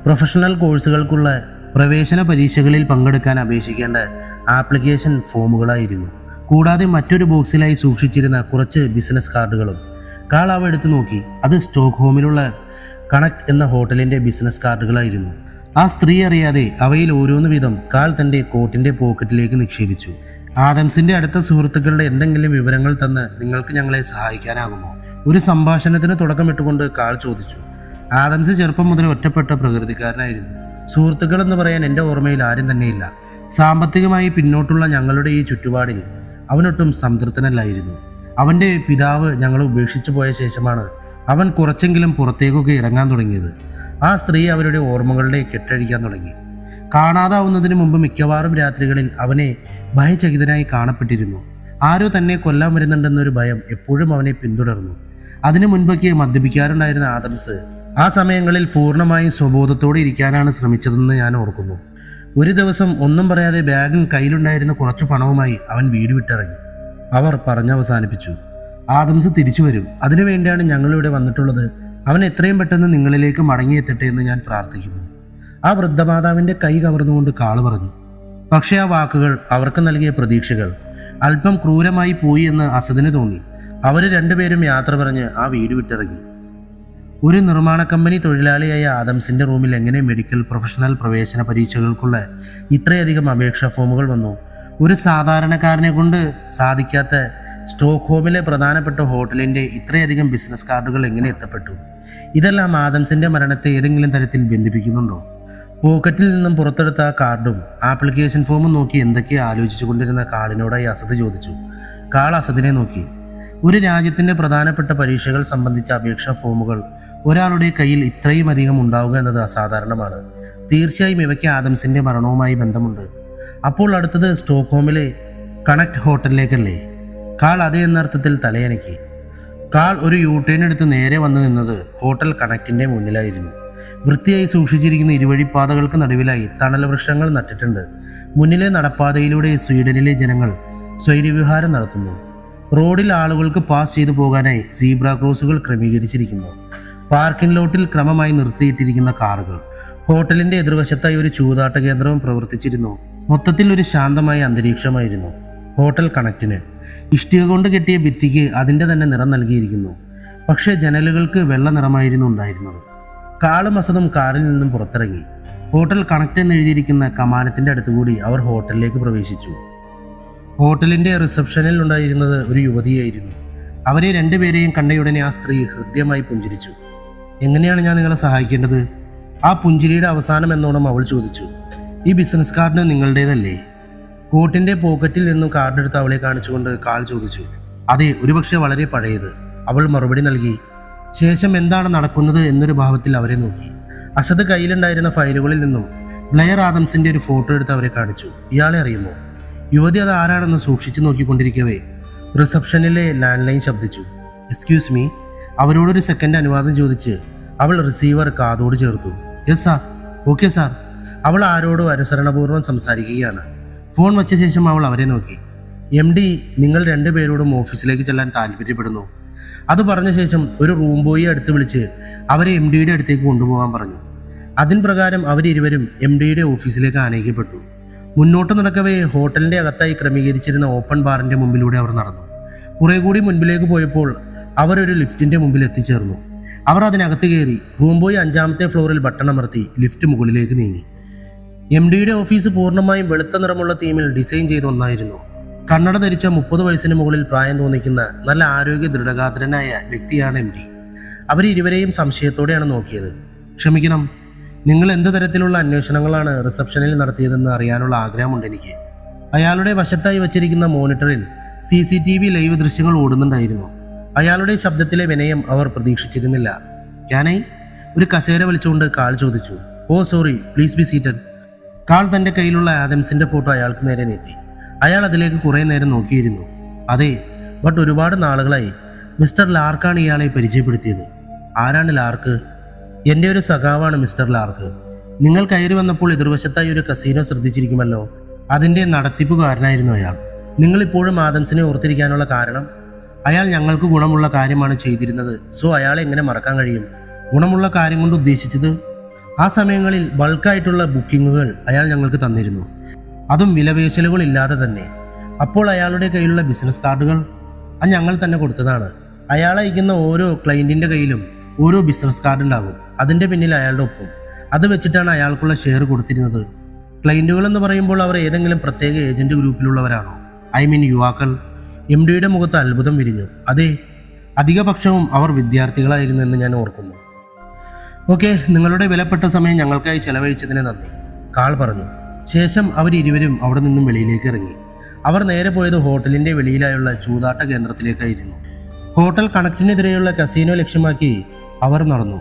പ്രൊഫഷണൽ കോഴ്സുകൾക്കുള്ള പ്രവേശന പരീക്ഷകളിൽ പങ്കെടുക്കാൻ അപേക്ഷിക്കേണ്ട ആപ്ലിക്കേഷൻ ഫോമുകളായിരുന്നു. കൂടാതെ മറ്റൊരു ബോക്സിലായി സൂക്ഷിച്ചിരുന്ന കുറച്ച് ബിസിനസ് കാർഡുകളും. കാൾ അവ എടുത്തു നോക്കി. അത് സ്റ്റോക്ക്ഹോമിലുള്ള കണക്ട് എന്ന ഹോട്ടലിന്റെ ബിസിനസ് കാർഡുകളായിരുന്നു. ആ സ്ത്രീ അറിയാതെ അവയിൽ ഓരോന്ന് വീതം കാൾ തൻ്റെ കോട്ടിന്റെ പോക്കറ്റിലേക്ക് നിക്ഷേപിച്ചു. ആദംസിന്റെ അടുത്ത സുഹൃത്തുക്കളുടെ എന്തെങ്കിലും വിവരങ്ങൾ തന്ന് നിങ്ങൾക്ക് ഞങ്ങളെ സഹായിക്കാനാകുമോ? ഒരു സംഭാഷണത്തിന് തുടക്കമിട്ടുകൊണ്ട് കാൾ ചോദിച്ചു. ആദംസ് ചെറുപ്പം മുതൽ ഒറ്റപ്പെട്ട പ്രകൃതിക്കാരനായിരുന്നു. സുഹൃത്തുക്കൾ എന്ന് പറയാൻ എൻ്റെ ഓർമ്മയിൽ ആരും തന്നെയില്ല. സാമ്പത്തികമായി പിന്നോട്ടുള്ള ഞങ്ങളുടെ ഈ ചുറ്റുപാടിൽ അവനൊട്ടും സംതൃപ്തനല്ലായിരുന്നു. അവൻ്റെ പിതാവ് ഞങ്ങളെ ഉപേക്ഷിച്ചു പോയ ശേഷമാണ് അവൻ കുറച്ചെങ്കിലും പുറത്തേക്കൊക്കെ ഇറങ്ങാൻ തുടങ്ങിയത്. ആ സ്ത്രീ അവരുടെ ഓർമ്മകളുടെ കെട്ടഴിക്കാൻ തുടങ്ങി. കാണാതാവുന്നതിന് മുമ്പ് മിക്കവാറും രാത്രികളിൽ അവനെ ഭയചകിതനായി കാണപ്പെട്ടിരുന്നു. ആരോ തന്നെ കൊല്ലാൻ വരുന്നുണ്ടെന്നൊരു ഭയം എപ്പോഴും അവനെ പിന്തുടർന്നു. അതിനു മുൻപൊക്കെ മദ്യപിക്കാറുണ്ടായിരുന്ന ആദംസ് ആ സമയങ്ങളിൽ പൂർണ്ണമായും സ്വബോധത്തോടെ ഇരിക്കാനാണ് ശ്രമിച്ചതെന്ന് ഞാൻ ഓർക്കുന്നു. ഒരു ദിവസം ഒന്നും പറയാതെ ബാഗിൽ കയ്യിലുണ്ടായിരുന്ന കുറച്ചു പണവുമായി അവൻ വീട് വിട്ടിറങ്ങി. അവർ പറഞ്ഞവസാനിപ്പിച്ചു. ആദംസ് തിരിച്ചു വരും, അതിനുവേണ്ടിയാണ് ഞങ്ങളിവിടെ വന്നിട്ടുള്ളത്. അവൻ എത്രയും പെട്ടെന്ന് നിങ്ങളിലേക്ക് മടങ്ങിയെത്തട്ടെ എന്ന് ഞാൻ പ്രാർത്ഥിക്കുന്നു. ആ വൃദ്ധമാതാവിൻ്റെ കൈ കവർന്നുകൊണ്ട് കാള് പറഞ്ഞു. പക്ഷേ ആ വാക്കുകൾ അവർക്ക് നൽകിയ പ്രതീക്ഷകൾ അല്പം ക്രൂരമായി പോയി എന്ന് അസദിന് തോന്നി. അവർ രണ്ടുപേരും യാത്ര പറഞ്ഞ് ആ വീട് വിട്ടിറങ്ങി. ഒരു നിർമ്മാണ കമ്പനി തൊഴിലാളിയായ ആദംസിന്റെ റൂമിൽ എങ്ങനെ മെഡിക്കൽ പ്രൊഫഷണൽ പ്രവേശന പരീക്ഷകൾക്കുള്ള ഇത്രയധികം അപേക്ഷാ ഫോമുകൾ വന്നു? ഒരു സാധാരണക്കാരനെ കൊണ്ട് സാധിക്കാത്ത സ്റ്റോക്ക്ഹോമിലെ പ്രധാനപ്പെട്ട ഹോട്ടലിന്റെ ഇത്രയധികം ബിസിനസ് കാർഡുകൾ എങ്ങനെ എത്തപ്പെട്ടു? ഇതെല്ലാം ആദംസിന്റെ മരണത്തെ ഏതെങ്കിലും തരത്തിൽ ബന്ധിപ്പിക്കുന്നുണ്ടോ? പോക്കറ്റിൽ നിന്നും പുറത്തെടുത്ത ആ കാർഡും ആപ്ലിക്കേഷൻ ഫോമും നോക്കി എന്തൊക്കെയോ ആലോചിച്ചു കൊണ്ടിരുന്ന കാളിനോടായി അസദ് ചോദിച്ചു. കാൾ അസദിനെ നോക്കി. ഒരു രാജ്യത്തിന്റെ പ്രധാനപ്പെട്ട പരീക്ഷകൾ സംബന്ധിച്ച അപേക്ഷാ ഫോമുകൾ ഒരാളുടെ കയ്യിൽ ഇത്രയും അധികം ഉണ്ടാവുക എന്നത് അസാധാരണമാണ്. തീർച്ചയായും ഇവയ്ക്ക് ആദംസിന്റെ മരണവുമായി ബന്ധമുണ്ട്. അപ്പോൾ അടുത്തത് സ്റ്റോക്ക്ഹോമിലെ കണക്ട് ഹോട്ടലിലേക്കല്ലേ? കാൾ അതേ എന്നർത്ഥത്തിൽ തലയനക്കി. കാൾ ഒരു യൂട്ടേൺ എടുത്ത് നേരെ വന്നു നിന്നത് ഹോട്ടൽ കണക്റ്റിന്റെ മുന്നിലായിരുന്നു. വൃത്തിയായി സൂക്ഷിച്ചിരിക്കുന്ന ഇരുവഴിപ്പാതകൾക്ക് നടുവിലായി തണൽ വൃക്ഷങ്ങൾ നട്ടിട്ടുണ്ട്. മുന്നിലെ നടപ്പാതയിലൂടെ സ്വീഡനിലെ ജനങ്ങൾ സ്വൈര്യവിഹാരം നടത്തുന്നു. റോഡിൽ ആളുകൾക്ക് പാസ് ചെയ്തു പോകാനായി സീബ്ര ക്രോസുകൾ ക്രമീകരിച്ചിരിക്കുന്നു. പാർക്കിംഗ് ലോട്ടിൽ ക്രമമായി നിർത്തിയിട്ടിരിക്കുന്ന കാറുകൾ. ഹോട്ടലിന്റെ എതിർവശത്തായി ഒരു ചൂതാട്ട കേന്ദ്രവും പ്രവർത്തിച്ചിരുന്നു. മൊത്തത്തിൽ ഒരു ശാന്തമായ അന്തരീക്ഷമായിരുന്നു ഹോട്ടൽ കണക്റ്റിന്. ഇഷ്ടിക കൊണ്ട് കെട്ടിയ ഭിത്തിക്ക് അതിൻ്റെ തന്നെ നിറം നൽകിയിരിക്കുന്നു. പക്ഷേ ജനലുകൾക്ക് വെള്ള നിറമായിരുന്നു ഉണ്ടായിരുന്നത്. കാളും അസദും കാറിൽ നിന്നും പുറത്തിറങ്ങി. ഹോട്ടൽ കണക്റ്റ് എന്നെഴുതിയിരിക്കുന്ന കമാനത്തിന്റെ അടുത്തുകൂടി അവർ ഹോട്ടലിലേക്ക് പ്രവേശിച്ചു. ഹോട്ടലിന്റെ റിസപ്ഷനിൽ ഉണ്ടായിരുന്നത് ഒരു യുവതിയായിരുന്നു. അവരെ രണ്ടുപേരെയും കണ്ടയുടനെ ആ സ്ത്രീ ഹൃദ്യമായി പുഞ്ചിരിച്ചു. എങ്ങനെയാണ് ഞാൻ നിങ്ങളെ സഹായിക്കേണ്ടത്? ആ പുഞ്ചിരിയുടെ അവസാനം എന്നോണം അവൾ ചോദിച്ചു. ഈ ബിസിനസ് കാർഡ് നിങ്ങളുടേതല്ലേ? കോട്ടിന്റെ പോക്കറ്റിൽ നിന്നും കാർഡ് എടുത്ത് അവളെ കാണിച്ചുകൊണ്ട് കാൾ ചോദിച്ചു. അതെ, ഒരുപക്ഷെ വളരെ പഴയത്, അവൾ മറുപടി നൽകി. ശേഷം എന്താണ് നടക്കുന്നത് എന്നൊരു ഭാവത്തിൽ അവരെ നോക്കി. അസദ് കയ്യിലുണ്ടായിരുന്ന ഫയലുകളിൽ നിന്നും ബ്ലെയർ ആദംസിന്റെ ഒരു ഫോട്ടോ എടുത്ത് അവരെ കാണിച്ചു. ഇയാളെ അറിയുമോ? യുവതി അത് ആരാണെന്ന് സൂക്ഷിച്ചു നോക്കിക്കൊണ്ടിരിക്കവേ റിസപ്ഷനിലെ ലാൻഡ് ലൈൻ ശബ്ദിച്ചു. Excuse me. അവരോടൊരു സെക്കൻഡ് അനുവാദം ചോദിച്ച് അവൾ റിസീവർ കാതോട് ചേർത്തു. Yes sir. Okay sir. അവൾ ആരോടും അനുസരണപൂർവ്വം സംസാരിക്കുകയാണ്. ഫോൺ വച്ച ശേഷം അവൾ അവരെ നോക്കി. MD നിങ്ങൾ രണ്ടുപേരോടും ഓഫീസിലേക്ക് ചെല്ലാൻ താല്പര്യപ്പെടുന്നു. അത് പറഞ്ഞ ശേഷം ഒരു റൂം ബോയിയെ അടുത്ത് വിളിച്ച് അവരെ MDയുടെ അടുത്തേക്ക് കൊണ്ടുപോകാൻ പറഞ്ഞു. അതിന് പ്രകാരം അവരിരുവരും MDയുടെ ഓഫീസിലേക്ക് ആനയിക്കപ്പെട്ടു. മുന്നോട്ട് നടക്കവേ ഹോട്ടലിൻ്റെ അകത്തായി ക്രമീകരിച്ചിരുന്ന ഓപ്പൺ ബാറിൻ്റെ മുമ്പിലൂടെ അവർ നടന്നു. കുറെ കൂടി മുൻപിലേക്ക് പോയപ്പോൾ അവർ ഒരു ലിഫ്റ്റിൻ്റെ മുമ്പിൽ എത്തിച്ചേർന്നു. അവർ അതിനകത്ത് കയറി. റൂം ബോയ് 5ാമത്തെ ഫ്ലോറിൽ ബട്ടൺ അമർത്തി ലിഫ്റ്റ് മുകളിലേക്ക് നീങ്ങി. MDയുടെ ഓഫീസ് പൂർണ്ണമായും വെളുത്ത നിറമുള്ള തീമിൽ ഡിസൈൻ ചെയ്ത ഒന്നായിരുന്നു. കണ്ണട ധരിച്ച 30 വയസ്സിന് മുകളിൽ പ്രായം തോന്നിക്കുന്ന നല്ല ആരോഗ്യ ദൃഢഗാത്രനായ വ്യക്തിയാണ് MD. അവരിരുവരെയും സംശയത്തോടെയാണ് നോക്കിയത്. ക്ഷമിക്കണം, നിങ്ങൾ എന്ത് തരത്തിലുള്ള അന്വേഷണങ്ങളാണ് റിസപ്ഷനിൽ നടത്തിയതെന്ന് അറിയാനുള്ള ആഗ്രഹമുണ്ട് എനിക്ക്. അയാളുടെ വശത്തായി വച്ചിരിക്കുന്ന മോണിറ്ററിൽ CCTV ലൈവ് ദൃശ്യങ്ങൾ ഓടുന്നുണ്ടായിരുന്നു. അയാളുടെ ശബ്ദത്തിലെ വിനയം അവർ പ്രതീക്ഷിച്ചിരുന്നില്ല. ക്യാനൈ? ഒരു കസേര വലിച്ചുകൊണ്ട് കാൾ ചോദിച്ചു. Oh sorry, please be seated. Karl തൻ്റെ കയ്യിലുള്ള ആദംസിൻ്റെ ഫോട്ടോ അയാൾക്ക് നേരെ നീട്ടി. അയാൾ അതിലേക്ക് കുറേ നേരം നോക്കിയിരുന്നു. അതെ, ബട്ട് ഒരുപാട് നാളുകളായി. മിസ്റ്റർ ലാർക്കാണ് ഇയാളെ പരിചയപ്പെടുത്തിയത്. ആരാണ് ലാർക്ക്? എൻ്റെ ഒരു സഖാവാണ് മിസ്റ്റർ ലാർക്ക്. നിങ്ങൾ കയറി വന്നപ്പോൾ എതിർവശത്തായി ഒരു കസീനോ ശ്രദ്ധിച്ചിരിക്കുമല്ലോ. അതിൻ്റെ നടത്തിപ്പുകാരനായിരുന്നു അയാൾ. നിങ്ങളിപ്പോഴും ആദംസിനെ ഓർത്തിരിക്കാനുള്ള കാരണം? അയാൾ ഞങ്ങൾക്ക് ഗുണമുള്ള കാര്യമാണ് ചെയ്തിരുന്നത്. സോ അയാളെ എങ്ങനെ മറക്കാൻ കഴിയും? ഗുണമുള്ള കാര്യം കൊണ്ട് ഉദ്ദേശിച്ചത് ആ സമയങ്ങളിൽ ബൾക്കായിട്ടുള്ള ബുക്കിങ്ങുകൾ അയാൾ ഞങ്ങൾക്ക് തന്നിരുന്നു, അതും വിലപേശലുകളില്ലാതെ തന്നെ. അപ്പോൾ അയാളുടെ കയ്യിലുള്ള ബിസിനസ് കാർഡുകൾ അത് ഞങ്ങൾ തന്നെ കൊടുത്തതാണ്. അയാൾ അയക്കുന്ന ഓരോ ക്ലയൻറ്റിൻ്റെ കയ്യിലും ഓരോ ബിസിനസ് കാർഡ് ഉണ്ടാകും. അതിൻ്റെ പിന്നിൽ അയാളുടെ ഒപ്പം. അത് വെച്ചിട്ടാണ് അയാൾക്കുള്ള ഷെയർ കൊടുത്തിരുന്നത്. ക്ലയൻറ്റുകൾ എന്ന് പറയുമ്പോൾ അവർ ഏതെങ്കിലും പ്രത്യേക ഏജന്റ് ഗ്രൂപ്പിലുള്ളവരാണോ? ഐ മീൻ യുവാക്കൾ? MDയുടെ മുഖത്ത് അത്ഭുതം വിരിഞ്ഞു. അതെ, അധികപക്ഷവും അവർ വിദ്യാർത്ഥികളായിരുന്നു എന്ന് ഞാൻ ഓർക്കുന്നു. ഓക്കെ, നിങ്ങളുടെ വിലപ്പെട്ട സമയം ഞങ്ങൾക്കായി ചെലവഴിച്ചതിന് നന്ദി, കാൾ പറഞ്ഞു. ശേഷം അവരിരുവരും അവിടെ നിന്നും വെളിയിലേക്ക് ഇറങ്ങി. അവർ നേരെ പോയത് ഹോട്ടലിൻ്റെ വെളിയിലായുള്ള ചൂതാട്ട കേന്ദ്രത്തിലേക്കായിരുന്നു. ഹോട്ടൽ കണക്റ്റിനെതിരെയുള്ള കസീനോ ലക്ഷ്യമാക്കി അവർ നടന്നു.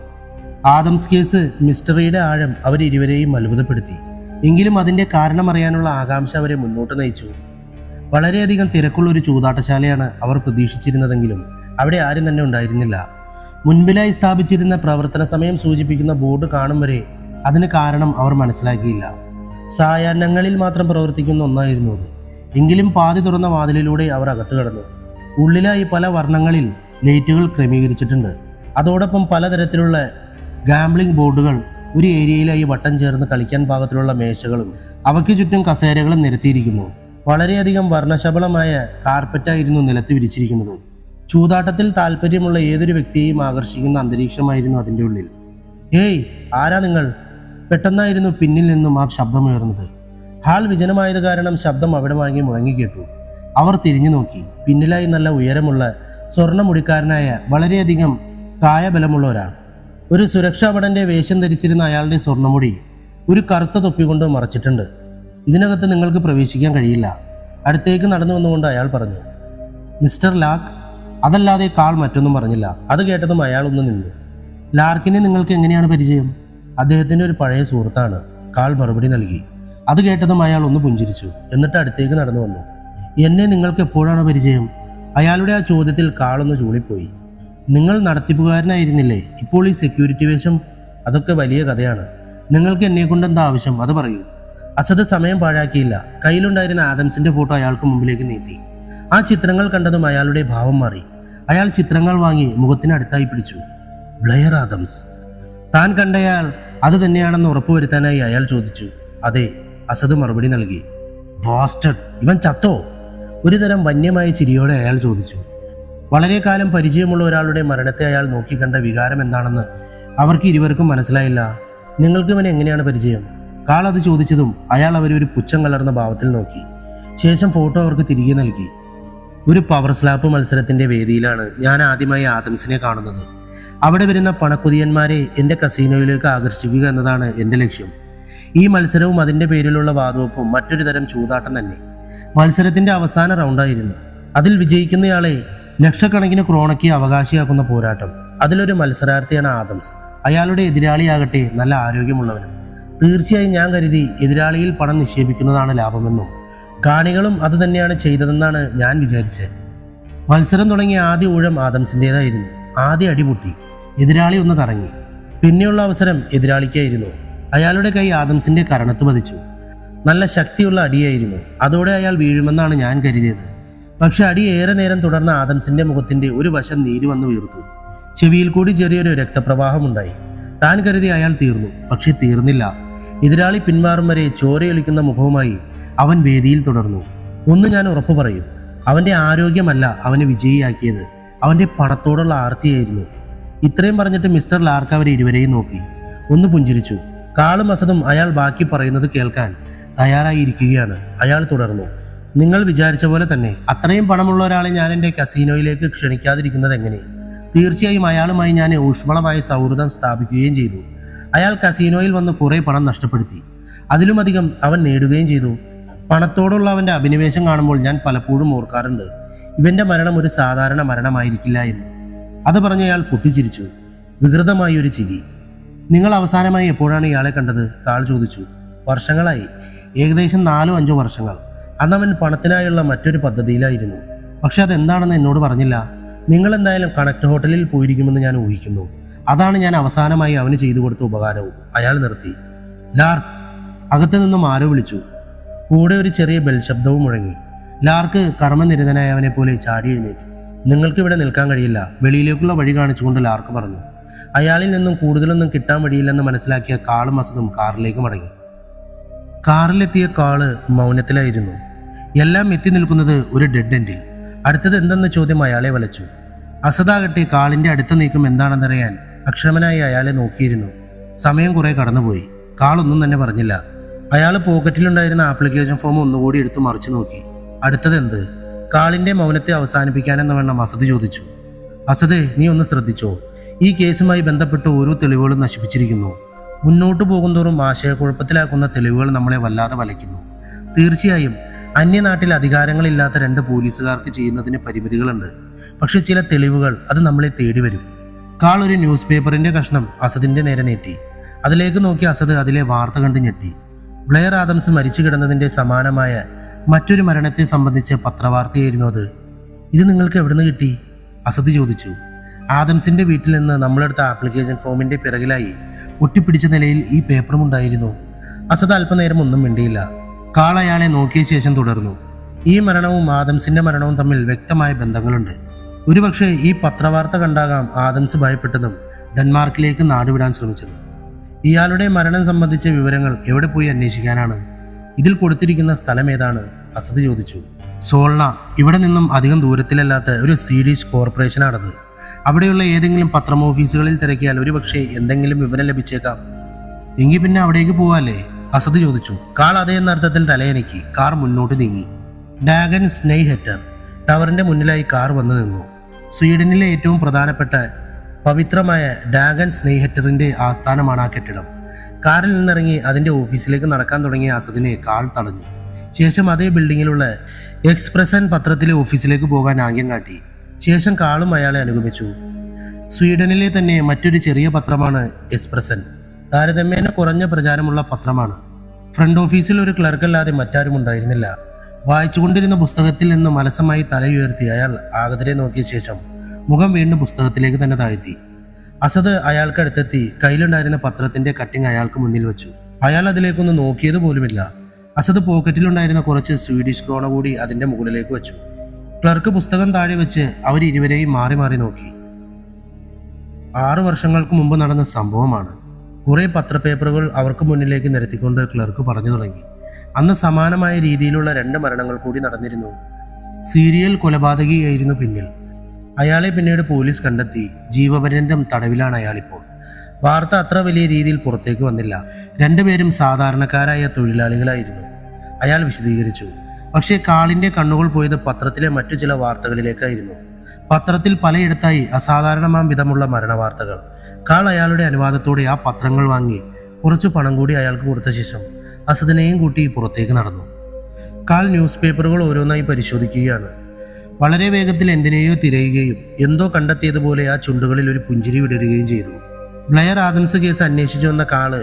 ആദംസ് കേസ് മിസ്റ്ററിയുടെ ആഴം അവരിരുവരെയും അത്ഭുതപ്പെടുത്തി. എങ്കിലും അതിൻ്റെ കാരണം അറിയാനുള്ള ആകാംക്ഷ അവരെ മുന്നോട്ട് നയിച്ചു. വളരെയധികം തിരക്കുള്ള ഒരു ചൂതാട്ടശാലയാണ് അവർ പ്രതീക്ഷിച്ചിരുന്നതെങ്കിലും അവിടെ ആരും തന്നെ ഉണ്ടായിരുന്നില്ല. മുൻപിലായി സ്ഥാപിച്ചിരുന്ന പ്രവർത്തന സമയം സൂചിപ്പിക്കുന്ന ബോർഡ് കാണും വരെ അതിന് കാരണം അവർ മനസ്സിലാക്കിയില്ല. സായാഹ്നങ്ങളിൽ മാത്രം പ്രവർത്തിക്കുന്ന ഒന്നായിരുന്നു അത്. എങ്കിലും പാതി തുറന്ന വാതിലിലൂടെ അവർ അകത്ത് കടന്നു. ഉള്ളിലായി പല വർണ്ണങ്ങളിൽ ലൈറ്റുകൾ ക്രമീകരിച്ചിട്ടുണ്ട്. അതോടൊപ്പം പലതരത്തിലുള്ള ഗാംബ്ലിംഗ് ബോർഡുകൾ, ഒരു ഏരിയയിലായി വട്ടം ചേർന്ന് കളിക്കാൻ പാകത്തിലുള്ള മേശകളും അവയ്ക്ക് ചുറ്റും കസേരകളും നിരത്തിയിരിക്കുന്നു. വളരെയധികം വർണ്ണശബളമായ കാർപ്പറ്റായിരുന്നു നിലത്ത് വിരിച്ചിരിക്കുന്നത്. ചൂതാട്ടത്തിൽ താല്പര്യമുള്ള ഏതൊരു വ്യക്തിയെയും ആകർഷിക്കുന്ന അന്തരീക്ഷമായിരുന്നു അതിൻ്റെ ഉള്ളിൽ. ഏയ്, ആരാ നിങ്ങൾ? പെട്ടെന്നായിരുന്നു പിന്നിൽ നിന്നും ആ ശബ്ദമുയർന്നത്. ഹാൾ വിജനമായത് കാരണം ശബ്ദം അവിടെ വാങ്ങി മുഴങ്ങിക്കേട്ടു. അവർ തിരിഞ്ഞു നോക്കി. പിന്നിലായി നല്ല ഉയരമുള്ള സ്വർണ്ണമുടിക്കാരനായ വളരെയധികം കായബലമുള്ള ഒരാൾ. ഒരു സുരക്ഷാഭടന്റെ വേഷം ധരിച്ചിരുന്ന അയാളുടെ സ്വർണ്ണമുടി ഒരു കറുത്ത തൊപ്പിക്കൊണ്ട് മറച്ചിട്ടുണ്ട്. ഇതിനകത്ത് നിങ്ങൾക്ക് പ്രവേശിക്കാൻ കഴിയില്ല, അടുത്തേക്ക് നടന്നു വന്നുകൊണ്ട് അയാൾ പറഞ്ഞു. Mister Lark? അതല്ലാതെ കാൾ മറ്റൊന്നും പറഞ്ഞില്ല. അത് കേട്ടതും അയാൾ ഒന്ന് നിന്നു. ലാർക്കിനെ നിങ്ങൾക്ക് എങ്ങനെയാണ് പരിചയം? അദ്ദേഹത്തിൻ്റെ ഒരു പഴയ സുഹൃത്താണ്, കാൾ മറുപടി നൽകി. അത് കേട്ടതും അയാൾ ഒന്ന് പുഞ്ചിരിച്ചു. എന്നിട്ട് അടുത്തേക്ക് നടന്നു വന്നു. എന്നെ നിങ്ങൾക്ക് എപ്പോഴാണ് പരിചയം? അയാളുടെ ആ ചോദ്യത്തിൽ കാളൊന്ന് ചൂളിപ്പോയി. നിങ്ങൾ നടത്തിപ്പുകാരനായിരുന്നില്ലേ? ഇപ്പോൾ ഈ സെക്യൂരിറ്റി വേഷം? അതൊക്കെ വലിയ കഥയാണ്. നിങ്ങൾക്ക് എന്നെ കൊണ്ട് എന്താ ആവശ്യം, അത് പറയൂ. അസദ് സമയം പാഴാക്കിയില്ല. കയ്യിലുണ്ടായിരുന്ന ആദംസിന്റെ ഫോട്ടോ അയാൾക്ക് മുമ്പിലേക്ക് നീട്ടി. ആ ചിത്രങ്ങൾ കണ്ടതും അയാളുടെ ഭാവം മാറി. അയാൾ ചിത്രങ്ങൾ വാങ്ങി മുഖത്തിനടുത്തായി പിടിച്ചു. ബ്ലെയർ ആദംസ്. താൻ കണ്ടയാൾ അത് തന്നെയാണെന്ന് ഉറപ്പുവരുത്താനായി അയാൾ ചോദിച്ചു. അതെ, അസദ് മറുപടി നൽകി. ബാസ്റ്റഡ്, ഇവൻ ചത്തോ? ഒരുതരം വന്യമായ ചിരിയോടെ അയാൾ ചോദിച്ചു. വളരെ കാലം പരിചയമുള്ള ഒരാളുടെ മരണത്തെ അയാൾ നോക്കിക്കണ്ട വികാരം എന്താണെന്ന് അവർക്ക് ഇരുവർക്കും മനസ്സിലായില്ല. നിങ്ങൾക്ക് ഇവനെ എങ്ങനെയാണ് പരിചയം? കാൾ അത് ചോദിച്ചതും അയാൾ അവരെ ഒരു പുച്ഛം കലർന്ന ഭാവത്തിൽ നോക്കി. ശേഷം ഫോട്ടോ അവർക്ക് തിരികെ നൽകി. ഒരു പവർ സ്ലാപ്പ് മത്സരത്തിന്റെ വേദിയിലാണ് ഞാൻ ആദ്യമായി ആദംസിനെ കാണുന്നത്. അവിടെ വരുന്ന പണക്കുതിയന്മാരെ എൻ്റെ കസീനോയിലേക്ക് ആകർഷിക്കുക എന്നതാണ് എൻ്റെ ലക്ഷ്യം. ഈ മത്സരവും അതിൻ്റെ പേരിലുള്ള വാതുവെപ്പും മറ്റൊരു തരം ചൂതാട്ടം തന്നെ. മത്സരത്തിന്റെ അവസാന റൗണ്ടായിരുന്നു. അതിൽ വിജയിക്കുന്നയാളെ ലക്ഷക്കണക്കിന് ക്രോണയ്ക്ക് അവകാശിയാക്കുന്ന പോരാട്ടം. അതിലൊരു മത്സരാർത്ഥിയാണ് ആദംസ്. അയാളുടെ എതിരാളിയാകട്ടെ നല്ല ആരോഗ്യമുള്ളവനും. തീർച്ചയായും ഞാൻ കരുതി എതിരാളിയിൽ പണം നിക്ഷേപിക്കുന്നതാണ് ലാഭമെന്നും കാണികളും അത് തന്നെയാണ് ചെയ്തതെന്നാണ് ഞാൻ വിചാരിച്ചത്. മത്സരം തുടങ്ങിയ ആദ്യ ഊഴം ആദംസിൻ്റെതായിരുന്നു. ആദ്യ അടിപൊട്ടി. എതിരാളി ഒന്ന് കറങ്ങി. പിന്നെയുള്ള അവസരം എതിരാളിക്കായിരുന്നു. അയാളുടെ കൈ ആദംസിന്റെ കരണത്ത് പതിച്ചു. നല്ല ശക്തിയുള്ള അടിയായിരുന്നു. അതോടെ അയാൾ വീഴുമെന്നാണ് ഞാൻ കരുതിയത്. പക്ഷെ അടി ഏറെ നേരം തുടർന്ന ആദംസിന്റെ മുഖത്തിന്റെ ഒരു വശം നീര് വന്നു വീർത്തു. ചെവിയിൽ കൂടി ചെറിയൊരു രക്തപ്രവാഹമുണ്ടായി. താൻ കരുതി അയാൾ തീർന്നു. പക്ഷെ തീർന്നില്ല. എതിരാളി പിന്മാറും വരെ ചോരയൊലിക്കുന്ന മുഖവുമായി അവൻ വേദിയിൽ തുടർന്നു. ഒന്ന് ഞാൻ ഉറപ്പു പറയും, അവന്റെ ആരോഗ്യമല്ല അവനെ വിജയിയാക്കിയത്, അവന്റെ പണത്തോടുള്ള ആർത്തിയായിരുന്നു. ഇത്രയും പറഞ്ഞിട്ട് മിസ്റ്റർ ലാർക്ക് അവരെ ഇരുവരെയും നോക്കി, ഒന്ന് പുഞ്ചിരിച്ചു. കാളും അസദും അയാൾ ബാക്കി പറയുന്നത് കേൾക്കാൻ തയ്യാറായിരിക്കുകയാണ്. അയാൾ തുടർന്നു, നിങ്ങൾ വിചാരിച്ച പോലെ തന്നെ അത്രയും പണമുള്ള ഒരാളെ ഞാൻ എൻ്റെ കസീനോയിലേക്ക് ക്ഷണിക്കാതിരിക്കുന്നത് എങ്ങനെ? തീർച്ചയായും അയാളുമായി ഞാൻ ഊഷ്മളമായ സൗഹൃദം സ്ഥാപിക്കുകയും ചെയ്തു. അയാൾ കസീനോയിൽ വന്ന് കുറേ പണം നഷ്ടപ്പെടുത്തി. അതിലുമധികം അവൻ നേടുകയും ചെയ്തു. പണത്തോടുള്ള അവൻ്റെ അഭിനിവേശം കാണുമ്പോൾ ഞാൻ പലപ്പോഴും ഓർക്കാറുണ്ട്, ഇവൻ്റെ മരണം ഒരു സാധാരണ മരണമായിരിക്കില്ല എന്ന്. അത് പറഞ്ഞ് അയാൾ പൊട്ടിച്ചിരിച്ചു, വികൃതമായ ഒരു ചിരി. നിങ്ങൾ അവസാനമായി എപ്പോഴാണ് ഇയാളെ കണ്ടത്? കാൾ ചോദിച്ചു. വർഷങ്ങളായി, ഏകദേശം 4-5 വർഷങ്ങൾ. അന്നവൻ പണത്തിനായുള്ള മറ്റൊരു പദ്ധതിയിലായിരുന്നു. പക്ഷെ അതെന്താണെന്ന് എന്നോട് പറഞ്ഞില്ല. നിങ്ങൾ എന്തായാലും കണക്ട് ഹോട്ടലിൽ പോയിരിക്കുമെന്ന് ഞാൻ ഊഹിക്കുന്നു. അതാണ് ഞാൻ അവസാനമായി അവന് ചെയ്തു കൊടുത്ത ഉപകാരവും. അയാൾ നിർത്തി. ലാർക്ക്, അകത്തു നിന്നും ആരോ വിളിച്ചു. കൂടെ ഒരു ചെറിയ ബെൽ ശബ്ദവും മുഴങ്ങി. ലാർക്ക് കർമ്മനിരതനായ അവനെ പോലെ ചാടി എഴുന്നേറ്റു. നിങ്ങൾക്ക് ഇവിടെ നിൽക്കാൻ കഴിയില്ല, വെളിയിലേക്കുള്ള വഴി കാണിച്ചുകൊണ്ട് ലാർക്ക് പറഞ്ഞു. അയാളിൽ നിന്നും കൂടുതലൊന്നും കിട്ടാൻ വഴിയില്ലെന്ന് മനസ്സിലാക്കിയ കാളും അസദും കാറിലേക്ക് മടങ്ങി. കാറിലെത്തിയ കാള് മൗനത്തിലായിരുന്നു. എല്ലാം എത്തി നിൽക്കുന്നത് ഒരു ഡെഡ് എൻഡിൽ. അടുത്തത് എന്തെന്ന ചോദ്യം അയാളെ വലച്ചു. അസദാകട്ടെ കാളിന്റെ അടുത്ത നീക്കം എന്താണെന്നറിയാൻ അക്ഷമനായി അയാളെ നോക്കിയിരുന്നു. സമയം കുറെ കടന്നുപോയി. കാളൊന്നും തന്നെ പറഞ്ഞില്ല. അയാൾ പോക്കറ്റിലുണ്ടായിരുന്ന ആപ്ലിക്കേഷൻ ഫോം ഒന്നുകൂടി എടുത്തു മറിച്ചു നോക്കി. അടുത്തതെന്ത്? കാളിന്റെ മൗനത്തെ അവസാനിപ്പിക്കാനെന്ന വണ്ണം അസദ് ചോദിച്ചു. അസദേ, നീ ഒന്ന് ശ്രദ്ധിച്ചോ? ഈ കേസുമായി ബന്ധപ്പെട്ട് ഓരോ തെളിവുകളും നശിപ്പിച്ചിരിക്കുന്നു. മുന്നോട്ടു പോകുന്തോറും ആശയക്കുഴപ്പത്തിലാക്കുന്ന തെളിവുകൾ നമ്മളെ വല്ലാതെ വലയ്ക്കുന്നു. തീർച്ചയായും അന്യനാട്ടിൽ അധികാരങ്ങളില്ലാത്ത 2 പോലീസുകാർക്ക് ചെയ്യുന്നതിന് പരിമിതികളുണ്ട്. പക്ഷെ ചില തെളിവുകൾ അത് നമ്മളെ തേടി വരും. കാൾ ഒരു ന്യൂസ് പേപ്പറിന്റെ കഷ്ണം അസദിന്റെ നേരെ നീട്ടി. അതിലേക്ക് നോക്കി അസദ് അതിലെ വാർത്ത കണ്ട് ഞെട്ടി. ബ്ലെയർ ആദംസ് മരിച്ചു കിടന്നതിന്റെ സമാനമായ മറ്റൊരു മരണത്തെ സംബന്ധിച്ച പത്രവാർത്തയായിരുന്നു അത്. ഇത് നിങ്ങൾക്ക് എവിടുന്ന് കിട്ടി? അസദ് ചോദിച്ചു. ആദംസിന്റെ വീട്ടിൽ നിന്ന് നമ്മളെടുത്ത ആപ്ലിക്കേഷൻ ഫോമിന്റെ പിറകിലായി ഒട്ടിപ്പിടിച്ച നിലയിൽ ഈ പേപ്പറും ഉണ്ടായിരുന്നു. അസദ് അല്പനേരം ഒന്നും മിണ്ടിയില്ല. കാൾ അയാളെ നോക്കിയ ശേഷം തുടർന്നു. ഈ മരണവും ആദംസിന്റെ മരണവും തമ്മിൽ വ്യക്തമായ ബന്ധങ്ങളുണ്ട്. ഒരുപക്ഷെ ഈ പത്രവാർത്ത കണ്ടാകാം ആദംസ് ഭയപ്പെട്ടതും ഡെൻമാർക്കിലേക്ക് നാടുവിടാൻ ശ്രമിച്ചതും. ഇയാളുടെ മരണം സംബന്ധിച്ച വിവരങ്ങൾ എവിടെ പോയി അന്വേഷിക്കാനാണ്? ഇതിൽ കൊടുത്തിരിക്കുന്ന സ്ഥലം ഏതാണ്? അസദ് ചോദിച്ചു. സോൾണ. ഇവിടെ നിന്നും അധികം ദൂരത്തിലല്ലാത്ത ഒരു സ്വീഡിഷ് കോർപ്പറേഷനാണത്. അവിടെയുള്ള ഏതെങ്കിലും പത്രം ഓഫീസുകളിൽ തിരക്കിയാൽ ഒരുപക്ഷെ എന്തെങ്കിലും വിവരം ലഭിച്ചേക്കാം. എങ്കിൽ പിന്നെ അവിടേക്ക് പോവാല്ലേ? അസദ് ചോദിച്ചു. കാൾ അതേ എന്ന അർത്ഥത്തിൽ തലയനക്കി. കാർ മുന്നോട്ട് നീങ്ങി. ഡാഗൻ സ്നെയ്ഹെറ്റർ ടവറിന്റെ മുന്നിലായി കാർ വന്നു നിന്നു. സ്വീഡനിലെ ഏറ്റവും പ്രധാനപ്പെട്ട പവിത്രമായ ഡാഗൻ സ്നെയ്ഹെറ്ററിന്റെ ആസ്ഥാനമാണ് ആ കെട്ടിടം. കാറിൽ നിന്നിറങ്ങി അതിന്റെ ഓഫീസിലേക്ക് നടക്കാൻ തുടങ്ങിയ അസദിനെ കാൾ തടഞ്ഞു. ശേഷം അതേ ബിൽഡിങ്ങിലുള്ള എക്സ്പ്രസൻ പത്രത്തിലെ ഓഫീസിലേക്ക് പോകാൻ ആംഗ്യം കാട്ടി. ശേഷം കാളും അയാളെ അനുഗമിച്ചു. സ്വീഡനിലെ തന്നെ മറ്റൊരു ചെറിയ പത്രമാണ് എക്സ്പ്രസൻ. താരതമ്യേന കുറഞ്ഞ പ്രചാരമുള്ള പത്രമാണ്. ഫ്രണ്ട് ഓഫീസിൽ ഒരു ക്ലർക്കല്ലാതെ മറ്റാരും ഉണ്ടായിരുന്നില്ല. വായിച്ചുകൊണ്ടിരുന്ന പുസ്തകത്തിൽ നിന്ന് മനസ്സമായി തലയുയർത്തി അയാൾ ആഗതരെ നോക്കിയ ശേഷം മുഖം വീണ്ടും പുസ്തകത്തിലേക്ക് തന്നെ താഴ്ത്തി. അസദ് അയാൾക്കടുത്തെത്തി കയ്യിലുണ്ടായിരുന്ന പത്രത്തിന്റെ കട്ടിങ് അയാൾക്ക് മുന്നിൽ വെച്ചു. അയാൾ അതിലേക്കൊന്ന് നോക്കിയത് പോലുമില്ല. അസദ് പോക്കറ്റിലുണ്ടായിരുന്ന കുറച്ച് സ്വീഡിഷ് ക്രോണ കൂടി അതിന്റെ മുകളിലേക്ക് വെച്ചു. ക്ലർക്ക് പുസ്തകം താഴെ വെച്ച് അവരിരുവരെയും മാറി മാറി നോക്കി. 6 വർഷങ്ങൾക്ക് മുമ്പ് നടന്ന സംഭവമാണ്. കുറെ പത്രപേപ്പറുകൾ അവർക്ക് മുന്നിലേക്ക് നിരത്തിക്കൊണ്ട് ക്ലർക്ക് പറഞ്ഞു തുടങ്ങി. അന്ന് സമാനമായ രീതിയിലുള്ള 2 മരണങ്ങൾ കൂടി നടന്നിരുന്നു. സീരിയൽ കൊലപാതകിയായിരുന്നു പിന്നിൽ. അയാളെ പിന്നീട് പോലീസ് കണ്ടെത്തി. ജീവപര്യന്തം തടവിലാണ് അയാളിപ്പോൾ. വാർത്ത അത്ര വലിയ രീതിയിൽ പുറത്തേക്ക് വന്നില്ല. 2 പേരും സാധാരണക്കാരായ തൊഴിലാളികളായിരുന്നു. അയാൾ വിശദീകരിച്ചു. പക്ഷേ കാളിന്റെ കണ്ണുകൾ പോയത് പത്രത്തിലെ മറ്റു ചില വാർത്തകളിലേക്കായിരുന്നു. പത്രത്തിൽ പലയിടത്തായി അസാധാരണമാം വിധമുള്ള മരണവാർത്തകൾ. കാൾ അയാളുടെ അനുവാദത്തോടെ ആ പത്രങ്ങൾ വാങ്ങി കുറച്ചു പണം കൂടി അയാൾക്ക് കൊടുത്ത ശേഷം അസദിനെയും കൂട്ടി പുറത്തേക്ക് നടന്നു. കാൾ ന്യൂസ് പേപ്പറുകൾ ഓരോന്നായി പരിശോധിക്കുകയാണ്. വളരെ വേഗത്തിൽ എന്തിനേയോ തിരയുകയും എന്തോ കണ്ടെത്തിയതുപോലെ ആ ചുണ്ടുകളിൽ ഒരു പുഞ്ചിരി വിടരുകയും ചെയ്തു. ബ്ലെയർ ആദംസ് കേസ് അന്വേഷിച്ചു വന്ന കാള്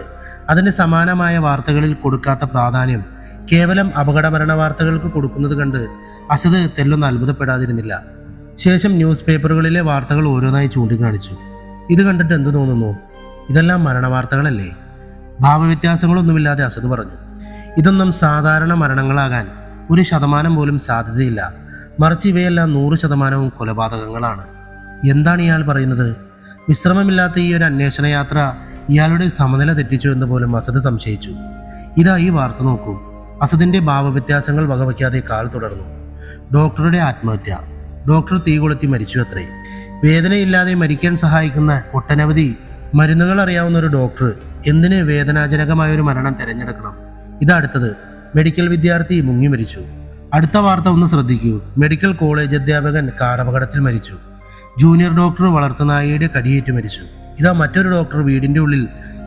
അതിന് സമാനമായ വാർത്തകളിൽ കൊടുക്കാത്ത പ്രാധാന്യം കേവലം അപകടമരണ വാർത്തകൾക്ക് കൊടുക്കുന്നത് കണ്ട് അസദ് തെല്ലൊന്നും അത്ഭുതപ്പെടാതിരുന്നില്ല. ശേഷം ന്യൂസ് പേപ്പറുകളിലെ വാർത്തകൾ ഓരോന്നായി ചൂണ്ടിക്കാണിച്ചു. ഇത് കണ്ടിട്ട് എന്തു തോന്നുന്നു? ഇതെല്ലാം മരണവാർത്തകളല്ലേ? ഭാവവ്യത്യാസങ്ങളൊന്നുമില്ലാതെ അസദ് പറഞ്ഞു. ഇതൊന്നും സാധാരണ മരണങ്ങളാകാൻ 1% പോലും സാധ്യതയില്ല. മറിച്ച് ഇവയെല്ലാം 100% കൊലപാതകങ്ങളാണ്. എന്താണ് ഇയാൾ പറയുന്നത്? വിശ്രമമില്ലാത്ത ഈ ഒരു അന്വേഷണ യാത്ര ഇയാളുടെ സമനില തെറ്റിച്ചു എന്ന് പോലും അസദ് സംശയിച്ചു. ഇതാ ഈ വാർത്ത നോക്കൂ. അസദിന്റെ ഭാവവ്യത്യാസങ്ങൾ വകവയ്ക്കാതെ കാൾ തുടർന്നു. ഡോക്ടറുടെ ആത്മഹത്യ. ഡോക്ടർ തീ കൊളുത്തി മരിച്ചു അത്രേ. വേദനയില്ലാതെ മരിക്കാൻ സഹായിക്കുന്ന ഒട്ടനവധി മരുന്നുകൾ അറിയാവുന്ന ഒരു ഡോക്ടർ എന്തിന് വേദനാജനകമായ ഒരു മരണം തിരഞ്ഞെടുക്കണം? ഇതടുത്തത് മെഡിക്കൽ വിദ്യാർത്ഥി മുങ്ങി മരിച്ചു. അടുത്ത വാർത്ത ഒന്ന് ശ്രദ്ധിക്കൂ. മെഡിക്കൽ കോളേജ് അധ്യാപകൻ കാറപകടത്തിൽ മരിച്ചു. ജൂനിയർ ഡോക്ടർ വളർത്തുനായയുടെ കടിയേറ്റ് മരിച്ചു. ഇതാ മറ്റൊരു ഡോക്ടർ വീടിന്റെ ഉള്ളിൽ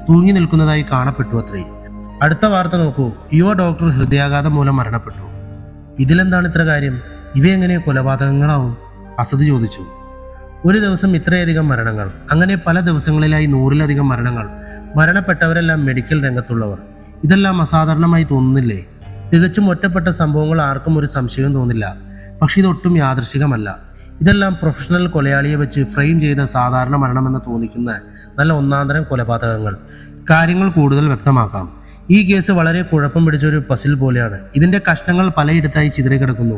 തൂങ്ങി നിൽക്കുന്നതായി കാണപ്പെട്ടു അത്രേ. അടുത്ത വാർത്ത നോക്കൂ. യുവ ഡോക്ടർ ഹൃദയാഘാതം മൂലം മരണപ്പെട്ടു. ഇതിലെന്താണ് ഇത്ര കാര്യം? ഇവയെങ്ങനെ കൊലപാതകങ്ങളാവും? അസദ് ചോദിച്ചു. ഒരു ദിവസം ഇത്രയധികം മരണങ്ങൾ, അങ്ങനെ പല ദിവസങ്ങളിലായി 100-ലധികം മരണങ്ങൾ. മരണപ്പെട്ടവരെല്ലാം മെഡിക്കൽ രംഗത്തുള്ളവർ. ഇതെല്ലാം അസാധാരണമായി തോന്നുന്നില്ലേ? തികച്ചും ഒറ്റപ്പെട്ട സംഭവങ്ങൾ ആർക്കും ഒരു സംശയവും തോന്നില്ല. പക്ഷെ ഇതൊട്ടും യാദൃശികമല്ല. ഇതെല്ലാം പ്രൊഫഷണൽ കൊലയാളിയെ വെച്ച് ഫ്രെയിം ചെയ്ത സാധാരണ മരണമെന്ന് തോന്നിക്കുന്ന നല്ല ഒന്നാന്തരം കൊലപാതകങ്ങൾ. കാര്യങ്ങൾ കൂടുതൽ വ്യക്തമാക്കാം. ഈ കേസ് വളരെ കുഴപ്പം പിടിച്ചൊരു പസിൽ പോലെയാണ്. ഇതിന്റെ കഷ്ണങ്ങൾ പലയിടത്തായി ചിതറിക്കിടക്കുന്നു.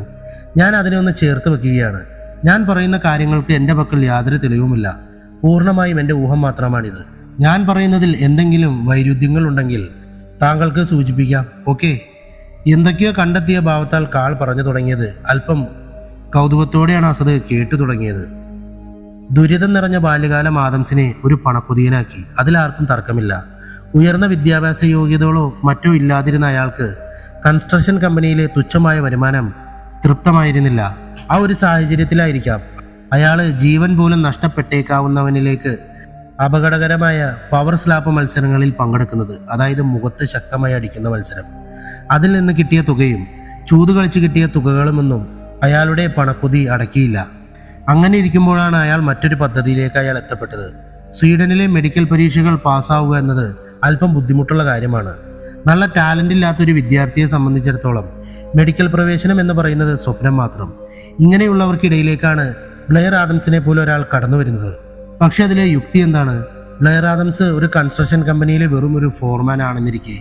ഞാൻ അതിനെ ഒന്ന് ചേർത്ത് വെക്കുകയാണ്. ഞാൻ പറയുന്ന കാര്യങ്ങൾക്ക് എൻ്റെ പക്കൽ യാതൊരു തെളിവുമില്ല. പൂർണ്ണമായും എൻ്റെ ഊഹം മാത്രമാണിത്. ഞാൻ പറയുന്നതിൽ എന്തെങ്കിലും വൈരുദ്ധ്യങ്ങൾ ഉണ്ടെങ്കിൽ താങ്കൾക്ക് സൂചിപ്പിക്കാം. ഓക്കെ? എന്തൊക്കെയോ കണ്ടെത്തിയ ഭാവത്താൽ കാൾ പറഞ്ഞു തുടങ്ങിയത്. അല്പം കൗതുകത്തോടെയാണ് അസദ് കേട്ടു തുടങ്ങിയത്. ദുരിതം നിറഞ്ഞ ബാല്യകാലം ആദംസിനെ ഒരു പണക്കുതിയനാക്കി. അതിലാർക്കും തർക്കമില്ല. ഉയർന്ന വിദ്യാഭ്യാസ യോഗ്യതകളോ മറ്റോ ഇല്ലാതിരുന്ന അയാൾക്ക് കൺസ്ട്രക്ഷൻ കമ്പനിയിലെ തുച്ഛമായ വരുമാനം തൃപ്തമായിരുന്നില്ല. ആ ഒരു സാഹചര്യത്തിലായിരിക്കാം അയാള് ജീവൻ പോലും നഷ്ടപ്പെട്ടേക്കാവുന്നവനിലേക്ക് അപകടകരമായ പവർ സ്ലാപ്പ് മത്സരങ്ങളിൽ പങ്കെടുക്കുന്നത്. അതായത് മുഖത്ത് ശക്തമായി അടിക്കുന്ന മത്സരം. അതിൽ നിന്ന് കിട്ടിയ തുകയും ചൂത് കളിച്ച് കിട്ടിയ തുകകളുമൊന്നും അയാളുടെ പണക്കുതി അടക്കിയില്ല. അങ്ങനെ ഇരിക്കുമ്പോഴാണ് അയാൾ മറ്റൊരു പദ്ധതിയിലേക്ക് അയാൾ എത്തപ്പെട്ടത്. സ്വീഡനിലെ മെഡിക്കൽ പരീക്ഷകൾ പാസ്സാവുക എന്നത് അല്പം ബുദ്ധിമുട്ടുള്ള കാര്യമാണ്. നല്ല ടാലന്റ് ഇല്ലാത്തൊരു വിദ്യാർത്ഥിയെ സംബന്ധിച്ചിടത്തോളം മെഡിക്കൽ പ്രവേശനം എന്ന് പറയുന്നത് സ്വപ്നം മാത്രം. ഇങ്ങനെയുള്ളവർക്കിടയിലേക്കാണ് ബ്ലെയർ ആദംസിനെ പോലെ ഒരാൾ കടന്നു വരുന്നത്. പക്ഷെ അതിലെ യുക്തി എന്താണ്? ബ്ലെയർ ആദംസ് ഒരു കൺസ്ട്രക്ഷൻ കമ്പനിയിലെ വെറും ഒരു ഫോർമാൻ ആണെന്നിരിക്കെ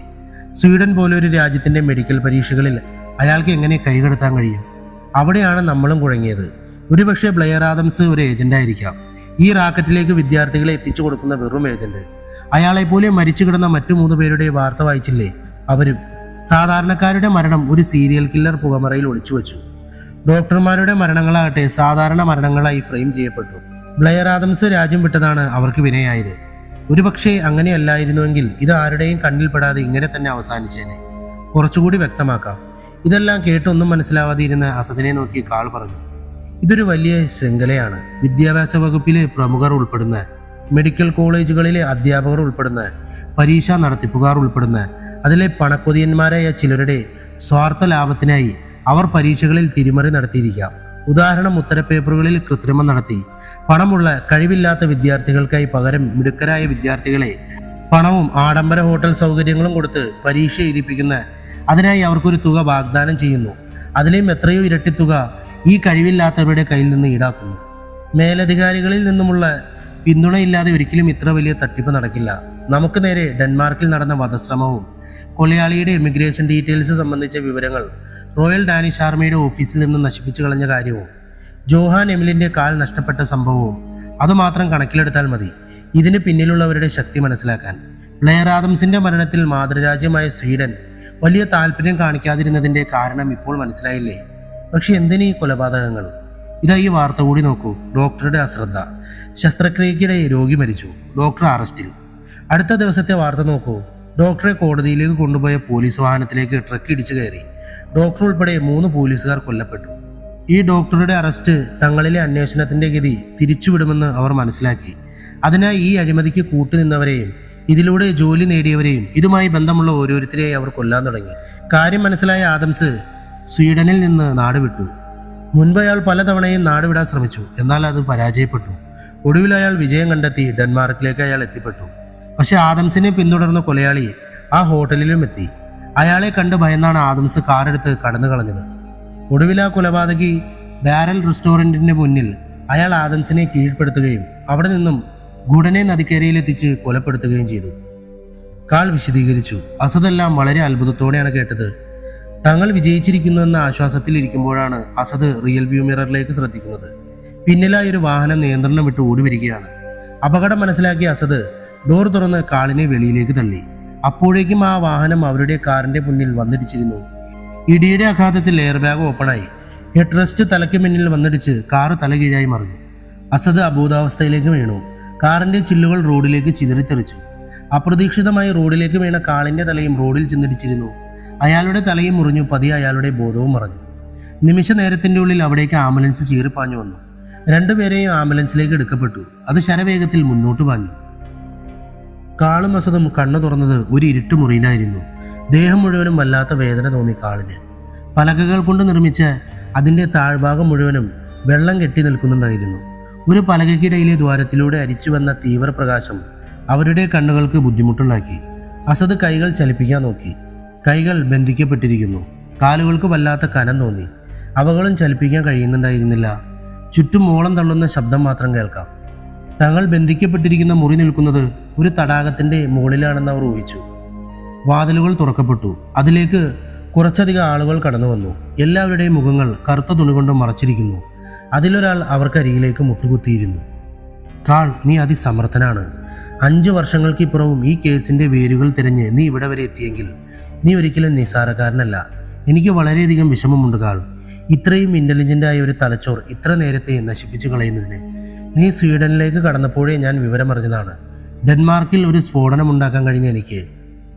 സ്വീഡൻ പോലെ ഒരു രാജ്യത്തിന്റെ മെഡിക്കൽ പരീക്ഷകളിൽ അയാൾക്ക് എങ്ങനെ കൈകടത്താൻ കഴിയും? അവിടെയാണ് നമ്മളും കുഴങ്ങിയത്. ഒരുപക്ഷെ ബ്ലെയർ ആദംസ് ഒരു ഏജന്റായിരിക്കാം. ഈ റാക്കറ്റിലേക്ക് വിദ്യാർത്ഥികളെ എത്തിച്ചു കൊടുക്കുന്ന വെറും ഏജന്റ്. അയാളെപ്പോലെ മരിച്ചു കിടന്ന മറ്റു 3 പേരുടെ വാർത്ത വായിച്ചില്ലേ? അവരും സാധാരണക്കാരുടെ മരണം ഒരു സീരിയൽ കില്ലർ പുകമറയിൽ ഒളിച്ചു വെച്ചു. ഡോക്ടർമാരുടെ മരണങ്ങളാകട്ടെ സാധാരണ മരണങ്ങളായി ഫ്രെയിം ചെയ്യപ്പെട്ടു. ബ്ലെയർ ആദംസ് രാജ്യം വിട്ടതാണ് അവർക്ക് വിനയായത്. ഒരുപക്ഷെ അങ്ങനെയല്ലായിരുന്നുവെങ്കിൽ ഇത് ആരുടെയും കണ്ണിൽപ്പെടാതെ ഇങ്ങനെ തന്നെ അവസാനിച്ചേനെ. കുറച്ചുകൂടി വ്യക്തമാക്കാം. ഇതെല്ലാം കേട്ടൊന്നും മനസ്സിലാവാതെ ഇരുന്ന അസദിനെ നോക്കി കാൾ പറഞ്ഞു. ഇതൊരു വലിയ ശൃംഖലയാണ്. വിദ്യാഭ്യാസ വകുപ്പിലെ പ്രമുഖർ ഉൾപ്പെടുന്ന, മെഡിക്കൽ കോളേജുകളിലെ അധ്യാപകർ ഉൾപ്പെടുന്ന, പരീക്ഷാ നടത്തിപ്പുകാർ ഉൾപ്പെടുന്ന, അതിലെ പണക്കൊതിയന്മാരായ ചിലരുടെ സ്വാർത്ഥ ലാഭത്തിനായി അവർ പരീക്ഷകളിൽ തിരിമറി നടത്തിയിരിക്കാം. ഉദാഹരണം, ഉത്തരപേപ്പറുകളിൽ കൃത്രിമം നടത്തി പണമുള്ള കഴിവില്ലാത്ത വിദ്യാർത്ഥികൾക്കായി പകരം മിടുക്കരായ വിദ്യാർത്ഥികളെ പണവും ആഡംബര ഹോട്ടൽ സൗകര്യങ്ങളും കൊടുത്ത് പരീക്ഷ എഴുതിപ്പിക്കുന്ന, അതിനായി അവർക്കൊരു തുക വാഗ്ദാനം ചെയ്യുന്നു. അതിലെയും എത്രയോ ഇരട്ടി തുക ഈ കഴിവില്ലാത്തവരുടെ കയ്യിൽ നിന്ന് ഈടാക്കുന്നു. മേലധികാരികളിൽ നിന്നുമുള്ള പിന്തുണയില്ലാതെ ഒരിക്കലും ഇത്ര വലിയ തട്ടിപ്പ് നടക്കില്ല. നമുക്ക് നേരെ ഡെൻമാർക്കിൽ നടന്ന വധശ്രമവും കൊലയാളിയുടെ ഇമിഗ്രേഷൻ ഡീറ്റെയിൽസ് സംബന്ധിച്ച വിവരങ്ങൾ റോയൽ ഡാനിഷ് ആർമിയുടെ ഓഫീസിൽ നിന്ന് നശിപ്പിച്ചു കളഞ്ഞ കാര്യവും ജോഹാൻ എമിലിന്റെ കാൽ നഷ്ടപ്പെട്ട സംഭവവും അതുമാത്രം കണക്കിലെടുത്താൽ മതി ഇതിന് പിന്നിലുള്ളവരുടെ ശക്തി മനസ്സിലാക്കാൻ. ബ്ലെയർ ആദംസിന്റെ മരണത്തിൽ മാതൃരാജ്യമായ സ്വീഡൻ വലിയ താല്പര്യം കാണിക്കാതിരുന്നതിന്റെ കാരണം ഇപ്പോൾ മനസ്സിലായില്ലേ? പക്ഷെ എന്തിനീ കൊലപാതകങ്ങൾ? ഇതാ ഈ വാർത്ത കൂടി നോക്കൂ. ഡോക്ടറുടെ അശ്രദ്ധ. ശസ്ത്രക്രിയക്കിടെ രോഗി മരിച്ചു. ഡോക്ടർ അറസ്റ്റിൽ. അടുത്ത ദിവസത്തെ വാർത്ത നോക്കൂ. ഡോക്ടറെ കോടതിയിലേക്ക് കൊണ്ടുപോയ പോലീസ് വാഹനത്തിലേക്ക് ട്രക്ക് ഇടിച്ചു കയറി. ഡോക്ടർ ഉൾപ്പെടെ 3 പോലീസുകാർ കൊല്ലപ്പെട്ടു. ഈ ഡോക്ടറുടെ അറസ്റ്റ് തങ്ങളിലെ അന്വേഷണത്തിന്റെ ഗതി തിരിച്ചുവിടുമെന്ന് അവർ മനസ്സിലാക്കി. അതിനായി ഈ അഴിമതിക്ക് കൂട്ടുനിന്നവരെയും ഇതിലൂടെ ജോലി നേടിയവരെയും ഇതുമായി ബന്ധമുള്ള ഓരോരുത്തരെയും അവർ കൊല്ലാൻ തുടങ്ങി. കാര്യം മനസ്സിലായ ആദംസ് സ്വീഡനിൽ നിന്ന് നാടുവിട്ടു. മുൻപ് അയാൾ പലതവണയും നാടുവിടാൻ ശ്രമിച്ചു. എന്നാൽ അത് പരാജയപ്പെട്ടു. ഒടുവിൽ അയാൾ വിജയം കണ്ടെത്തി ഡെൻമാർക്കിലേക്ക് അയാൾ എത്തിപ്പെട്ടു. പക്ഷെ ആദംസിനെ പിന്തുടർന്ന കൊലയാളി ആ ഹോട്ടലിലും എത്തി. അയാളെ കണ്ട് ഭയന്നാണ് ആദംസ് കാറെടുത്ത് കടന്നു കളഞ്ഞത്. ഒടുവിൽ ആ കൊലപാതകി ബാരൽ റെസ്റ്റോറന്റിന്റെ മുന്നിൽ അയാൾ ആദംസിനെ കീഴ്പ്പെടുത്തുകയും അവിടെ നിന്നും ഗുഡനെ നദിക്കരയിലെത്തിച്ച് കൊലപ്പെടുത്തുകയും ചെയ്തു. കാൾ വിശദീകരിച്ചു. അസദെല്ലാം വളരെ അത്ഭുതത്തോടെയാണ് കേട്ടത്. തങ്ങൾ വിജയിച്ചിരിക്കുന്നു എന്ന ആശ്വാസത്തിലിരിക്കുമ്പോഴാണ് അസദ് റിയൽ വ്യൂ മിററിലേക്ക് ശ്രദ്ധിക്കുന്നത്. പിന്നിലായി ഒരു വാഹനം നിയന്ത്രണം വിട്ട് ഓടി വരികയാണ്. അപകടം മനസ്സിലാക്കിയ അസദ് ഡോർ തുറന്ന് കാളിനെ വെളിയിലേക്ക് തള്ളി. അപ്പോഴേക്കും ആ വാഹനം അവരുടെ കാറിന്റെ മുന്നിൽ വന്നിടിച്ചിരുന്നു. ഇടിയുടെ ആഘാതത്തിൽ എയർ ബാഗ് ഓപ്പണായി. ഹെഡ് റെസ്റ്റ് തലയ്ക്ക് മുന്നിൽ വന്നിടിച്ച് കാറ് തലകീഴായി മറിഞ്ഞു. അസദ് അബോധാവസ്ഥയിലേക്ക് വീണു. കാറിന്റെ ചില്ലുകൾ റോഡിലേക്ക് ചിതറിത്തെറിച്ചു. അപ്രതീക്ഷിതമായി റോഡിലേക്ക് വീണ കാളിന്റെ തലയും റോഡിൽ ചെന്നിടിച്ചിരുന്നു. അയാളുടെ തലയും മുറിഞ്ഞു. പതിയെ അയാളുടെ ബോധവും മറഞ്ഞു. നിമിഷ നേരത്തിന്റെ ഉള്ളിൽ അവിടേക്ക് ആംബുലൻസ് ചീറിപ്പാഞ്ഞു വന്നു. രണ്ടുപേരെയും ആംബുലൻസിലേക്ക് എടുക്കപ്പെട്ടു. അത് ശരവേഗത്തിൽ മുന്നോട്ട് പാഞ്ഞു. കാളും അസദും കണ്ണു തുറന്നത് ഒരു ഇരുട്ട് മുറിയിലായിരുന്നു. ദേഹം മുഴുവനും വല്ലാത്ത വേദന തോന്നി കാളിന്. പലകകൾ കൊണ്ട് നിർമ്മിച്ച അതിന്റെ താഴ്ഭാഗം മുഴുവനും വെള്ളം കെട്ടി നിൽക്കുന്നുണ്ടായിരുന്നു. ഒരു പലകയ്ക്കിടയിലെ ദ്വാരത്തിലൂടെ അരിച്ചു വന്ന തീവ്രപ്രകാശം അവരുടെ കണ്ണുകൾക്ക് ബുദ്ധിമുട്ടുണ്ടാക്കി. അസദ് കൈകൾ ചലിപ്പിക്കാൻ നോക്കി. കൈകൾ ബന്ധിക്കപ്പെട്ടിരിക്കുന്നു. കാലുകൾക്ക് വല്ലാത്ത കനം തോന്നി. അവകളും ചലിപ്പിക്കാൻ കഴിയുന്നുണ്ടായിരുന്നില്ല. ചുറ്റും മോളം തള്ളുന്ന ശബ്ദം മാത്രം കേൾക്കാം. തങ്ങൾ ബന്ധിക്കപ്പെട്ടിരിക്കുന്ന മുറി നിൽക്കുന്നത് ഒരു തടാകത്തിന്റെ മുകളിലാണെന്ന് അവർ ഊഹിച്ചു. വാതിലുകൾ തുറക്കപ്പെട്ടു. അതിലേക്ക് കുറച്ചധികം ആളുകൾ കടന്നു വന്നു. എല്ലാവരുടെയും മുഖങ്ങൾ കറുത്ത തുണി കൊണ്ട് മറച്ചിരിക്കുന്നു. അതിലൊരാൾ അവർക്കരികിലേക്ക് മുട്ടുകുത്തിയിരുന്നു. കാൾ, നീ അതിസമർത്ഥനാണ്. 5 വർഷങ്ങൾക്കിപ്പുറവും ഈ കേസിന്റെ വേരുകൾ തിരഞ്ഞ് നീ ഇവിടെ വരെ എത്തിയെങ്കിൽ നീ ഒരിക്കലും നിസ്സാരക്കാരനല്ല. എനിക്ക് വളരെയധികം വിഷമമുണ്ട് കാൾ. ഇത്രയും ഇന്റലിജന്റായ ഒരു തലച്ചോർ ഇത്ര നേരത്തെ നശിപ്പിച്ചു കളയുന്നതിന്. നീ സ്വീഡനിലേക്ക് കടന്നപ്പോഴേ ഞാൻ വിവരമറിഞ്ഞതാണ്. ഡെൻമാർക്കിൽ ഒരു സ്ഫോടനം ഉണ്ടാക്കാൻ കഴിഞ്ഞ എനിക്ക്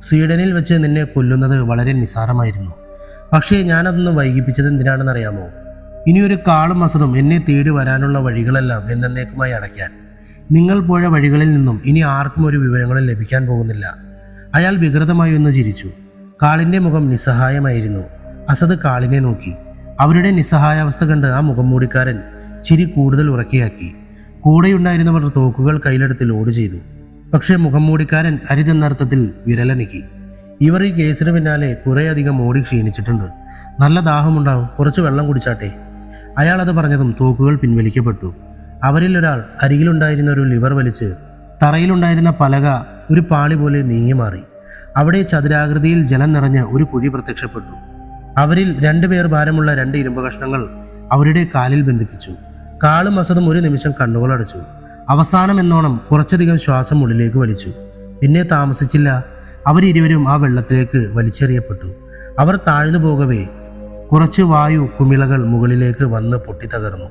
സ്വീഡനിൽ വെച്ച് നിന്നെ കൊല്ലുന്നത് വളരെ നിസ്സാരമായിരുന്നു. പക്ഷേ ഞാനതൊന്ന് വൈകിപ്പിച്ചത് എന്തിനാണെന്നറിയാമോ? ഇനിയൊരു കാളും അസദും എന്നെ തേടി വരാനുള്ള വഴികളെല്ലാം എന്നേക്കുമായി അടയ്ക്കാൻ. നിങ്ങൾ പോയ വഴികളിൽ നിന്നും ഇനി ആർക്കും ഒരു വിവരങ്ങളും ലഭിക്കാൻ പോകുന്നില്ല. അയാൾ വികൃതമായി ഒന്ന് ചിരിച്ചു. കാളിന്റെ മുഖം നിസ്സഹായമായിരുന്നു. അസദ് കാളിനെ നോക്കി. അവരുടെ നിസ്സഹായാവസ്ഥ കണ്ട് ആ മുഖം മൂടിക്കാരൻ ചിരി കൂടുതൽ ഉറക്കിയാക്കി. കൂടെയുണ്ടായിരുന്നവർ തോക്കുകൾ കയ്യിലെടുത്ത് ലോഡ് ചെയ്തു. പക്ഷേ മുഖം മൂടിക്കാരൻ അരിതെന്നർത്ഥത്തിൽ വിരലനക്കി. ഇവർ ഈ കേസിന് പിന്നാലെ കുറേയധികം ഓടി ക്ഷീണിച്ചിട്ടുണ്ട്. നല്ല ദാഹമുണ്ടാവും, കുറച്ച് വെള്ളം കുടിച്ചാട്ടെ. അയാൾ അത് പറഞ്ഞതും തോക്കുകൾ പിൻവലിക്കപ്പെട്ടു. അവരിൽ ഒരാൾ അരികിലുണ്ടായിരുന്ന ഒരു ലിവർ വലിച്ച് തറയിലുണ്ടായിരുന്ന പലക ഒരു പാളി പോലെ നീങ്ങി മാറി. അവിടെ ചതുരാകൃതിയിൽ ജലം നിറഞ്ഞ ഒരു കുഴി പ്രത്യക്ഷപ്പെട്ടു. അവരിൽ 2 പേർ ഭാരമുള്ള 2 ഇരുമ്പ് കഷ്ണങ്ങൾ അവരുടെ കാലിൽ ബന്ധിപ്പിച്ചു. കാളും അസദും ഒരു നിമിഷം കണ്ണുകളടച്ചു. അവസാനം എന്നോണം കുറച്ചധികം ശ്വാസം ഉള്ളിലേക്ക് വലിച്ചു. പിന്നെ താമസിച്ചില്ല, അവരിരുവരും ആ വെള്ളത്തിലേക്ക് വലിച്ചെറിയപ്പെട്ടു. അവർ താഴ്ന്നു പോകവേ കുറച്ച് വായു കുമിളകൾ മുകളിലേക്ക് വന്ന് പൊട്ടിത്തകർന്നു.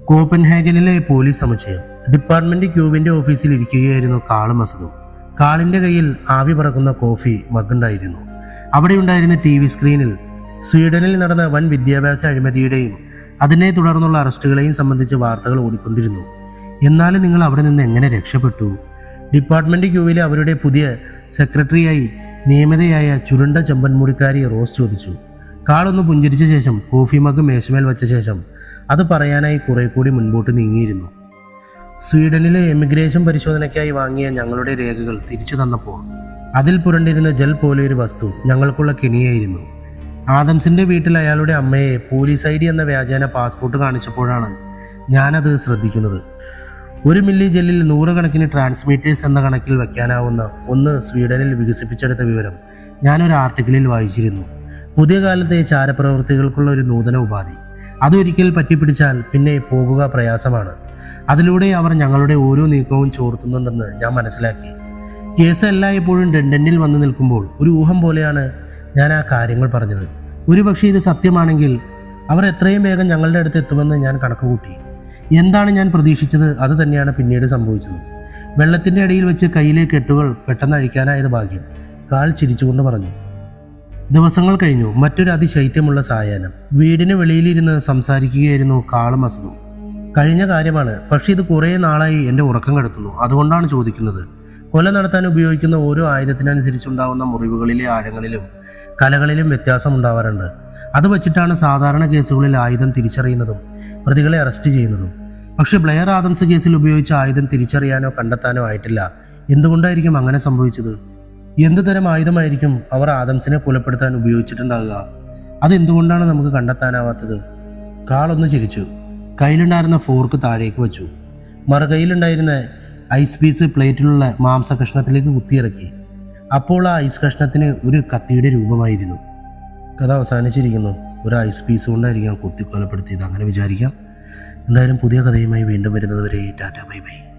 കോപ്പൻഹാഗനിലെ പോലീസ് സമുച്ചയം. ഡിപ്പാർട്ട്മെന്റ് ക്യൂവിന്റെ ഓഫീസിൽ ഇരിക്കുകയായിരുന്നു കാളും അസദും. കാളിന്റെ കയ്യിൽ ആവി പറക്കുന്ന കോഫി മഗ്ഗുണ്ടായിരുന്നു. അവിടെ ഉണ്ടായിരുന്ന TV സ്ക്രീനിൽ സ്വീഡനിൽ നടന്ന വൻ വിദ്യാഭ്യാസ അഴിമതിയുടെയും അതിനെ തുടർന്നുള്ള അറസ്റ്റുകളെയും സംബന്ധിച്ച് വാർത്തകൾ ഓടിക്കൊണ്ടിരുന്നു. എന്നാലും നിങ്ങൾ അവിടെ നിന്ന് എങ്ങനെ രക്ഷപ്പെട്ടു? ഡിപ്പാർട്ട്മെന്റ് ക്യൂവിലെ അവരുടെ പുതിയ സെക്രട്ടറിയായി നിയമിതയായ ചുരുണ്ട ചെമ്പൻമുടിക്കാരി റോസ് ചോദിച്ചു. കാളൊന്ന് പുഞ്ചിരിച്ച ശേഷം കോഫി മഗ് മേശമേൽ വച്ച ശേഷം അത് പറയാനായി കുറെ കൂടി മുൻപോട്ട് നീങ്ങിയിരുന്നു. സ്വീഡനിലെ എമിഗ്രേഷൻ പരിശോധനയ്ക്കായി വാങ്ങിയ ഞങ്ങളുടെ രേഖകൾ തിരിച്ചു തന്നപ്പോൾ അതിൽ പുരണ്ടിരുന്ന ജെൽ പോലെ ഒരു വസ്തു ഞങ്ങൾക്കുള്ള കെണിയായിരുന്നു. ആദംസിന്റെ വീട്ടിൽ അയാളുടെ അമ്മയെ പോലീസ് ID എന്ന വ്യാജേന പാസ്പോർട്ട് കാണിച്ചപ്പോഴാണ് ഞാനത് ശ്രദ്ധിക്കുന്നത്. 1 മില്ലി ജെല്ലിൽ 100 കണക്കിന് ട്രാൻസ്മിറ്റേഴ്സ് എന്ന കണക്കിൽ വയ്ക്കാനാവുന്ന ഒന്ന് സ്വീഡനിൽ വികസിപ്പിച്ചെടുത്ത വിവരം ഞാനൊരു ആർട്ടിക്കിളിൽ വായിച്ചിരുന്നു. പുതിയ കാലത്തെ ചാരപ്രവൃത്തികൾക്കുള്ള ഒരു നൂതന ഉപാധി. അതൊരിക്കൽ പറ്റിപ്പിടിച്ചാൽ പിന്നെ പോകുക പ്രയാസമാണ്. അതിലൂടെ അവർ ഞങ്ങളുടെ ഓരോ നീക്കവും ചോർത്തുന്നുണ്ടെന്ന് ഞാൻ മനസ്സിലാക്കി. കേസ് എല്ലായ്പ്പോഴും ഡെൻഡനിൽ വന്നു നിൽക്കുമ്പോൾ ഒരു ഊഹം പോലെയാണ് ഞാൻ ആ കാര്യങ്ങൾ പറഞ്ഞത്. ഒരുപക്ഷെ ഇത് സത്യമാണെങ്കിൽ അവർ എത്രയും വേഗം ഞങ്ങളുടെ അടുത്ത് എത്തുമെന്ന് ഞാൻ കണക്കുകൂട്ടി. എന്താണ് ഞാൻ പ്രതീക്ഷിച്ചത് അത് തന്നെയാണ് പിന്നീട് സംഭവിച്ചത്. വെള്ളത്തിൻ്റെ അടിയിൽ വെച്ച് കയ്യിലെ കെട്ടുകൾ പെട്ടെന്ന് അഴിക്കാനായത് ഭാഗ്യം, കാൾ ചിരിച്ചുകൊണ്ട് പറഞ്ഞു. ദിവസങ്ങൾ കഴിഞ്ഞു. മറ്റൊരു അതിശൈത്യമുള്ള സായാഹ്നം. വീടിന് വെളിയിലിരുന്ന് സംസാരിക്കുകയായിരുന്നു കാളും അസദും. കഴിഞ്ഞ കാര്യമാണ്, പക്ഷെ ഇത് കുറേ നാളായി എൻ്റെ ഉറക്കം കെടുത്തുന്നു. അതുകൊണ്ടാണ് ചോദിക്കുന്നത്. കൊല നടത്താൻ ഉപയോഗിക്കുന്ന ഓരോ ആയുധത്തിനനുസരിച്ചുണ്ടാവുന്ന മുറിവുകളിലെ ആഴങ്ങളിലും കലകളിലും വ്യത്യാസം ഉണ്ടാവാറുണ്ട്. അത് വച്ചിട്ടാണ് സാധാരണ കേസുകളിൽ ആയുധം തിരിച്ചറിയുന്നതും പ്രതികളെ അറസ്റ്റ് ചെയ്യുന്നതും. പക്ഷെ ബ്ലെയർ ആദംസ് കേസിൽ ഉപയോഗിച്ച ആയുധം തിരിച്ചറിയാനോ കണ്ടെത്താനോ ആയിട്ടില്ല. എന്തുകൊണ്ടായിരിക്കും അങ്ങനെ സംഭവിച്ചത്? എന്തു തരം ആയുധമായിരിക്കും അവർ ആദംസിനെ കൊലപ്പെടുത്താൻ ഉപയോഗിച്ചിട്ടുണ്ടാകുക? അതെന്തുകൊണ്ടാണ് നമുക്ക് കണ്ടെത്താനാവാത്തത്? കാളൊന്ന് ചിരിച്ചു. കയ്യിലുണ്ടായിരുന്ന ഫോർക്ക് താഴേക്ക് വെച്ചു. മറുകൈയിലുണ്ടായിരുന്ന ഐസ് പീസ് പ്ലേറ്റിലുള്ള മാംസ കഷ്ണത്തിലേക്ക് കുത്തിയിറക്കി. അപ്പോൾ ആ ഐസ് കഷ്ണത്തിന് ഒരു കത്തിയുടെ രൂപമായിരുന്നു. കഥ അവസാനിച്ചിരിക്കുന്നു. ഒരു ഐസ് പീസ് കൊണ്ടായിരിക്കാം കുത്തിക്കൊലപ്പെടുത്തിയത്, അങ്ങനെ വിചാരിക്കാം. എന്തായാലും പുതിയ കഥയുമായി വീണ്ടും വരുന്നത് വരെ ടാറ്റ ബൈ ബൈ.